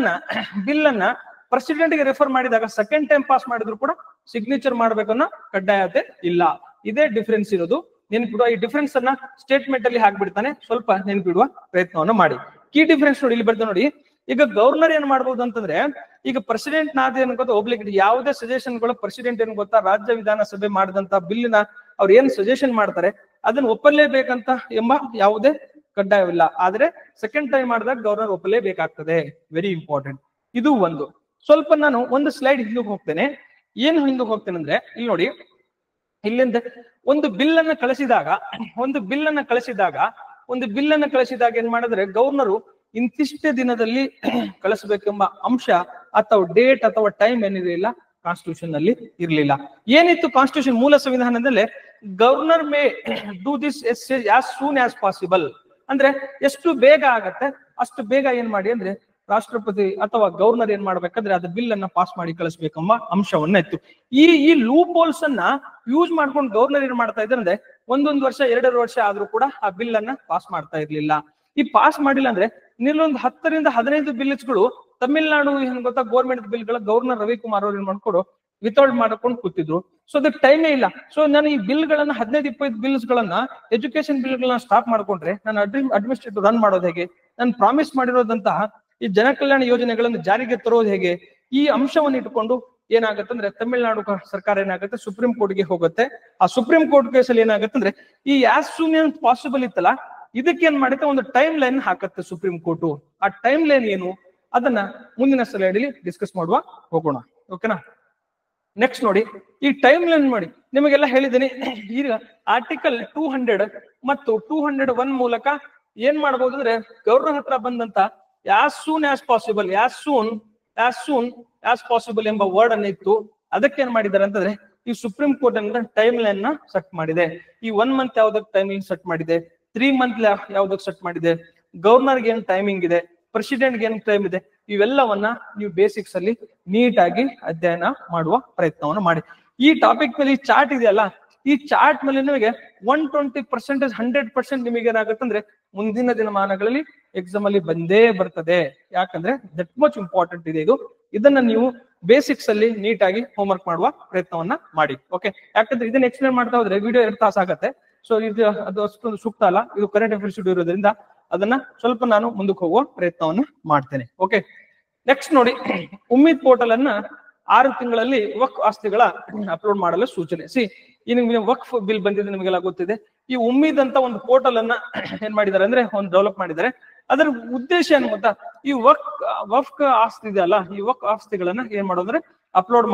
ಅನ್ನ ಪ್ರೆಸಿಡೆಂಟ್ ಗೆ ರೆಫರ್ ಮಾಡಿದಾಗ ಸೆಕೆಂಡ್ ಟೈಮ್ ಪಾಸ್ ಮಾಡಿದ್ರು ಕೂಡ ಸಿಗ್ನೇಚರ್ ಮಾಡ್ಬೇಕನ್ನೋ ಕಡ್ಡಾಯತೆ ಇಲ್ಲ. ಇದೇ ಡಿಫರೆನ್ಸ್ ಇರೋದು. ನೆನ್ಪಿಡುವ, ಈ ಡಿಫರೆನ್ಸ್ ಅನ್ನ ಸ್ಟೇಟ್ಮೆಂಟ್ ಅಲ್ಲಿ ಹಾಕ್ಬಿಡ್ತಾನೆ, ಸ್ವಲ್ಪ ನೆನ್ಪಿಡುವ ಪ್ರಯತ್ನವನ್ನು ಮಾಡಿ. ಕೀ ಡಿಫರೆನ್ಸ್ ನೋಡಿ, ಇಲ್ಲಿ ಬರ್ತದೆ ನೋಡಿ. ಈಗ ಗವರ್ನರ್ ಏನ್ ಮಾಡ್ಬೋದು ಅಂತಂದ್ರೆ, ಈಗ ಪ್ರೆಸಿಡೆಂಟ್ ನಾದ ಏನ್ ಗೊತ್ತಾ ಒಬ್ಲಿಗೇಟ್, ಯಾವುದೇ ಸಜೆಷನ್ ಗಳು ಪ್ರೆಸಿಡೆಂಟ್ ಏನ್ ಗೊತ್ತಾ ರಾಜ್ಯ ವಿಧಾನಸಭೆ ಮಾಡಿದಂತ ಬಿಲ್ಲಿನ ಅವ್ರು ಏನ್ ಸಜೆಷನ್ ಮಾಡ್ತಾರೆ ಅದನ್ನ ಒಪ್ಪಲೇಬೇಕಂತ ಎಂಬ ಯಾವುದೇ ಕಡ್ಡಾಯವಿಲ್ಲ. ಆದ್ರೆ ಸೆಕೆಂಡ್ ಟೈಮ್ ಮಾಡಿದಾಗ ಗವರ್ನರ್ ಒಪ್ಪಲೇಬೇಕಾಗ್ತದೆ. Very important. ಇದು ಒಂದು. ಸ್ವಲ್ಪ ನಾನು ಒಂದು ಸ್ಲೈಡ್ ಹಿಂದಕ್ಕೆ ಹೋಗ್ತೇನೆ. ಏನು ಹಿಂದಕ್ಕೆ ಹೋಗ್ತೇನೆ ಅಂದ್ರೆ, ಇಲ್ಲಿ ನೋಡಿ, ಇಲ್ಲಿಂದ ಒಂದು ಬಿಲ್ ಅನ್ನ ಕಳಿಸಿದಾಗ ಏನ್ ಮಾಡಿದ್ರೆ, ಗವರ್ನರು ಇಂತಿಷ್ಟೇ ದಿನದಲ್ಲಿ ಕಳಿಸಬೇಕೆಂಬ ಅಂಶ ಅಥವಾ ಡೇಟ್ ಅಥವಾ ಟೈಮ್ ಏನಿದೆ ಇಲ್ಲ ಕಾನ್ಸ್ಟಿಟ್ಯೂಷನ್ ನಲ್ಲಿ ಇರ್ಲಿಲ್ಲ. ಏನಿತ್ತು ಕಾನ್ಸ್ಟಿಟ್ಯೂಷನ್ ಮೂಲ ಸಂವಿಧಾನದಲ್ಲಿ, governor may do this as soon as possible, ಅಂದ್ರೆ ಎಷ್ಟು ಬೇಗ ಆಗತ್ತೆ ಅಷ್ಟು ಬೇಗ ಏನ್ ಮಾಡಿ ಅಂದ್ರೆ ರಾಷ್ಟ್ರಪತಿ ಅಥವಾ ಗವರ್ನರ್ ಏನ್ ಮಾಡ್ಬೇಕಂದ್ರೆ ಅದು ಬಿಲ್ ಅನ್ನ ಪಾಸ್ ಮಾಡಿ ಕಳಿಸ್ಬೇಕೆಂಬ ಅಂಶವನ್ನ ಇತ್ತು. ಈ ಲೂಪ್ ಹೋಲ್ಸ್ ಅನ್ನ ಯೂಸ್ ಮಾಡ್ಕೊಂಡು ಗವರ್ನರ್ ಏನ್ ಮಾಡ್ತಾ ಇದ್ದಾರೆ ಅಂದ್ರೆ, 1 ವರ್ಷ 2 ವರ್ಷ ಆದ್ರೂ ಕೂಡ ಆ ಬಿಲ್ ಅನ್ನ ಪಾಸ್ ಮಾಡ್ತಾ ಇರ್ಲಿಲ್ಲ. ಈ ಪಾಸ್ ಮಾಡಿಲ್ಲ ಅಂದ್ರೆ ಇನ್ನೊಂದು 10 ರಿಂದ 15 ಬಿಲ್ಸ್ಗಳು ತಮಿಳ್ನಾಡು ಏನ್ ಗೊತ್ತಾ ಗೌರ್ಮೆಂಟ್ ಬಿಲ್ಗಳ ಗವರ್ನರ್ ರವಿಕುಮಾರ್ ಅವ್ರು ಏನ್ ಮಾಡ್ಕೊಡು ವಿತೌಟ್ ಮಾಡ್ಕೊಂಡು ಕೂತಿದ್ರು. ಸೊ ಅದಕ್ಕೆ ಟೈಮೇ ಇಲ್ಲ. ಸೊ ನಾನು ಈ ಬಿಲ್ ಗಳನ್ನ 15-20 ಬಿಲ್ಸ್ ಗಳನ್ನ ಎಜುಕೇಶನ್ ಬಿಲ್ ಗಳನ್ನ ಸ್ಟಾಪ್ ಮಾಡ್ಕೊಂಡ್ರೆ ನಾನು ಅಡ್ಮಿನಿಸ್ಟ್ರೇಟಿವ್ ರನ್ ಮಾಡೋದು ಹೇಗೆ, ನಾನು ಪ್ರಾಮಿಸ್ ಮಾಡಿರೋದಂತಹ ಈ ಜನ ಕಲ್ಯಾಣ ಯೋಜನೆಗಳನ್ನು ಜಾರಿಗೆ ತರೋದು ಹೇಗೆ, ಈ ಅಂಶವನ್ನು ಇಟ್ಕೊಂಡು ಏನಾಗುತ್ತೆ ಅಂದ್ರೆ ತಮಿಳ್ನಾಡು ಸರ್ಕಾರ ಏನಾಗುತ್ತೆ ಸುಪ್ರೀಂ ಕೋರ್ಟ್ಗೆ ಹೋಗುತ್ತೆ. ಆ ಸುಪ್ರೀಂ ಕೋರ್ಟ್ ಕೇಸಲ್ಲಿ ಏನಾಗುತ್ತೆ ಅಂದ್ರೆ, ಈ ಆಸ್ ಸೂನ್ ಆಸ್ ಪಾಸಿಬಲ್ ಇತ್ತಲ್ಲ, ಇದಕ್ಕೆ ಏನ್ ಮಾಡುತ್ತೆ ಒಂದು ಟೈಮ್ ಲೈನ್ ಹಾಕತ್ತೆ ಸುಪ್ರೀಂ ಕೋರ್ಟ್. ಆ ಟೈಮ್ ಲೈನ್ ಏನು ಅದನ್ನ ಮುಂದಿನ ಸ್ಲೈಡ್ ಅಲ್ಲಿ ಡಿಸ್ಕಸ್ ಮಾಡುವ ಹೋಗೋಣ. ಓಕೆನಾ? ನೆಕ್ಸ್ಟ್ ನೋಡಿ, ಈ ಟೈಮ್ ಲೈನ್ ಮಾಡಿ ನಿಮಗೆಲ್ಲ ಹೇಳಿದ್ದೀನಿ. ಈಗ ಆರ್ಟಿಕಲ್ 200 ಮತ್ತು 201 ಮೂಲಕ ಏನ್ ಮಾಡಬಹುದು ಅಂದ್ರೆ, ಗವರ್ನರ್ ಹತ್ರ ಬಂದಂತ ಆಸ್ ಸೂನ್ ಆಸ್ ಪಾಸಿಬಲ್ ಎಂಬ ವರ್ಡ್ ಅನ್ನ ಇತ್ತು. ಅದಕ್ಕೆ ಏನ್ ಮಾಡಿದ್ದಾರೆ ಅಂತಂದ್ರೆ, ಈ ಸುಪ್ರೀಂ ಕೋರ್ಟ್ ಅಂದ್ರೆ ಟೈಮ್ ಲೈನ್ ನ ಸೆಟ್ ಮಾಡಿದೆ. ಈ 1 ಮಂತ್ ಯಾವ್ದಕ್ ಟೈಮಿಂಗ್ ಸೆಟ್ ಮಾಡಿದೆ, 3 ಮಂತ್ ಯಾವ್ದಕ್ ಸೆಟ್ ಮಾಡಿದೆ, ಗವರ್ನರ್ಗೆ ಏನ್ ಟೈಮಿಂಗ್ ಇದೆ, ಪ್ರೆಸಿಡೆಂಟ್ಗೆ ಏನ್ ಟೈಮ್ ಇದೆ, ಇವೆಲ್ಲವನ್ನ ನೀವು ಬೇಸಿಕ್ಸ್ ಅಲ್ಲಿ ನೀಟಾಗಿ ಅಧ್ಯಯನ ಮಾಡುವ ಪ್ರಯತ್ನವನ್ನು ಮಾಡಿ. ಈ ಟಾಪಿಕ್ ಮೇಲೆ ಈ ಚಾರ್ಟ್ ಇದೆಯಲ್ಲ, ಈ ಚಾರ್ಟ್ ಮೇಲೆ ನಿಮಗೆ 120% 100% ನಿಮಗೆ ಏನಾಗುತ್ತೆ ಅಂದ್ರೆ ಮುಂದಿನ ದಿನಮಾನಗಳಲ್ಲಿ ಎಕ್ಸಾಮ್ ಅಲ್ಲಿ ಬಂದೇ ಬರ್ತದೆ. ಯಾಕಂದ್ರೆ ದಟ್ ಮಚ್ ಇಂಪಾರ್ಟೆಂಟ್ ಇದೆ ಇದು. ಇದನ್ನ ನೀವು ಬೇಸಿಕ್ಸ್ ಅಲ್ಲಿ ನೀಟಾಗಿ ಹೋಮ್ವರ್ಕ್ ಮಾಡುವ ಪ್ರಯತ್ನವನ್ನ ಮಾಡಿ. ಓಕೆ, ಯಾಕಂದ್ರೆ ಇದನ್ನ ಎಕ್ಸ್ಪ್ಲೇನ್ ಮಾಡ್ತಾ ಹೋದ್ರೆ ವಿಡಿಯೋ 2 ತಾಸು ಆಗತ್ತೆ. ಸೊ ಇದು ಅದು ಅಷ್ಟೊಂದು ಸೂಕ್ತ ಅಲ್ಲ. ಇದು ಕರೆಂಟ್ ಅಫೇರ್ಸ್ ಇರೋದ್ರಿಂದ ಅದನ್ನ ಸ್ವಲ್ಪ ನಾನು ಮುಂದಕ್ಕೆ ಹೋಗುವ ಪ್ರಯತ್ನವನ್ನ ಮಾಡ್ತೇನೆ. ಓಕೆ, ನೆಕ್ಸ್ಟ್ ನೋಡಿ, ಉಮ್ಮೀದ್ ಪೋರ್ಟಲ್ ಅನ್ನ 6 ತಿಂಗಳಲ್ಲಿ ವಕ್ಫ್ ಆಸ್ತಿಗಳ ಅಪ್ಲೋಡ್ ಮಾಡಲು ಸೂಚನೆ. ಈ ನಿಮ್ಗೆ ವಕ್ಫ್ ಬಿಲ್ ಬಂದಿದೆ, ನಿಮಗೆಲ್ಲ ಗೊತ್ತಿದೆ. ಈ ಉಮ್ಮೀದ್ ಅಂತ ಒಂದು ಪೋರ್ಟಲ್ ಅನ್ನ ಏನ್ ಮಾಡಿದ್ದಾರೆ ಅಂದ್ರೆ ಒಂದು ಡೆವಲಪ್ ಮಾಡಿದ್ದಾರೆ. ಅದರ ಉದ್ದೇಶ ಏನು ಗೊತ್ತಾ, ಈ ವಕ್ಫ್ ಆಸ್ತಿ ಇದೆಯಲ್ಲ, ಈ ವಕ್ಫ್ ಆಸ್ತಿಗಳನ್ನ ಏನ್ ಮಾಡೋದ್ರೆ ಅಪ್ಲೋಡ್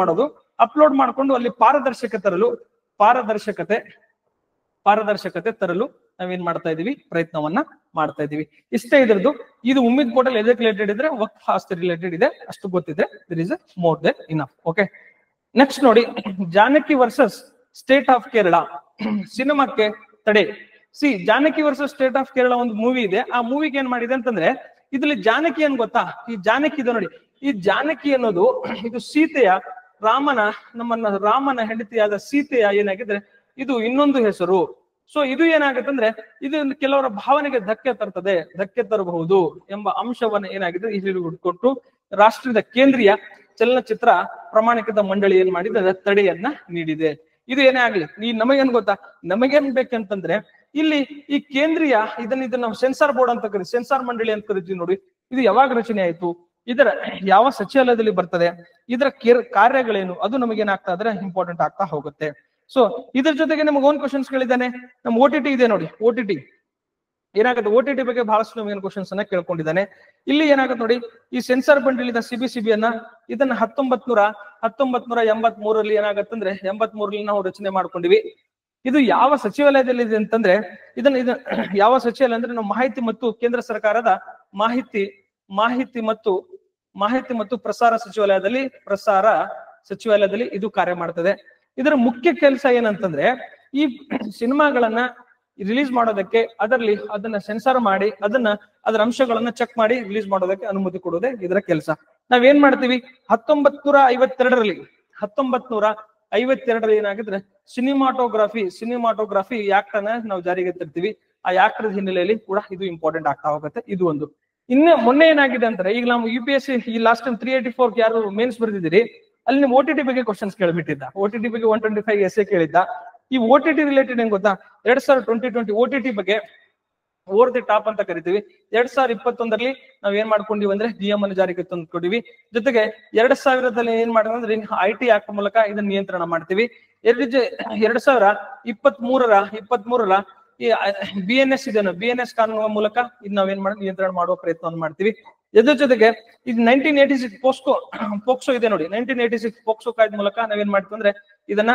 ಮಾಡ್ಕೊಂಡು ಅಲ್ಲಿ ಪಾರದರ್ಶಕತೆ ತರಲು ನಾವೇನ್ ಮಾಡ್ತಾ ಇದೀವಿ, ಪ್ರಯತ್ನವನ್ನ ಮಾಡ್ತಾ ಇದೀವಿ. ಇಷ್ಟೇ ಇದ್ರದ್ದು. ಇದು ಉಮ್ಮೀದ್ ಪೋರ್ಟಲ್ ಎದಕ್ಕೆ ರಿಲೇಟೆಡ್ ಇದ್ರೆ ವಕ್ಫ್ ಆಸ್ತಿ ರಿಲೇಟೆಡ್ ಇದೆ, ಅಷ್ಟು ಗೊತ್ತಿದ್ರೆ there is more than enough. Okay, next ನೋಡಿ, Janaki versus state of Kerala ಸಿನಿಮಾಕ್ಕೆ ತಡೆ. Janaki versus state of Kerala ಒಂದು ಮೂವಿ ಇದೆ. ಆ ಮೂವಿಗೆ ಏನ್ ಮಾಡಿದೆ ಅಂತಂದ್ರೆ, ಇದ್ರಲ್ಲಿ ಜಾನಕಿ ಏನ್ ಗೊತ್ತಾ, ಈ ಜಾನಕಿ ಇದೆ ನೋಡಿ, ಈ ಜಾನಕಿ ಅನ್ನೋದು ಇದು ಸೀತೆಯ ರಾಮನ ಹೆಂಡತಿಯಾದ ಸೀತೆಯ ಏನಾಗಿದ್ರೆ ಇದು ಇನ್ನೊಂದು ಹೆಸರು. ಸೊ ಇದು ಏನಾಗುತ್ತಂದ್ರೆ ಇದು ಕೆಲವರ ಭಾವನೆಗೆ ಧಕ್ಕೆ ತರಬಹುದು ಎಂಬ ಅಂಶವನ್ನ ಏನಾಗಿದೆ ಇಲ್ಲಿ ಕೊಟ್ಟು ರಾಷ್ಟ್ರದ ಕೇಂದ್ರೀಯ ಚಲನಚಿತ್ರ ಪ್ರಮಾಣೀಕೃತ ಮಂಡಳಿ ಏನ್ ಮಾಡಿದ್ರೆ ತಡೆಯನ್ನ ನೀಡಿದೆ. ಇದು ಏನೇ ಆಗ್ಲಿ, ಈ ನಮಗೇನ್ ಗೊತ್ತಾ, ನಮಗೇನ್ ಬೇಕಂತಂದ್ರೆ ಇಲ್ಲಿ ಈ ಕೇಂದ್ರೀಯ ಇದನ್ನ ನಾವು ಸೆನ್ಸಾರ್ ಬೋರ್ಡ್ ಅಂತ ಕರಿತೀವಿ, ಸೆನ್ಸಾರ್ ಮಂಡಳಿ ಅಂತ ಕರಿತೀವಿ ನೋಡಿ. ಇದು ಯಾವಾಗ ರಚನೆ ಆಯ್ತು, ಇದರ ಯಾವ ಸಚಿವಾಲಯದಲ್ಲಿ ಬರ್ತದೆ, ಇದರ ಕಾರ್ಯಗಳೇನು, ಅದು ನಮಗೇನಾಗ್ತಾ ಇದ್ರೆ ಇಂಪಾರ್ಟೆಂಟ್ ಆಗ್ತಾ ಹೋಗುತ್ತೆ. ಸೊ ಇದ್ರ ಜೊತೆಗೆ ನಮಗೆ ಓನ್ ಕ್ವಶನ್ಸ್ ಗಳಿದ್ದಾನೆ. ನಮ್ OTT ಇದೆ ನೋಡಿ, OTT ಏನಾಗುತ್ತೆ, OTT ಬಗ್ಗೆ ಬಹಳಷ್ಟು ನಮಗೆ ಕ್ವಶನ್ಸ್ ಅನ್ನ ಕೇಳ್ಕೊಂಡಿದ್ದಾನೆ. ಇಲ್ಲಿ ಏನಾಗುತ್ತೆ ನೋಡಿ, ಈ ಸೆನ್ಸಾರ್ ಬಂಡಳಿದ CBCBಯನ್ನ ಇದನ್ನ 1983 ಏನಾಗತ್ತಂದ್ರೆ 83 ನಾವು ರಚನೆ ಮಾಡ್ಕೊಂಡಿವಿ. ಇದು ಯಾವ ಸಚಿವಾಲಯದಲ್ಲಿ ಇದೆ ಅಂತಂದ್ರೆ ಇದನ್ನ ಯಾವ ಸಚಿವಾಲಯ ಅಂದ್ರೆ ನಾವು ಮಾಹಿತಿ ಮತ್ತು ಕೇಂದ್ರ ಸರ್ಕಾರದ ಮಾಹಿತಿ ಮತ್ತು ಪ್ರಸಾರ ಸಚಿವಾಲಯದಲ್ಲಿ ಇದು ಕಾರ್ಯ ಮಾಡ್ತದೆ. ಇದರ ಮುಖ್ಯ ಕೆಲಸ ಏನಂತಂದ್ರೆ ಈ ಸಿನಿಮಾಗಳನ್ನ ರಿಲೀಸ್ ಮಾಡೋದಕ್ಕೆ ಅದನ್ನ ಸೆನ್ಸಾರ್ ಮಾಡಿ ಅದರ ಅಂಶಗಳನ್ನ ಚೆಕ್ ಮಾಡಿ ರಿಲೀಸ್ ಮಾಡೋದಕ್ಕೆ ಅನುಮತಿ ಕೊಡೋದೇ ಇದರ ಕೆಲಸ. ನಾವೇನ್ ಮಾಡ್ತೀವಿ, 1952 ಏನಾಗಿದ್ರೆ ಸಿನಿಮಾಟೋಗ್ರಫಿ ಆಕ್ಟ್ ಅನ್ನ ನಾವು ಜಾರಿಗೆ ತರ್ತೀವಿ. ಆ ಆಕ್ಟ್ ಹಿನ್ನೆಲೆಯಲ್ಲಿ ಕೂಡ ಇದು ಇಂಪಾರ್ಟೆಂಟ್ ಆಗ್ತಾ ಹೋಗುತ್ತೆ. ಇದು ಒಂದು. ಇನ್ನು ಮೊನ್ನೆ ಏನಾಗಿದೆ ಅಂದ್ರೆ, ಈಗ ನಾವು UPSC ಈ ಲಾಸ್ಟ್ ಟೈಮ್ 384 ಯಾರು ಮೇನ್ಸ್ ಬರ್ದಿದ್ದೀರಿ, ಅಲ್ಲಿ ನೀವು OTT ಬಗ್ಗೆ ಕ್ವಶನ್ಸ್ ಕೇಳ್ಬಿಟ್ಟಿದ್ದ. OTT ಬಗ್ಗೆ 125 essay ಕೇಳಿದ್ದ. ಈ OTT ರಿಲೇಟೆಡ್ ಏನ್ ಗೊತ್ತಾ, 2020 OTT ಬಗ್ಗೆ ಓವರ್ ದಿ ಟಾಪ್ ಅಂತ ಕರಿತೀವಿ. 2021 ನಾವ್ ಏನ್ ಮಾಡ್ಕೊಂಡಿವಿ ಅಂದ್ರೆ GM ಅನ್ನು ಜಾರಿಗೆ ತಂದ್ಕೊಂಡಿವಿ. ಜೊತೆಗೆ 2000 ಏನ್ ಮಾಡಿದ್ರೆ IT ಆಕ್ಟ್ ಮೂಲಕ ಇದನ್ನ ನಿಯಂತ್ರಣ ಮಾಡ್ತೀವಿ. 2023 ಈ BNS ಇದನ್ನು BNS ಕಾನೂನು ಮೂಲಕ ಇದು ನಾವೇನ್ ಮಾಡಿ ನಿಯಂತ್ರಣ ಮಾಡುವ ಪ್ರಯತ್ನವನ್ನು ಮಾಡ್ತೀವಿ. ಇದ್ರ ಜೊತೆಗೆ ಇದು 1986 ಪೋಕ್ಸೋ ಇದೆ ನೋಡಿ, 1986 ಪೋಕ್ಸೋ ಕಾಯ್ದೆ ಮೂಲಕ ನಾವೇನ್ ಮಾಡ್ತೀವಿ ಅಂದ್ರೆ ಇದನ್ನ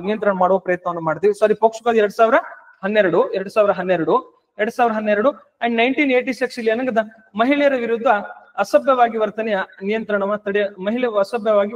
ನಿಯಂತ್ರಣ ಮಾಡುವ ಪ್ರಯತ್ನವನ್ನು ಮಾಡ್ತೀವಿ. ಸಾರಿ, ಪೋಕ್ಸೋ ಕಾಯ್ದೆ 2012 ಅಂಡ್ 1986 ಇಲ್ಲಿ ಏನಾಗದ ಮಹಿಳೆಯರ ವಿರುದ್ಧ ಅಸಭ್ಯವಾಗಿ ವರ್ತನೆಯ ನಿಯಂತ್ರಣವ ಮಹಿಳೆ ಅಸಭ್ಯವಾಗಿ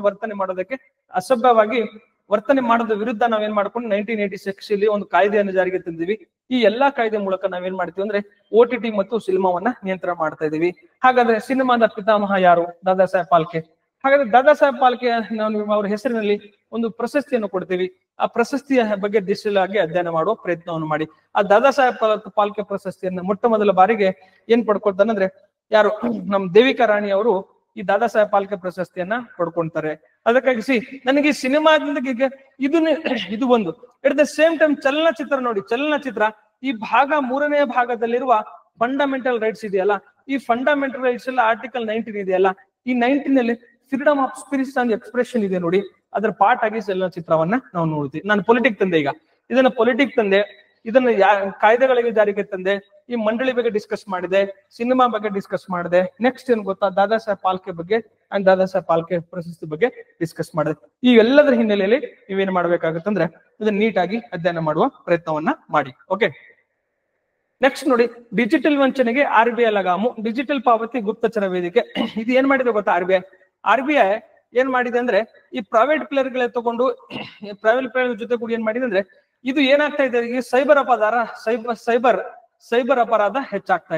ವರ್ತನೆ ಮಾಡೋದ್ರ ವಿರುದ್ಧ ನಾವೇನ್ ಮಾಡ್ಕೊಂಡು 1986 ಇಲ್ಲಿ ಒಂದು ಕಾಯ್ದೆಯನ್ನು ಜಾರಿಗೆ ತಂದಿವಿ. ಈ ಎಲ್ಲಾ ಕಾಯ್ದೆ ಮೂಲಕ ನಾವೇನ್ ಮಾಡ್ತೀವಿ ಅಂದ್ರೆ OTT ಮತ್ತು ಸಿನಿಮಾವನ್ನ ನಿಯಂತ್ರಣ ಮಾಡ್ತಾ ಇದೀವಿ. ಹಾಗಾದ್ರೆ ಸಿನಿಮಾದ ಪಿತಾಮಹ ಯಾರು? ದಾದಾ ಸಾಹೇಬ್ ಫಾಲ್ಕೆ. ಹಾಗಾದ್ರೆ ದಾದಾ ಸಾಹೇಬ್ ಫಾಲ್ಕೆ ನಾವು ಅವ್ರ ಹೆಸರಿನಲ್ಲಿ ಒಂದು ಪ್ರಶಸ್ತಿಯನ್ನು ಕೊಡ್ತೀವಿ. ಆ ಪ್ರಶಸ್ತಿಯ ಬಗ್ಗೆ ದಿಶೆಲಾಗಿ ಅಧ್ಯಯನ ಮಾಡುವ ಪ್ರಯತ್ನವನ್ನು ಮಾಡಿ. ಆ ದಾದಾ ಸಾಹೇಬ್ ಫಾಲ್ಕೆ ಪ್ರಶಸ್ತಿಯನ್ನ ಮೊಟ್ಟ ಮೊದಲ ಬಾರಿಗೆ ಏನ್ ಪಡ್ಕೊಳ್ತಾನಂದ್ರೆ ಯಾರು, ನಮ್ ದೇವಿಕಾ ರಾಣಿ ಅವರು ಈ ದಾದಾ ಸಾಹೇಬ್ ಫಾಲ್ಕೆ ಪ್ರಶಸ್ತಿಯನ್ನ ಪಡ್ಕೊಂತಾರೆ. ಅದಕ್ಕಾಗಿ ನನಗೆ ಈ ಸಿನಿಮಾದಿಂದ ಇದು ಒಂದು ಎಟ್ ದ ಸೇಮ್ ಟೈಮ್ ಚಲನಚಿತ್ರ ನೋಡಿ, ಚಲನಚಿತ್ರ ಈ ಮೂರನೇ ಭಾಗದಲ್ಲಿರುವ ಫಂಡಮೆಂಟಲ್ ರೈಟ್ಸ್ ಇದೆಯಲ್ಲ, ಈ ಫಂಡಮೆಂಟಲ್ ರೈಟ್ಸ್ ಎಲ್ಲ ಆರ್ಟಿಕಲ್ 19 ಇದೆಯಲ್ಲ, ಈ 19 freedom of speech and expression ಇದೆ ನೋಡಿ, ಅದರ ಪಾರ್ಟ್ ಆಗಿ ಚಲನಚಿತ್ರವನ್ನ ನಾವು ನೋಡ್ತೀವಿ. ನಾನು ಪೊಲಿಟಿಕ್ ತಂದೆ, ಈಗ ಇದನ್ನ ಪೊಲಿಟಿಕ್ ತಂದೆ, ಇದನ್ನ ಕಾಯ್ದೆಗಳಿಗೆ ಜಾರಿಗೆ ತಂದೆ, ಈ ಮಂಡಳಿ ಬಗ್ಗೆ ಡಿಸ್ಕಸ್ ಮಾಡಿದೆ, ಸಿನಿಮಾ ಬಗ್ಗೆ ಡಿಸ್ಕಸ್ ಮಾಡಿದೆ. ನೆಕ್ಸ್ಟ್ ಏನ್ ಗೊತ್ತಾ, ದಾದಾ ಸಾಹೇಬ್ ಫಾಲ್ಕೆ ಬಗ್ಗೆ ಅಂಡ್ ದಾದಾ ಸಾಹೇಬ್ ಫಾಲ್ಕೆ ಪ್ರಶಸ್ತಿ ಬಗ್ಗೆ ಡಿಸ್ಕಸ್ ಮಾಡಿದೆ. ಈ ಎಲ್ಲದರ ಹಿನ್ನೆಲೆಯಲ್ಲಿ ನೀವೇನ್ ಮಾಡ್ಬೇಕಾಗತ್ತಂದ್ರೆ ಇದನ್ನ ನೀಟಾಗಿ ಅಧ್ಯಯನ ಮಾಡುವ ಪ್ರಯತ್ನವನ್ನ ಮಾಡಿ. ಓಕೆ, ನೆಕ್ಸ್ಟ್ ನೋಡಿ, ಡಿಜಿಟಲ್ ವಂಚನೆಗೆ RBI ಲಗಾಮು, ಡಿಜಿಟಲ್ ಪಾವತಿ ಗುಪ್ತಚರ ವೇದಿಕೆ. ಇದು ಏನ್ ಮಾಡಿದೆ ಗೊತ್ತಾ, RBI ಏನ್ ಮಾಡಿದೆ ಅಂದ್ರೆ ಈ ಪ್ರೈವೇಟ್ ಪ್ಲೇಯರ್ಗಳೇ ತಗೊಂಡು ಪ್ರೈವೇಟ್ ಪ್ಲೇಯರ್ ಜೊತೆ ಕೂಡ ಏನ್ ಮಾಡಿದೆ ಅಂದ್ರೆ ಇದು ಏನಾಗ್ತಾ ಇದೆ, ಈಗ ಸೈಬರ್ ಅಪರಾಧ ಹೆಚ್ಚಾಗ್ತಾ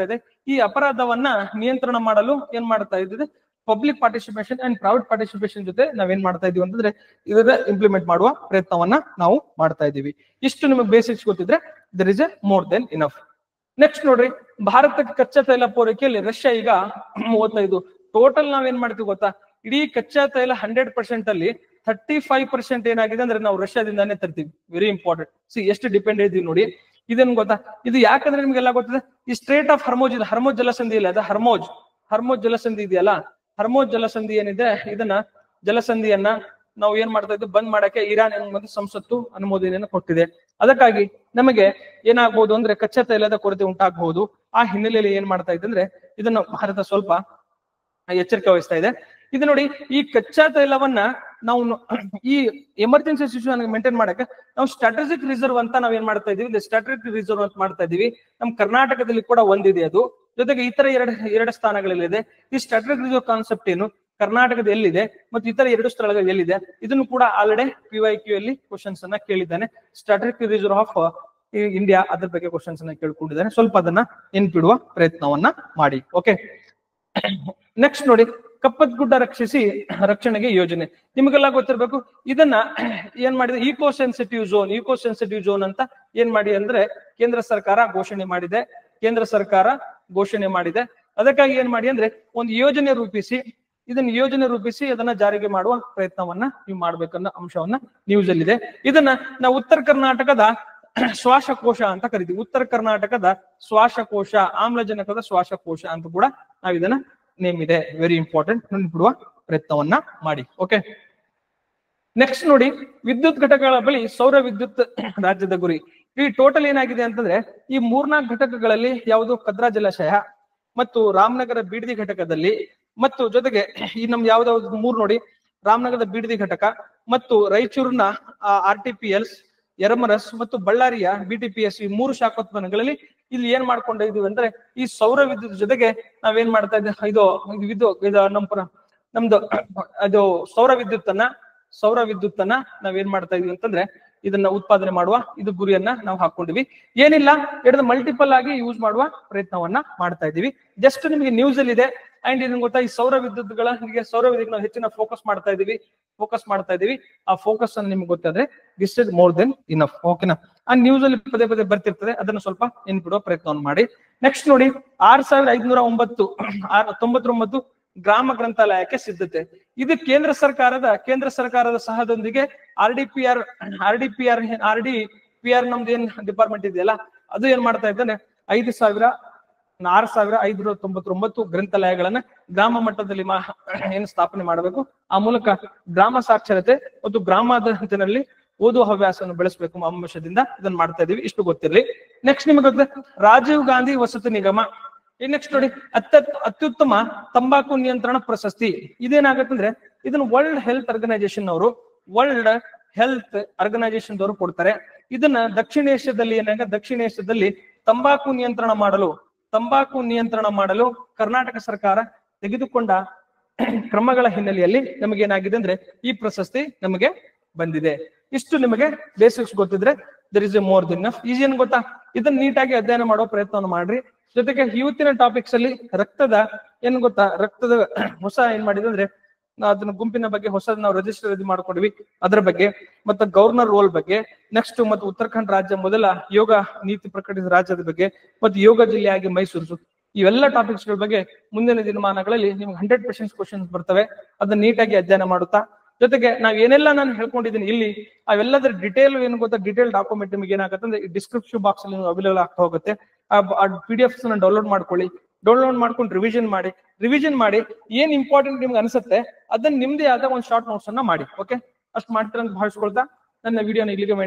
ಇದೆ. ಈ ಅಪರಾಧವನ್ನ ನಿಯಂತ್ರಣ ಮಾಡಲು ಏನ್ ಮಾಡ್ತಾ ಇದ್ದಿದೆ, public participation and private participation ಜೊತೆ ನಾವೇನ್ ಮಾಡ್ತಾ ಇದೀವಿ ಅಂತಂದ್ರೆ ಇದನ್ನ ಇಂಪ್ಲಿಮೆಂಟ್ ಮಾಡುವ ಪ್ರಯತ್ನವನ್ನ ನಾವು ಮಾಡ್ತಾ ಇದೀವಿ. ಇಷ್ಟು ನಿಮಗೆ ಬೇಸಿಕ್ಸ್ ಗೊತ್ತಿದ್ರೆ there is a more than enough. Next ನೋಡ್ರಿ, ಭಾರತಕ್ಕೆ ಕಚ್ಚಾ ತೈಲ ಪೂರೈಕೆಯಲ್ಲಿ ರಷ್ಯಾ ಈಗ 35. ಟೋಟಲ್ ನಾವೇನ್ ಮಾಡ್ತೀವಿ ಗೊತ್ತಾ, ಇಡೀ ಕಚ್ಚಾ ತೈಲ 100% ಅಲ್ಲಿ 35% ಏನಾಗಿದೆ ಅಂದ್ರೆ ನಾವು ರಷ್ಯಾದಿಂದಾನೇ ತರ್ತೀವಿ. Very important. ಎಷ್ಟು ಡಿಪೆಂಡ್ ಇದೀವಿ ನೋಡಿ. ಇದೇನ್ ಗೊತ್ತಾ, ಇದು ಯಾಕಂದ್ರೆ ನಿಮ್ಗೆಲ್ಲ ಗೊತ್ತಿದೆ, ಈ ಸ್ಟ್ರೇಟ್ ಆಫ್ ಹರ್ಮೋಜ್ ಇದೆ, ಹರ್ಮೋಜ್ ಜಲಸಂಧಿ ಇಲ್ಲ, ಅದು ಹರ್ಮೋಜ್ ಜಲಸಂಧಿ ಇದೆಯಲ್ಲ, ಹರ್ಮೋಜ್ ಜಲಸಂಧಿ ಏನಿದೆ, ಇದನ್ನ ಜಲಸಂಧಿಯನ್ನ ನಾವು ಏನ್ ಮಾಡ್ತಾ ಇದ್ವಿ, ಬಂದ್ ಮಾಡಕ್ಕೆ ಇರಾನ್ ಅನ್ನುವಂಥ ಸಂಸತ್ತು ಅನುಮೋದನೆಯನ್ನು ಕೊಟ್ಟಿದೆ. ಅದಕ್ಕಾಗಿ ನಮಗೆ ಏನಾಗ್ಬಹುದು ಅಂದ್ರೆ ಕಚ್ಚಾ ತೈಲದ ಕೊರತೆ ಉಂಟಾಗಬಹುದು. ಆ ಹಿನ್ನೆಲೆಯಲ್ಲಿ ಏನ್ ಮಾಡ್ತಾ ಇದೆ ಅಂದ್ರೆ ಇದನ್ನು ಭಾರತ ಸ್ವಲ್ಪ ಎಚ್ಚರಿಕೆ ವಹಿಸ್ತಾ ಇದೆ. ಇದು ನೋಡಿ, ಈ ಕಚ್ಚಾ ತೈಲವನ್ನ ನಾವು ಈ ಎಮರ್ಜೆನ್ಸಿ ಸಿಚುವೇಶನ್ ಮೇಂಟೈನ್ ಮಾಡಕ್ಕೆ ನಾವು ಸ್ಟ್ರಾಟಜಿಕ್ ರಿಸರ್ವ್ ಅಂತ ನಾವ್ ಏನ್ ಮಾಡ್ತಾ ಇದೀವಿ, ಸ್ಟ್ರಾಟಜಿಕ್ ರಿಸರ್ವ್ ಅಂತ ಮಾಡ್ತಾ ಇದೀವಿ. ನಮ್ ಕರ್ನಾಟಕದಲ್ಲಿ ಕೂಡ ಒಂದಿದೆ ಅದು, ಜೊತೆಗೆ ಇತರ ಎರಡು ಸ್ಥಾನಗಳಲ್ಲಿದೆ. ಈ ಸ್ಟ್ರಾಟಜಿಕ್ ರಿಸರ್ವ್ ಕಾನ್ಸೆಪ್ಟ್ ಏನು, ಕರ್ನಾಟಕದ ಎಲ್ಲಿದೆ ಮತ್ತು ಇತರ 2 ಸ್ಥಳಗಳು ಎಲ್ಲಿದೆ, ಇದನ್ನು ಕೂಡ ಆಲ್ರೆಡಿ PYQ ಅಲ್ಲಿ ಕ್ವಶನ್ಸ್ ಅನ್ನ ಕೇಳಿದ್ದಾನೆ. ಸ್ಟ್ರಾಟಜಿಕ್ ರಿಸರ್ವ್ ಆಫ್ ಇಂಡಿಯಾ ಅದ್ರ ಬಗ್ಗೆ ಕ್ವಶನ್ಸ್ ಅನ್ನ ಕೇಳ್ಕೊಂಡಿದ್ದಾನೆ. ಸ್ವಲ್ಪ ಅದನ್ನ ನೆನ್ಪಿಡುವ ಪ್ರಯತ್ನವನ್ನ ಮಾಡಿ. ಓಕೆ, ನೆಕ್ಸ್ಟ್ ನೋಡಿ, ಕಪ್ಪತ್ಗುಡ್ಡ ರಕ್ಷಣೆಗೆ ಯೋಜನೆ. ನಿಮಗೆಲ್ಲ ಗೊತ್ತಿರ್ಬೇಕು. ಇದನ್ನ ಏನ್ ಮಾಡಿದೆ, ಈಕೋ ಸೆನ್ಸಿಟಿವ್ ಝೋನ್ ಅಂತ ಏನ್ ಮಾಡಿ ಅಂದ್ರೆ ಕೇಂದ್ರ ಸರ್ಕಾರ ಘೋಷಣೆ ಮಾಡಿದೆ. ಅದಕ್ಕಾಗಿ ಏನ್ ಮಾಡಿ ಅಂದ್ರೆ ಒಂದು ಯೋಜನೆ ರೂಪಿಸಿ ಅದನ್ನ ಜಾರಿಗೆ ಮಾಡುವ ಪ್ರಯತ್ನವನ್ನ ನೀವು ಮಾಡ್ಬೇಕನ್ನೋ ಅಂಶವನ್ನ ನ್ಯೂಸ್ ಅಲ್ಲಿ ಇದೆ. ಇದನ್ನ ನಾವು ಉತ್ತರ ಕರ್ನಾಟಕದ ಶ್ವಾಸಕೋಶ ಅಂತ ಕರಿತೀವಿ. ಉತ್ತರ ಕರ್ನಾಟಕದ ಶ್ವಾಸಕೋಶ, ಆಮ್ಲಜನಕದ ಶ್ವಾಸಕೋಶ ಅಂತ ಕೂಡ ನಾವು ಇದನ್ನ ನೇಮ್ ಇದೆ. ವೆರಿ ಇಂಪಾರ್ಟೆಂಟ್, ನೆನಪಿಡುವ ಪ್ರಯತ್ನವನ್ನ ಮಾಡಿ. ಓಕೆ, ನೆಕ್ಸ್ಟ್ ನೋಡಿ, ವಿದ್ಯುತ್ ಘಟಕಗಳ ಬಳಿ ಸೌರ ವಿದ್ಯುತ್ ರಾಜ್ಯದ ಗುರಿ. ಈ ಟೋಟಲ್ ಏನಾಗಿದೆ ಅಂತಂದ್ರೆ ಈ 3-4 ಘಟಕಗಳಲ್ಲಿ ಯಾವುದು ಕದ್ರಾ ಜಲಾಶಯ ಮತ್ತು ರಾಮನಗರ ಬೀಡದಿ ಘಟಕದಲ್ಲಿ ಮತ್ತು ಜೊತೆಗೆ ಈ ನಮ್ ಯಾವ್ದಾವ್ದು 3 ನೋಡಿ, ರಾಮನಗರದ ಬೀಡದಿ ಘಟಕ ಮತ್ತು ರಾಯಚೂರಿನ RTPL, ಯರಮರಸ್ ಮತ್ತು ಬಳ್ಳಾರಿಯ BTPS, ಈ 3 ಶಾಖೋತ್ಪನ್ನಗಳಲ್ಲಿ ಇಲ್ಲಿ ಏನ್ ಮಾಡ್ಕೊಂಡಿದೀವಿ ಅಂದ್ರೆ ಈ ಸೌರ ವಿದ್ಯುತ್ ಜೊತೆಗೆ ನಾವೇನ್ ಮಾಡ್ತಾ ಇದ್ದೀವಿ, ನಮ್ದು ಅದು ಸೌರ ವಿದ್ಯುತ್ತನ್ನ ನಾವೇನ್ ಮಾಡ್ತಾ ಇದೀವಿ ಅಂತಂದ್ರೆ ಇದನ್ನ ಉತ್ಪಾದನೆ ಮಾಡುವ ಇದು ಗುರಿಯನ್ನ ನಾವು ಹಾಕೊಂಡಿವಿ. ಏನಿಲ್ಲ, ಮಲ್ಟಿಪಲ್ ಆಗಿ ಯೂಸ್ ಮಾಡುವ ಪ್ರಯತ್ನವನ್ನ ಮಾಡ್ತಾ ಇದೀವಿ. ಜಸ್ಟ್ ನಿಮಗೆ ನ್ಯೂಸ್ ಅಲ್ಲಿ ಇದೆ. ಅಂಡ್ ಇದನ್ನ ಗೊತ್ತಾ, ಈ ಸೌರ ವಿದ್ಯುತ್ ನಾವು ಹೆಚ್ಚಿನ ಫೋಕಸ್ ಮಾಡ್ತಾ ಇದೀವಿ. ಆ ಫೋಕಸ್ ಅನ್ನು ನಿಮ್ಗೆ ಗೊತ್ತಾದ್ರೆ this is more than enough. ಓಕೆನಾ? ಆ ನ್ಯೂಸ್ ಅಲ್ಲಿ ಪದೇ ಬರ್ತಿರ್ತದೆ, ಅದನ್ನ ಸ್ವಲ್ಪ ನೆನ್ಪಿಡುವ ಪ್ರಯತ್ನವನ್ನು ಮಾಡಿ. ನೆಕ್ಸ್ಟ್ ನೋಡಿ, 6599 ಗ್ರಾಮ ಗ್ರಂಥಾಲಯಕ್ಕೆ ಸಿದ್ಧತೆ. ಇದು ಕೇಂದ್ರ ಸರ್ಕಾರದ ಸಹದೊಂದಿಗೆ RDPR ನಮ್ದು ಏನ್ ಡಿಪಾರ್ಟ್ಮೆಂಟ್ ಇದೆಯಲ್ಲ, ಅದು ಏನ್ ಮಾಡ್ತಾ ಇದ್ದಾನೆ, 6599 ಗ್ರಂಥಾಲಯಗಳನ್ನ ಗ್ರಾಮ ಮಟ್ಟದಲ್ಲಿ ಏನು ಸ್ಥಾಪನೆ ಮಾಡಬೇಕು. ಆ ಮೂಲಕ ಗ್ರಾಮ ಸಾಕ್ಷರತೆ ಮತ್ತು ಗ್ರಾಮಾಂತರದಲ್ಲಿ ಓದುವ ಹವ್ಯಾಸವನ್ನು ಬೆಳೆಸಬೇಕು ಅಂಶದಿಂದ ಇದನ್ನ ಮಾಡ್ತಾ ಇದೀವಿ. ಇಷ್ಟು ಗೊತ್ತಿರಲಿ. ನೆಕ್ಸ್ಟ್ ನಿಮಗೆ ಗೊತ್ತಿದೆ, ರಾಜೀವ್ ಗಾಂಧಿ ವಸತಿ ನಿಗಮ. ನೆಕ್ಸ್ಟ್ ನೋಡಿ, ಅತ್ಯುತ್ತಮ ತಂಬಾಕು ನಿಯಂತ್ರಣ ಪ್ರಶಸ್ತಿ. ಇದೇನಾಗತ್ತಂದ್ರೆ ಇದನ್ನ ವರ್ಲ್ಡ್ ಹೆಲ್ತ್ ಆರ್ಗನೈಸೇಷನ್ ದವರು ಕೊಡ್ತಾರೆ. ಇದನ್ನ ದಕ್ಷಿಣ ಏಷ್ಯಾದಲ್ಲಿ ತಂಬಾಕು ನಿಯಂತ್ರಣ ಮಾಡಲು ಕರ್ನಾಟಕ ಸರ್ಕಾರ ತೆಗೆದುಕೊಂಡ ಕ್ರಮಗಳ ಹಿನ್ನೆಲೆಯಲ್ಲಿ ನಮಗೇನಾಗಿದೆ ಅಂದ್ರೆ ಈ ಪ್ರಶಸ್ತಿ ನಮಗೆ ಬಂದಿದೆ. ಇಷ್ಟು ನಿಮಗೆ ಬೇಸಿಕ್ಸ್ ಗೊತ್ತಿದ್ರೆ there is a more than enough. Easy ಏನ್ ಗೊತ್ತಾ, ಇದನ್ನ ನೀಟಾಗಿ ಅಧ್ಯಯನ ಮಾಡೋ ಪ್ರಯತ್ನವನ್ನು ಮಾಡ್ರಿ. ಜೊತೆಗೆ ಇವತ್ತಿನ ಟಾಪಿಕ್ಸ್ ಅಲ್ಲಿ ರಕ್ತದ ಹೊಸ ಏನ್ ಮಾಡಿದೆ ಅಂದ್ರೆ ಅದನ್ನ ಗುಂಪಿನ ಬಗ್ಗೆ ಹೊಸದ್ ನಾವು ರಿಜಿಸ್ಟರ್ ಮಾಡ್ಕೊಂಡಿವಿ, ಅದ್ರ ಬಗ್ಗೆ ಮತ್ತೆ ಗವರ್ನರ್ ರೋಲ್ ಬಗ್ಗೆ, ನೆಕ್ಸ್ಟ್ ಮತ್ತೆ ಉತ್ತರಾಖಂಡ್ ರಾಜ್ಯ ಮೊದಲ ಯೋಗ ನೀತಿ ಪ್ರಕಟಿಸಿದ ರಾಜ್ಯದ ಬಗ್ಗೆ, ಮತ್ತೆ ಯೋಗ ಜಿಲ್ಲೆಯಾಗಿ ಮೈಸೂರು, ಇವೆಲ್ಲ ಟಾಪಿಕ್ಸ್ ಗಳ ಬಗ್ಗೆ ಮುಂದಿನ ದಿನಮಾನಗಳಲ್ಲಿ ನಿಮ್ಗೆ 100% ಕ್ವಶನ್ಸ್ ಬರ್ತವೆ. ಅದನ್ನ ನೀಟಾಗಿ ಅಧ್ಯಯನ ಮಾಡುತ್ತಾ, ಜೊತೆಗೆ ನಾವ್ ಏನೆಲ್ಲ ನಾನು ಹೇಳ್ಕೊಂಡಿದ್ದೀನಿ ಇಲ್ಲಿ ಅವೆಲ್ಲದರ ಡಿಟೇಲ್ ಏನು ಗೊತ್ತಾ, ಡಿಟೇಲ್ ಡಾಕ್ಯುಮೆಂಟ್ ನಿಮಗೆ ಏನಾಗುತ್ತೆ ಅಂದ್ರೆ ಡಿಸ್ಕ್ರಿಪ್ಷನ್ ಬಾಕ್ಸ್ ಅಲ್ಲಿ ಅವೈಲೇಬಲ್ ಆಗ್ತಾ ಹೋಗುತ್ತೆ. ಆ PDFs ಡೌನ್ಲೋಡ್ ಮಾಡ್ಕೊಳ್ಳಿ. ಡೌನ್ಲೋಡ್ ಮಾಡ್ಕೊಂಡು ರಿವಿಷನ್ ಮಾಡಿ ಏನ್ ಇಂಪಾರ್ಟೆಂಟ್ ನಿಮ್ಗೆ ಅನ್ಸುತ್ತೆ ಅದನ್ನ ನಿಮ್ದೇ ಆದ ಒಂದು ಶಾರ್ಟ್ ನೋಟ್ಸ್ ಅನ್ನ ಮಾಡಿ. ಓಕೆ, ಅಷ್ಟು ಮಾಡ್ತೀರ ಅಂತ ಭಾವಿಸ್ಕೊಳ್ತಾ ನನ್ನ ವಿಡಿಯೋನ ಇಲ್ಲಿಗೆ